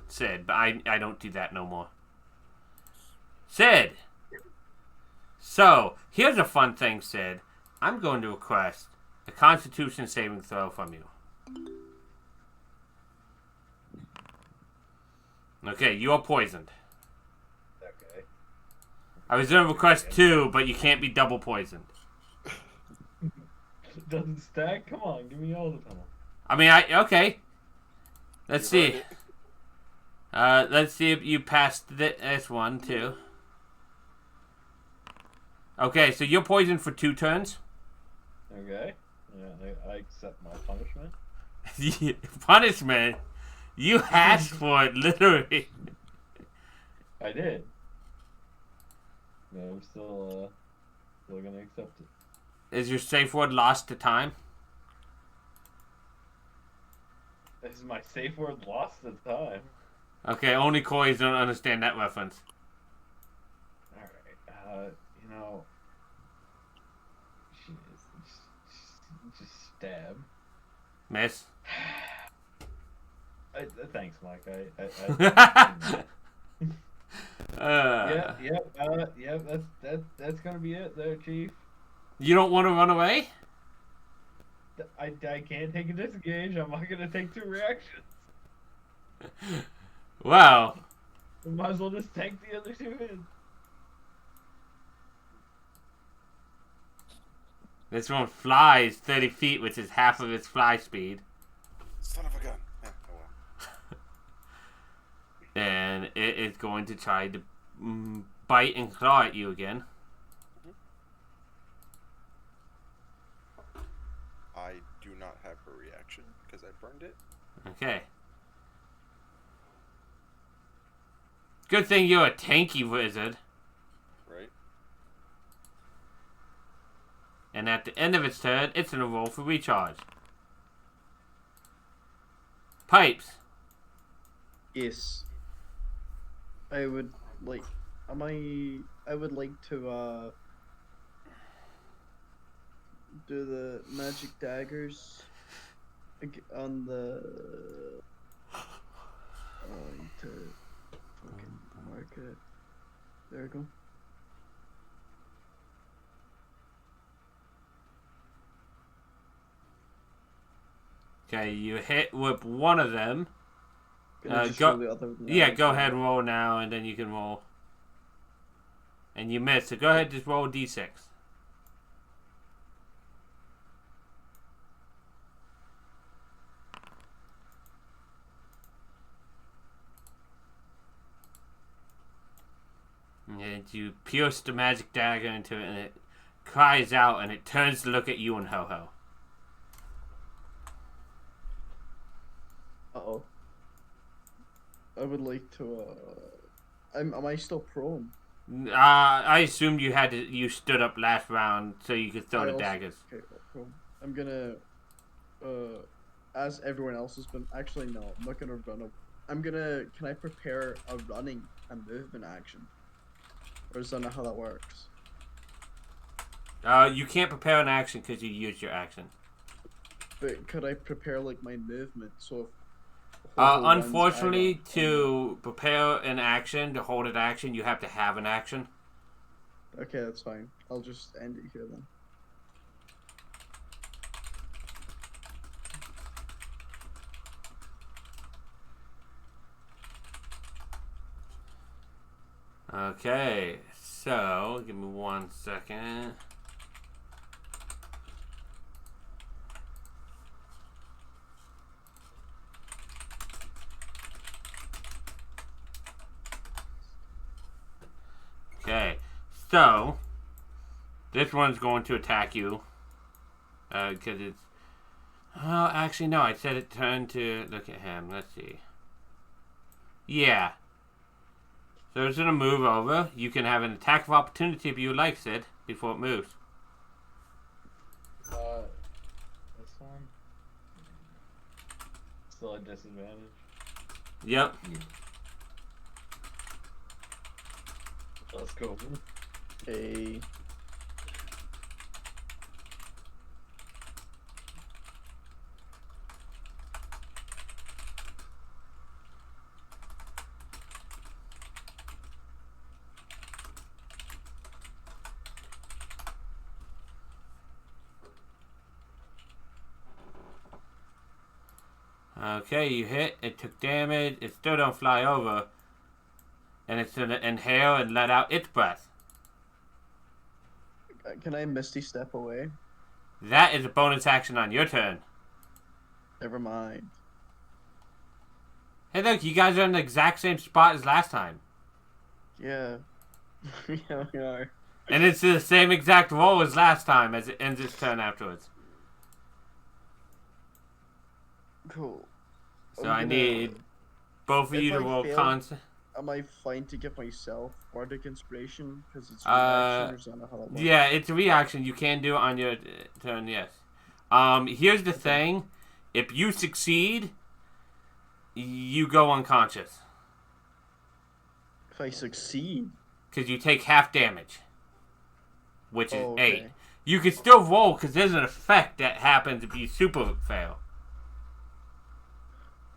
Sid, but I don't do that no more. Sid! So, here's a fun thing, Sid. I'm going to request a Constitution saving throw from you. Okay, you are poisoned. Okay. I was going to request 2, but you can't be double poisoned. Doesn't stack? Come on, give me all the time. I mean, okay. Let's see. Let's see if you passed this one, too. Okay, so you're poisoned for 2 turns. Okay. Yeah, I accept my punishment. Punishment? You asked for it, literally. I did. No, I'm still gonna accept it. Is your safe word lost to time? Is my safe word lost at time? Okay, only Corey's don't understand that reference. Alright, you know... Just stab. Miss? Thanks, Mike. That's gonna be it there, Chief. You don't want to run away? I can't take a disengage. I'm not gonna take 2 reactions. Well, We might as well just tank the other two in. this one flies 30 feet, which is half of its fly speed. Son of a gun. Yeah, oh well. And it is going to try to bite and claw at you again. I do not have her reaction because I burned it. Okay. Good thing you're a tanky wizard. Right? And at the end of its turn, it's gonna roll for recharge. Pipes. Yes. I would like. I would like to do the magic daggers on the. I need to fucking mark it. There we go. Okay, you hit with one of them. Gonna just go- roll the other Yeah, now, go so- ahead and roll now, and then you can roll. And you missed, so go ahead, just roll d6. And you pierce the magic dagger into it, and it cries out, and it turns to look at you and Ho-Ho. Uh-oh. I would like to, am I still prone? I assumed you stood up last round so you could throw I the also- daggers. Okay, prone. I'm gonna, as everyone else has been, actually no, I'm not gonna run up. Can I prepare a running and movement action? Or is that not how that works? You can't prepare an action because you used your action. But could I prepare, like, my movement, so if Ho-Ho runs, I Unfortunately, run. to prepare an action, to hold an action, you have to have an action. Okay, that's fine. I'll just end it here then. Okay, so give me 1 second. Okay, so this one's going to attack you because it's. Oh, actually, no. I said it turned to look at him. Let's see. Yeah. So it's gonna move over. You can have an attack of opportunity if you like, Sid, before it moves. This one. Still a disadvantage. Yep. Let's go. Okay. Okay, you hit. It took damage. It still don't fly over. And it's gonna inhale and let out its breath. Can I Misty Step away? That is a bonus action on your turn. Never mind. Hey, look, you guys are in the exact same spot as last time. Yeah. Yeah, we are. And it's the same exact roll as last time as it ends its turn afterwards. Cool. So I'm I gonna- need both of if you to I roll fail- cons. Am I fine to give myself Bardic Inspiration? Because it's Uh, reaction, or is that not how that works? Yeah, it's a reaction. You can do it on your turn, yes. Here's the thing. If you succeed, you go unconscious. If I succeed. Because you take half damage. Which is Oh, 8. okay. You can still roll because there's an effect that happens if you super fail.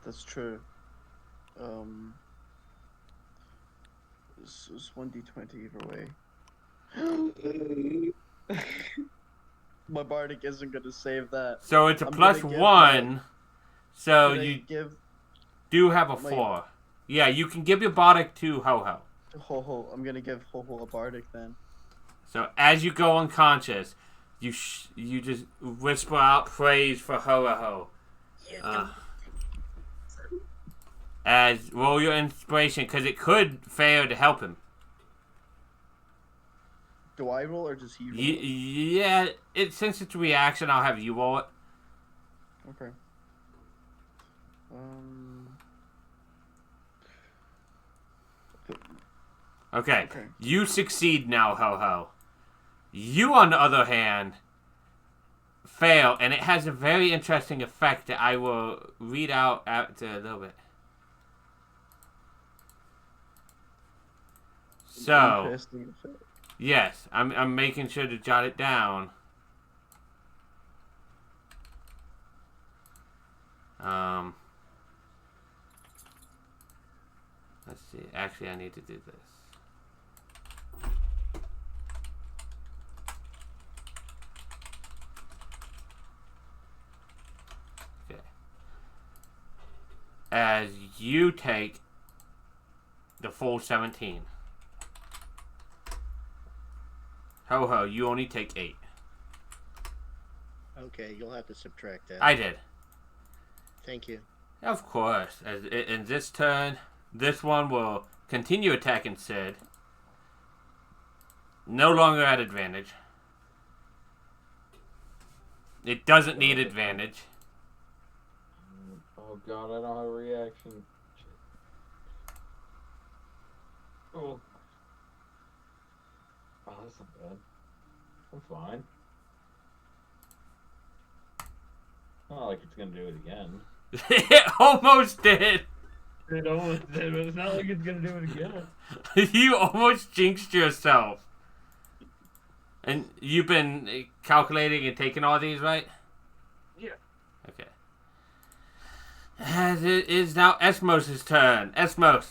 That's true. This is 1d20 either way. My Bardic isn't gonna save that. So it's a I'm plus gonna give, 1. So Can I you give do have a Wait. 4. Yeah, you can give your bardic to Ho-Ho. Ho-Ho. I'm gonna give Ho-Ho a bardic then. So as you go unconscious, you just whisper out praise for Ho-Ho. As roll your inspiration, because it could fail to help him. Do I roll or does he roll? Yeah, since it's a reaction, I'll have you roll it. Okay. Okay. Okay. You succeed now, Ho-Ho. You, on the other hand, fail, and it has a very interesting effect that I will read out after a little bit. So, Interesting effect. yes, I'm making sure to jot it down. Let's see. Actually, I need to do this. Okay. As you take the full 17. Ho-Ho, you only take 8. Okay, you'll have to subtract that. I did. Thank you. Of course. As in this turn, this one will continue attacking Sid. No longer at advantage. It doesn't need advantage. Oh god, I don't have a reaction. Shit. Oh. Oh, that's not bad. I'm fine. Not like it's gonna do it again. It almost did. It almost did, but it's not like it's gonna do it again. You almost jinxed yourself. And you've been calculating and taking all these, right? Yeah. Okay. As it is now Estmous' turn. Estmous.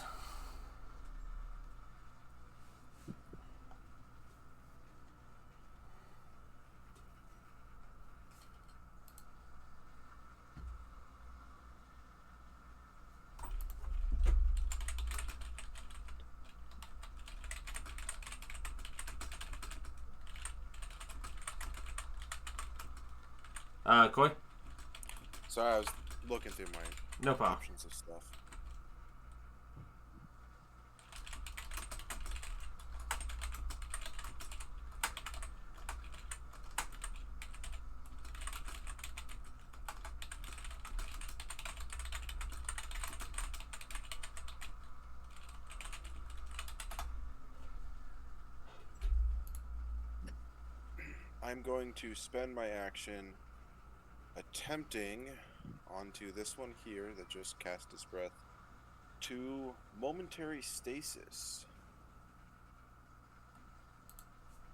Koi? Sorry, I was looking through my No problem. options of stuff. I'm going to spend my action attempting onto this one here that just cast his breath to momentary stasis.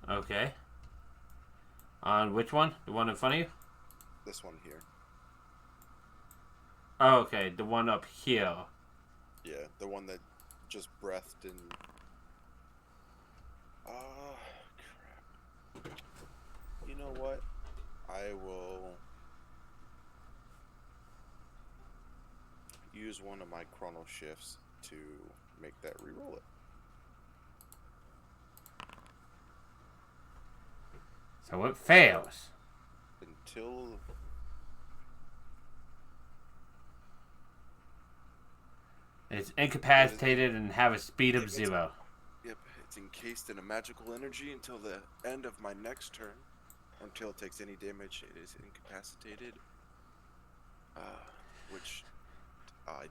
Okay. On which one? The one in front of you? This one here. Oh, okay. The one up here. Yeah, the one that just breathed and... crap. You know what? I will use one of my chrono shifts to make that reroll it. So it fails. Until... It's incapacitated and have a speed of 0. Yep, it's encased in a magical energy until the end of my next turn. Until it takes any damage, it is incapacitated. Which I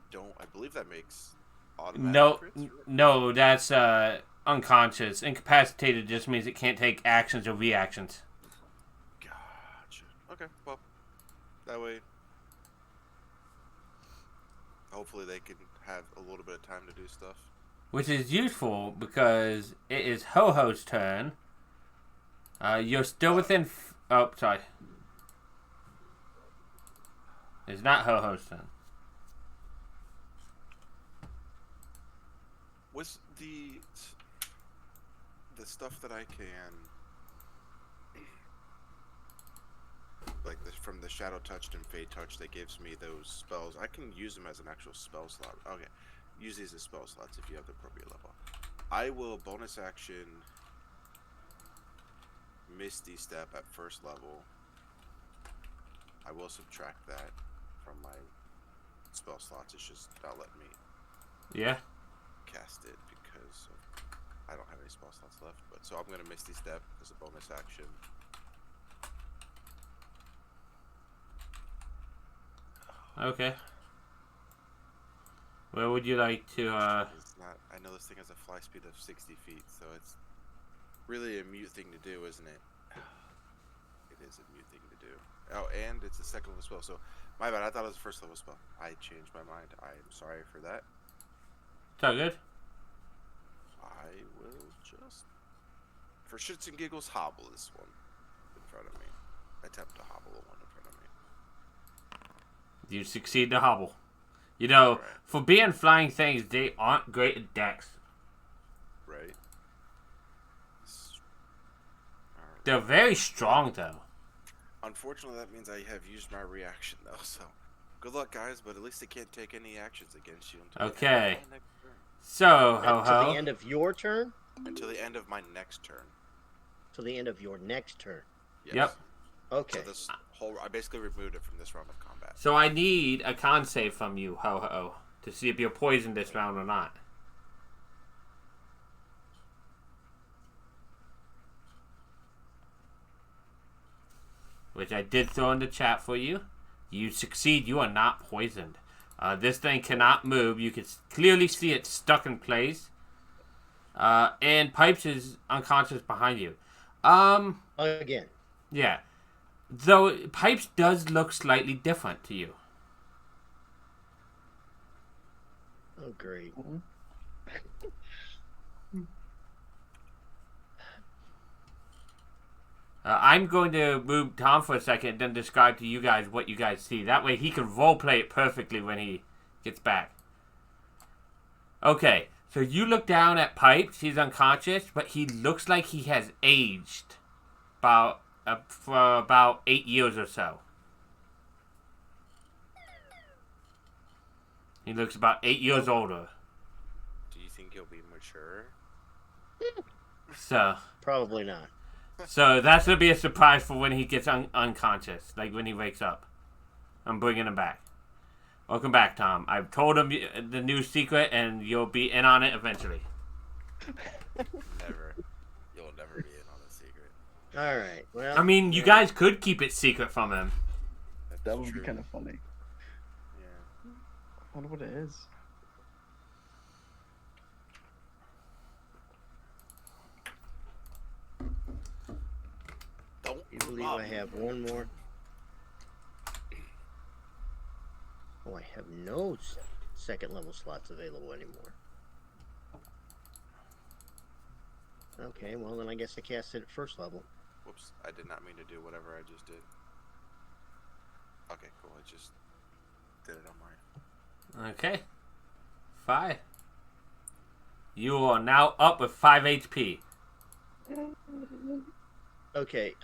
believe that makes automatic crits, right? No, that's unconscious. Incapacitated just means it can't take actions or reactions. Gotcha. Okay, well, that way, hopefully they can have a little bit of time to do stuff. Which is useful because it is Ho-Ho's turn. You're still within... oh, sorry. It's not Ho-Ho's turn. Was the stuff that I can... like from the Shadow Touched and Fade Touch that gives me those spells. I can use them as an actual spell slot. Okay, use these as spell slots if you have the appropriate level. I will bonus action Misty Step at first level. I will subtract that from my spell slots. It's just not letting me cast it because I don't have any spell slots left. But so I'm gonna Misty Step as a bonus action. Okay. Where would you like to, It's not, I know this thing has a fly speed of 60 feet, so it's really a mute thing to do, isn't it? It is a mute thing to do. Oh, and it's a second level spell, so my bad, I thought it was a first level spell. I changed my mind. I am sorry for that. It's all good? I will just, for shits and giggles, hobble this one in front of me. Attempt to hobble the one in front of me. You succeed to hobble. You know, Right. for being flying things, they aren't great at dex. Right? They're very strong, though. Unfortunately, that means I have used my reaction, though, so good luck, guys, but at least they can't take any actions against you until the end Okay. of my next turn. So, To the ho-ho. end of your turn? Until the end of my next turn. To the end of your next turn. Yes. Yep. Okay. So this whole, I basically removed it from this round of combat. So I need a con save from you, ho-ho, to see if you're poisoned this round or not. Which I did throw in the chat for you. You succeed. You are not poisoned. This thing cannot move. You can clearly see it stuck in place. And Pipes is unconscious behind you. Again. Yeah. Though Pipes does look slightly different to you. Oh, great. I'm going to move Tom for a second and then describe to you guys what you guys see. That way he can roleplay it perfectly when he gets back. Okay, so you look down at Pipes. He's unconscious, but he looks like he has aged for about 8 years or so. He looks about 8 years older. Do you think he'll be mature? So Probably not. that's going to be a surprise for when he gets unconscious, like when he wakes up. I'm bringing him back. Welcome back, Tom. I've told him the new secret, and you'll be in on it eventually. Never. You'll never be in on the secret. All right. Well, I mean, you guys could keep it secret from him. That's That would true. be kind of funny. Yeah. I wonder what it is. Don't I believe I have one more. Oh, I have no second level slots available anymore. Okay, well then I guess I cast it at first level. Whoops, I did not mean to do whatever I just did. Okay, cool. I just did it on mine. Okay. 5. You are now up with 5 HP. Okay, Okay.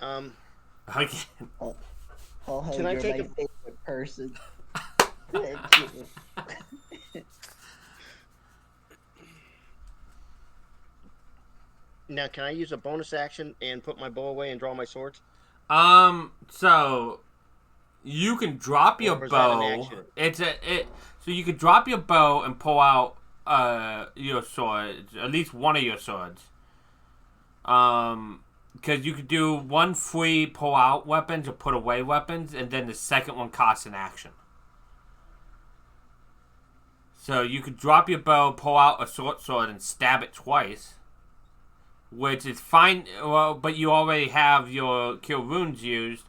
Oh, Can I you're take my a- favorite person. Thank you. now can I use a bonus action and put my bow away and draw my swords? So you can drop your Or is that an bow. action? So you could drop your bow and pull out your swords, at least one of your swords. Because you could do one free pull out weapons or put away weapons, and then the second one costs an action. So you could drop your bow, pull out a short sword, and stab it twice. Which is fine, well, but you already have your Cure Wounds used.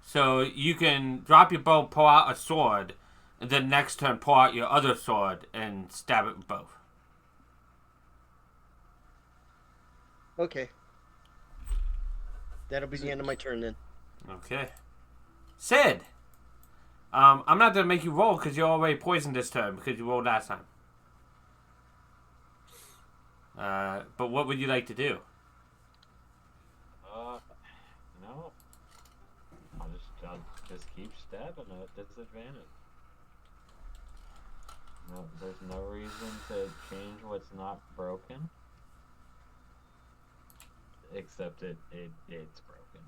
So you can drop your bow, pull out a sword, and then next turn pull out your other sword and stab it with both. Okay. That'll be the end of my turn then. Okay. Sid! I'm not going to make you roll because you're already poisoned this turn because you rolled last time. But what would you like to do? No. I'll Just keep stabbing at disadvantage. No, there's no reason to change what's not broken. Except it's broken.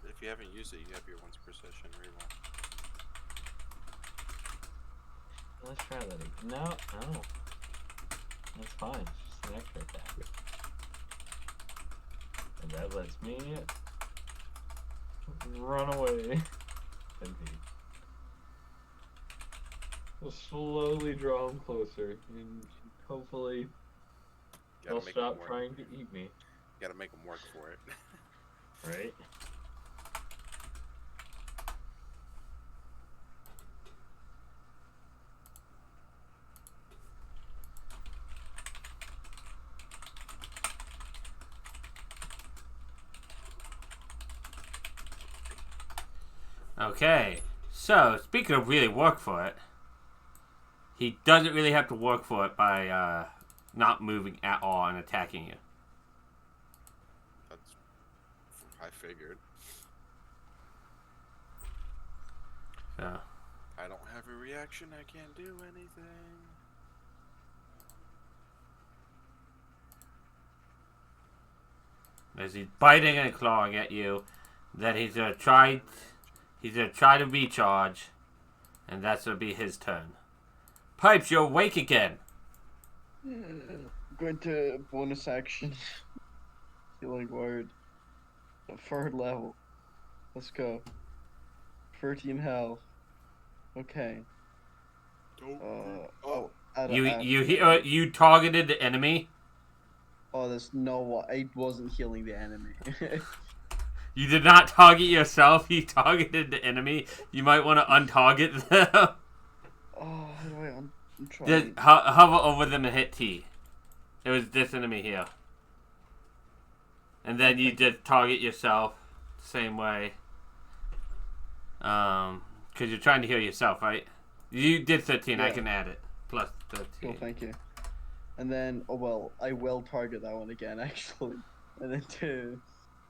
If you haven't used it, you have your one's precision reroll. Let's try that again. No. That's fine. It's just an extra attack. And that lets me run away. 10 feet. We'll slowly draw him closer, and hopefully they'll stop trying to eat me. You gotta make them work for it. Right? Okay, so speaking of really work for it, he doesn't really have to work for it by not moving at all and attacking you. That's I figured. So I don't have a reaction. I can't do anything. as he's biting and clawing at you, then he's gonna try to recharge, and that's gonna be his turn. Pipes, you're awake again. Going to bonus action. Healing word. Third level. Let's go. 13 health. Okay. You targeted the enemy. Oh, there's no. I wasn't healing the enemy. You did not target yourself. You targeted the enemy. You might want to untarget them. Oh, how do I'm trying. Just hover over them and hit T. It was this enemy here. And then you just target yourself the same way. Because you're trying to heal yourself, right? You did 13. Yeah. I can add it. Plus 13. Cool, thank you. And then, oh well, I will target that one again, actually. And then 2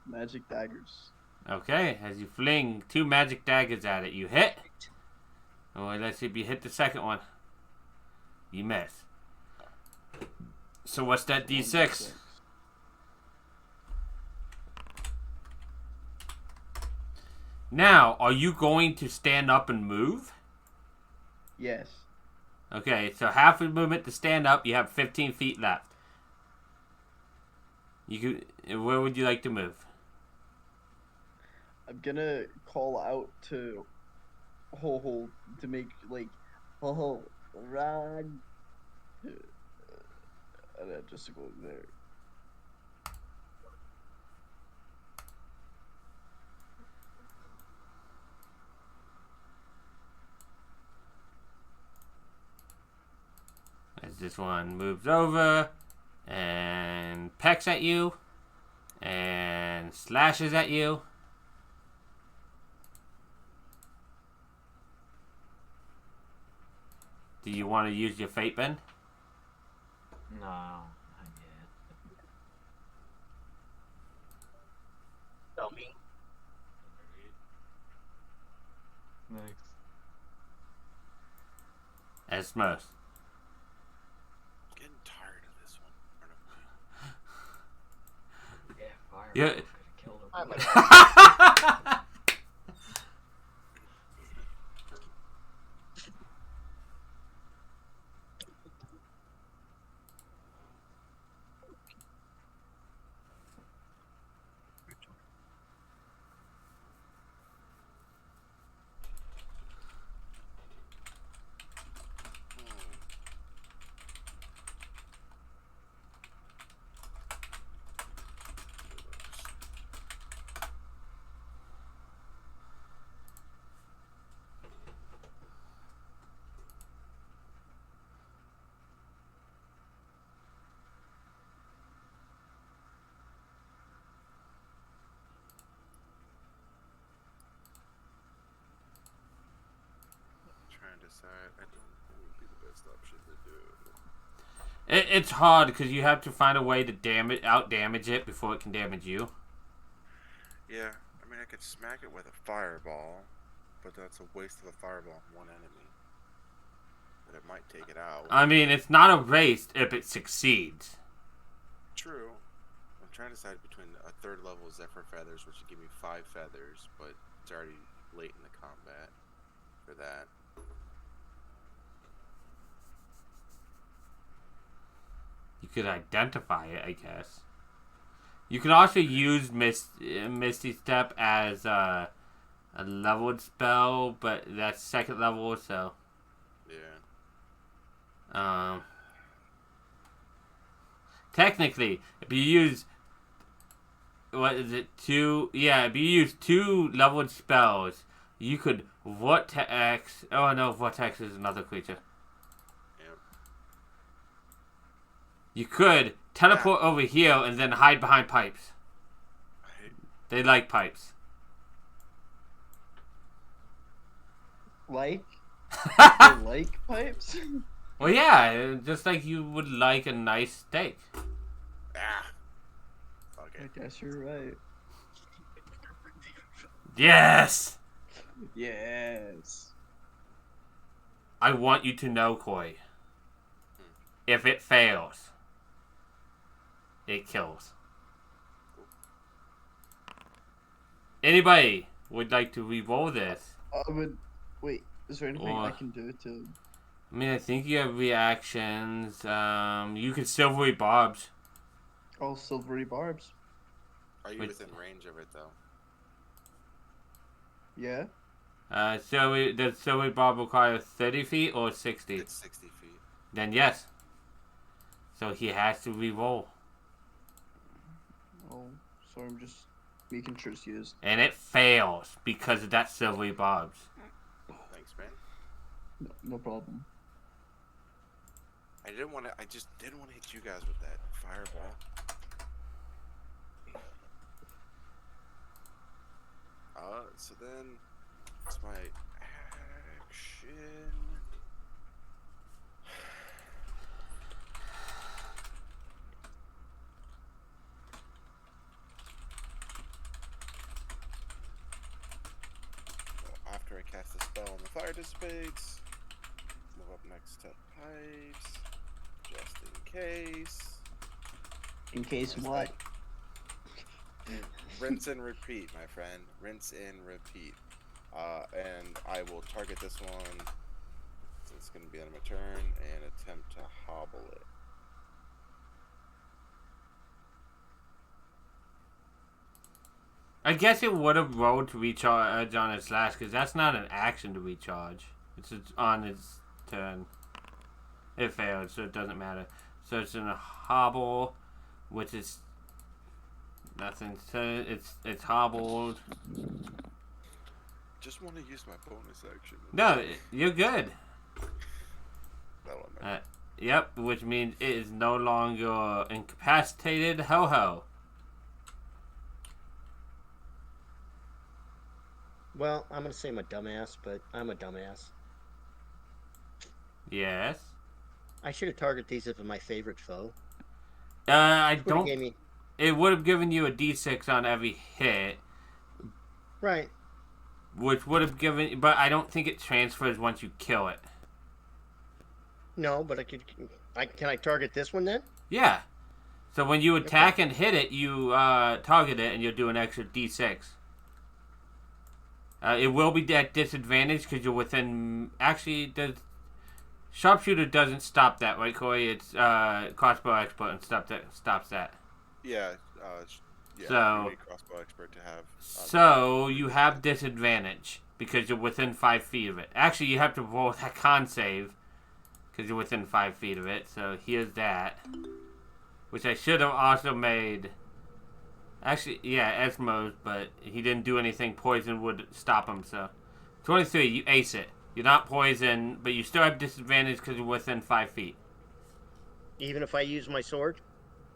magic daggers. Okay, as you fling 2 magic daggers at it, you hit. Oh, let's see if you hit the second one. You miss. So what's that D6? Now, are you going to stand up and move? Yes. Okay, so half of movement to stand up. You have 15 feet left. You could. Where would you like to move? I'm gonna call out to Ho to make like Ho run. And then just go there. As this one moves over and pecks at you and slashes at you. Do you want to use your fate bend? No, not yet. Tell me. Next. Estmous. Getting tired of this one. Yeah, fire. Yeah. Could have killed him. Decide. I don't think it would be the best option to do. It's hard because you have to find a way to out damage it before it can damage you. Yeah, I mean, mean, I could smack it with a fireball, but that's a waste of a fireball on one enemy. But it might take it out. I mean, it's not a waste if it succeeds. True. I'm trying to decide between a third level Zephyr Feathers, which would give me 5 feathers, but it's already late in the combat for that. You could identify it, I guess. You can also use Misty Step as a leveled spell, but that's second level, so... Yeah. Technically, if you use... What is it? 2... Yeah, if you use 2 leveled spells, you could Vortex... Oh, no, Vortex is another creature. You could teleport over here and then hide behind pipes. They like pipes. Like? They like pipes? Well, yeah, just like you would like a nice steak. Okay. I guess you're right. Yes! Yes. I want you to know, Koi. If it fails, it kills. Anybody would like to re-roll this? I would... Wait, is there anything I can do to... I mean, I think you have reactions. You can silvery barbs. Oh, silvery barbs. Are you within range of it, though? Yeah? Does silvery barb require 30 feet or 60? It's 60 feet. Then yes. So he has to re-roll. Oh, so I'm just making sure it's used. And it fails because of that silvery barbs. Thanks, man. No problem. I just didn't want to hit you guys with that fireball. So then it's my action. After I cast the spell and the fire dissipates, move up next to pipes, just in case. In case what? Rinse and repeat, my friend. Rinse and repeat. And I will target this one, so it's going to be on my turn, and attempt to hobble it. I guess it would have rolled to recharge on its last, because that's not an action to recharge. It's on its turn. It failed, so it doesn't matter. So it's in a hobble, which is nothing. So it's hobbled. Just want to use my bonus action. No, you're good. That'll matter. Yep, which means it is no longer incapacitated. Ho ho. Well, I'm gonna say I'm a dumbass, but I'm a dumbass. Yes. I should have targeted these if it was my favorite foe. I Would've don't. gave me... It would have given you a D6 on every hit, Right. which would have given. But I don't think it transfers once you kill it. No, but can I target this one then? Yeah. So when you attack and hit it, you target it, and you'll do an extra D6. It will be at disadvantage because you're within. Actually, the sharpshooter doesn't stop that, right, Corey? It's crossbow expert and stops that. Yeah. Yeah. So- You need crossbow expert to have. So you have disadvantage because you're within 5 feet of it. Actually, you have to roll that con save because you're within 5 feet of it. So here's that, which I should have also made. Actually, yeah, Estmous, but he didn't do anything. Poison would stop him. So 23, you ace it. You're not poisoned, but you still have disadvantage because you're within 5 feet. Even if I use my sword?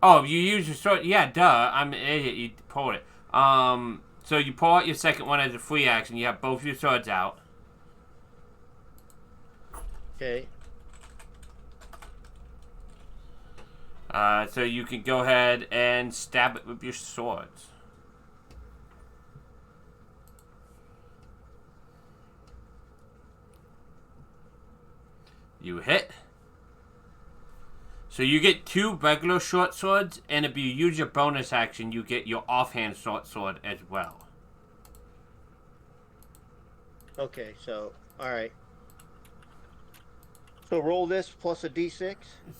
Oh, you use your sword? Yeah, duh. I'm an idiot. You pulled it. So you pull out your second one as a free action. You have both your swords out. Okay. So you can go ahead and stab it with your swords. You hit. So you get 2 regular short swords, and if you use your bonus action, you get your offhand short sword as well. Okay, so alright. So roll this plus a d6.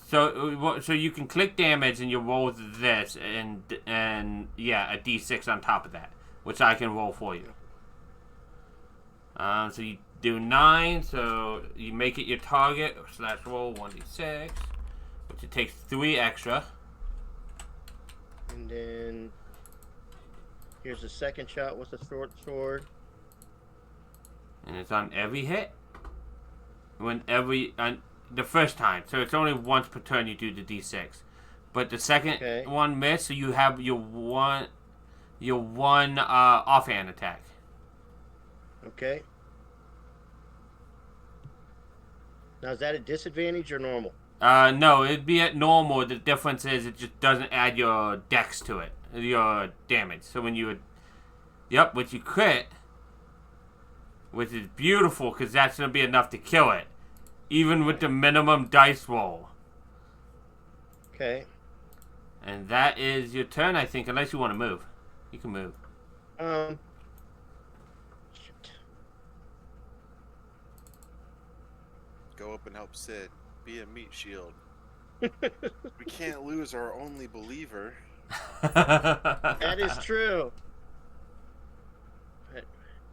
So you can click damage, and you roll this, and yeah, a d6 on top of that, which I can roll for you. So you do 9, so you make it your target / roll 1d6, which it takes 3 extra. And then here's the second shot with the short sword. And it's on every hit. The first time, so it's only once per turn you do the d6. But the second one missed, so you have your one offhand attack. Okay. Now is that a disadvantage or normal? No, it'd be at normal. The difference is it just doesn't add your dex to it, your damage. So when you which you crit, which is beautiful because that's gonna be enough to kill it, even with the minimum dice roll. Okay. And that is your turn, I think, unless you want to move. You can move. Shit. Go up and help Sid. Be a meat shield. We can't lose our only believer. That is true.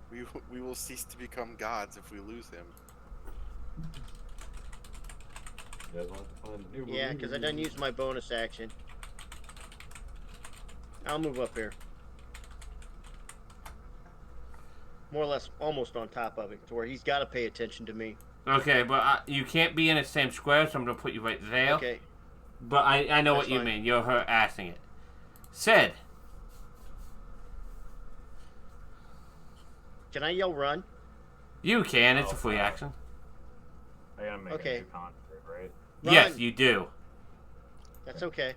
We will cease to become gods if we lose him. You guys want to find a new Yeah, because I didn't use my bonus action. I'll move up here. More or less almost on top of it, to where he's got to pay attention to me. Okay, but you can't be in the same square, so I'm going to put you right there. Okay. But I know That's what you fine. mean. You're harassing it. Sid. Can I yell run? You can. It's a free action. I gotta make Okay. a new concert, right? Yes, Run. you do. That's okay.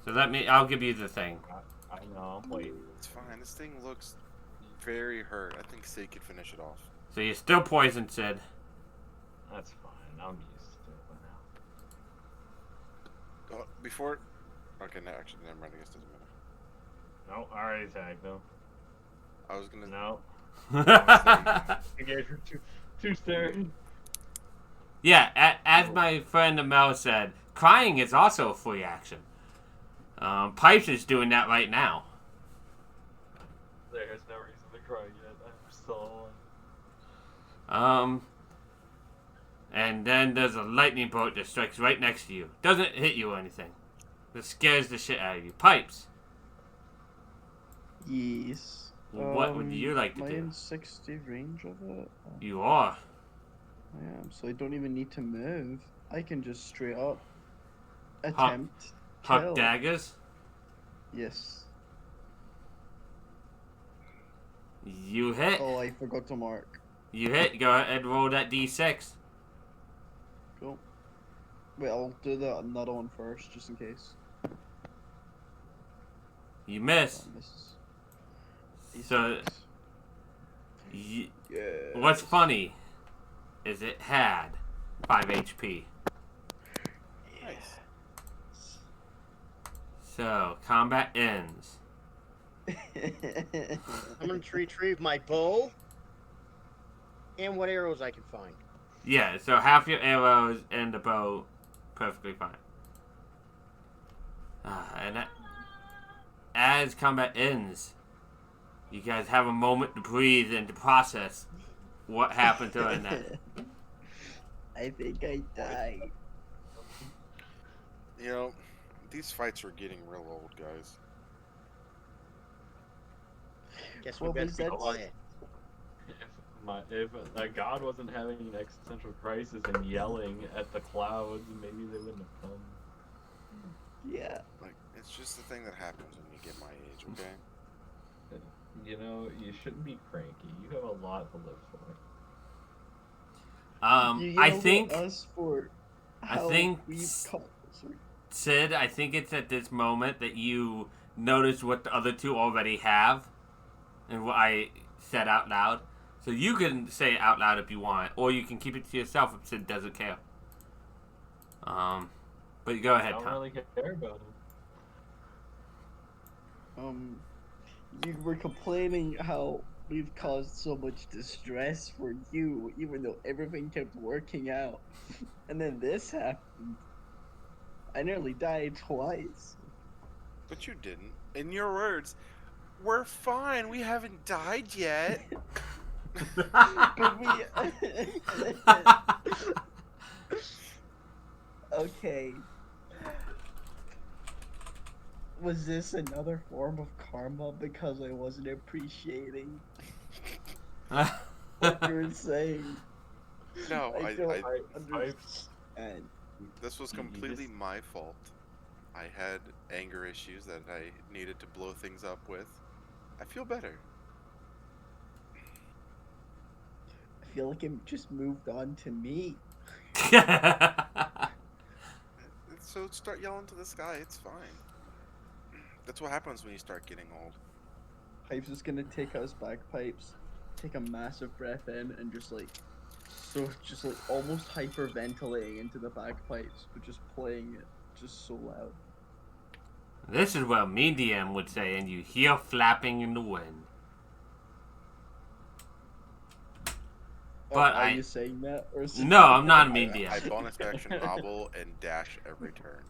So I'll give you the thing. I know, I'm waiting. It's fine. This thing looks very hurt. I think Sid could finish it off. So you're still poisoned, Sid. That's fine, I'm used to it by now. Before... Okay, no, actually, never mind. I guess it doesn't matter. No, already tagged though. I was gonna... No. I gave her two staring. Yeah, as my friend Amel said, crying is also a free action. Pipes is doing that right now. There's no reason to cry yet. I'm still And then there's a lightning bolt that strikes right next to you. Doesn't hit you or anything. It scares the shit out of you. Pipes. Yes. What would you like to am I do? in 60 range of it? You are. I am, so I don't even need to move. I can just straight up attempt Huck kill. daggers. Yes. You hit. Oh, I forgot to mark. You hit. Go ahead and roll that d6. Cool. Wait, I'll do that one first, just in case. You miss. Oh, misses. So, Yeah. what's funny is it had 5 HP. Nice. So, combat ends. I'm going to retrieve my bow and what arrows I can find. Yeah, so half your arrows and the bow, perfectly fine. As combat ends, you guys have a moment to breathe and to process what happened during that. I think I died. You know, these fights are getting real old, guys. Guess we What better was be that? quiet. If a god wasn't having an existential crisis and yelling at the clouds, maybe they wouldn't have come. Yeah. Like, it's just the thing that happens when you get my age, okay? You know, you shouldn't be cranky. You have a lot to live for. You I yelled think, at us for I how think we've come. Sorry. Sid, I think it's at this moment that you notice what the other two already have, and what I said out loud. So you can say it out loud if you want, or you can keep it to yourself if Sid doesn't care. But go I ahead, don't Tom. really care about him. You were complaining how we've caused so much distress for you, even though everything kept working out. And then this happened. I nearly died twice. But you didn't. In your words, we're fine. We haven't died yet. Could we... Okay. Was this another form of karma because I wasn't appreciating what you were saying? No, I I don't I understand. this was completely my fault. I had anger issues that I needed to blow things up with. I feel better. I feel like it just moved on to me. So start yelling to the sky. It's fine. That's what happens when you start getting old. Pipes is gonna take out his bagpipes, take a massive breath in, and just like almost hyperventilating into the bagpipes, but just playing it just so loud. This is what me DM would say, and you hear flapping in the wind. But are you saying that, or is No, I'm not a I medium. bonus action hobble and dash every turn.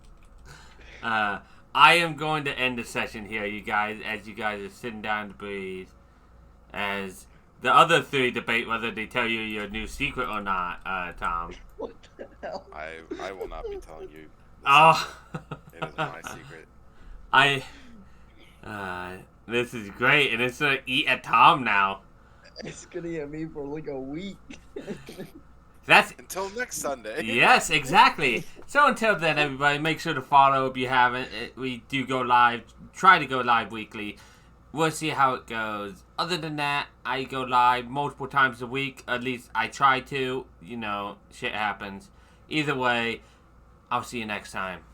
I am going to end the session here, you guys, as you guys are sitting down to breathe. As the other three debate whether they tell you your new secret or not, Tom. What the hell? I will not be telling you. Oh. It is my secret. This is great, and it's gonna eat at Tom now. It's gonna get me for like a week. That's Until next Sunday. Yes, exactly. So until then, everybody, make sure to follow if you haven't. We do go live, try to go live weekly. We'll see how it goes. Other than that, I go live multiple times a week. At least I try to. You know, shit happens. Either way, I'll see you next time.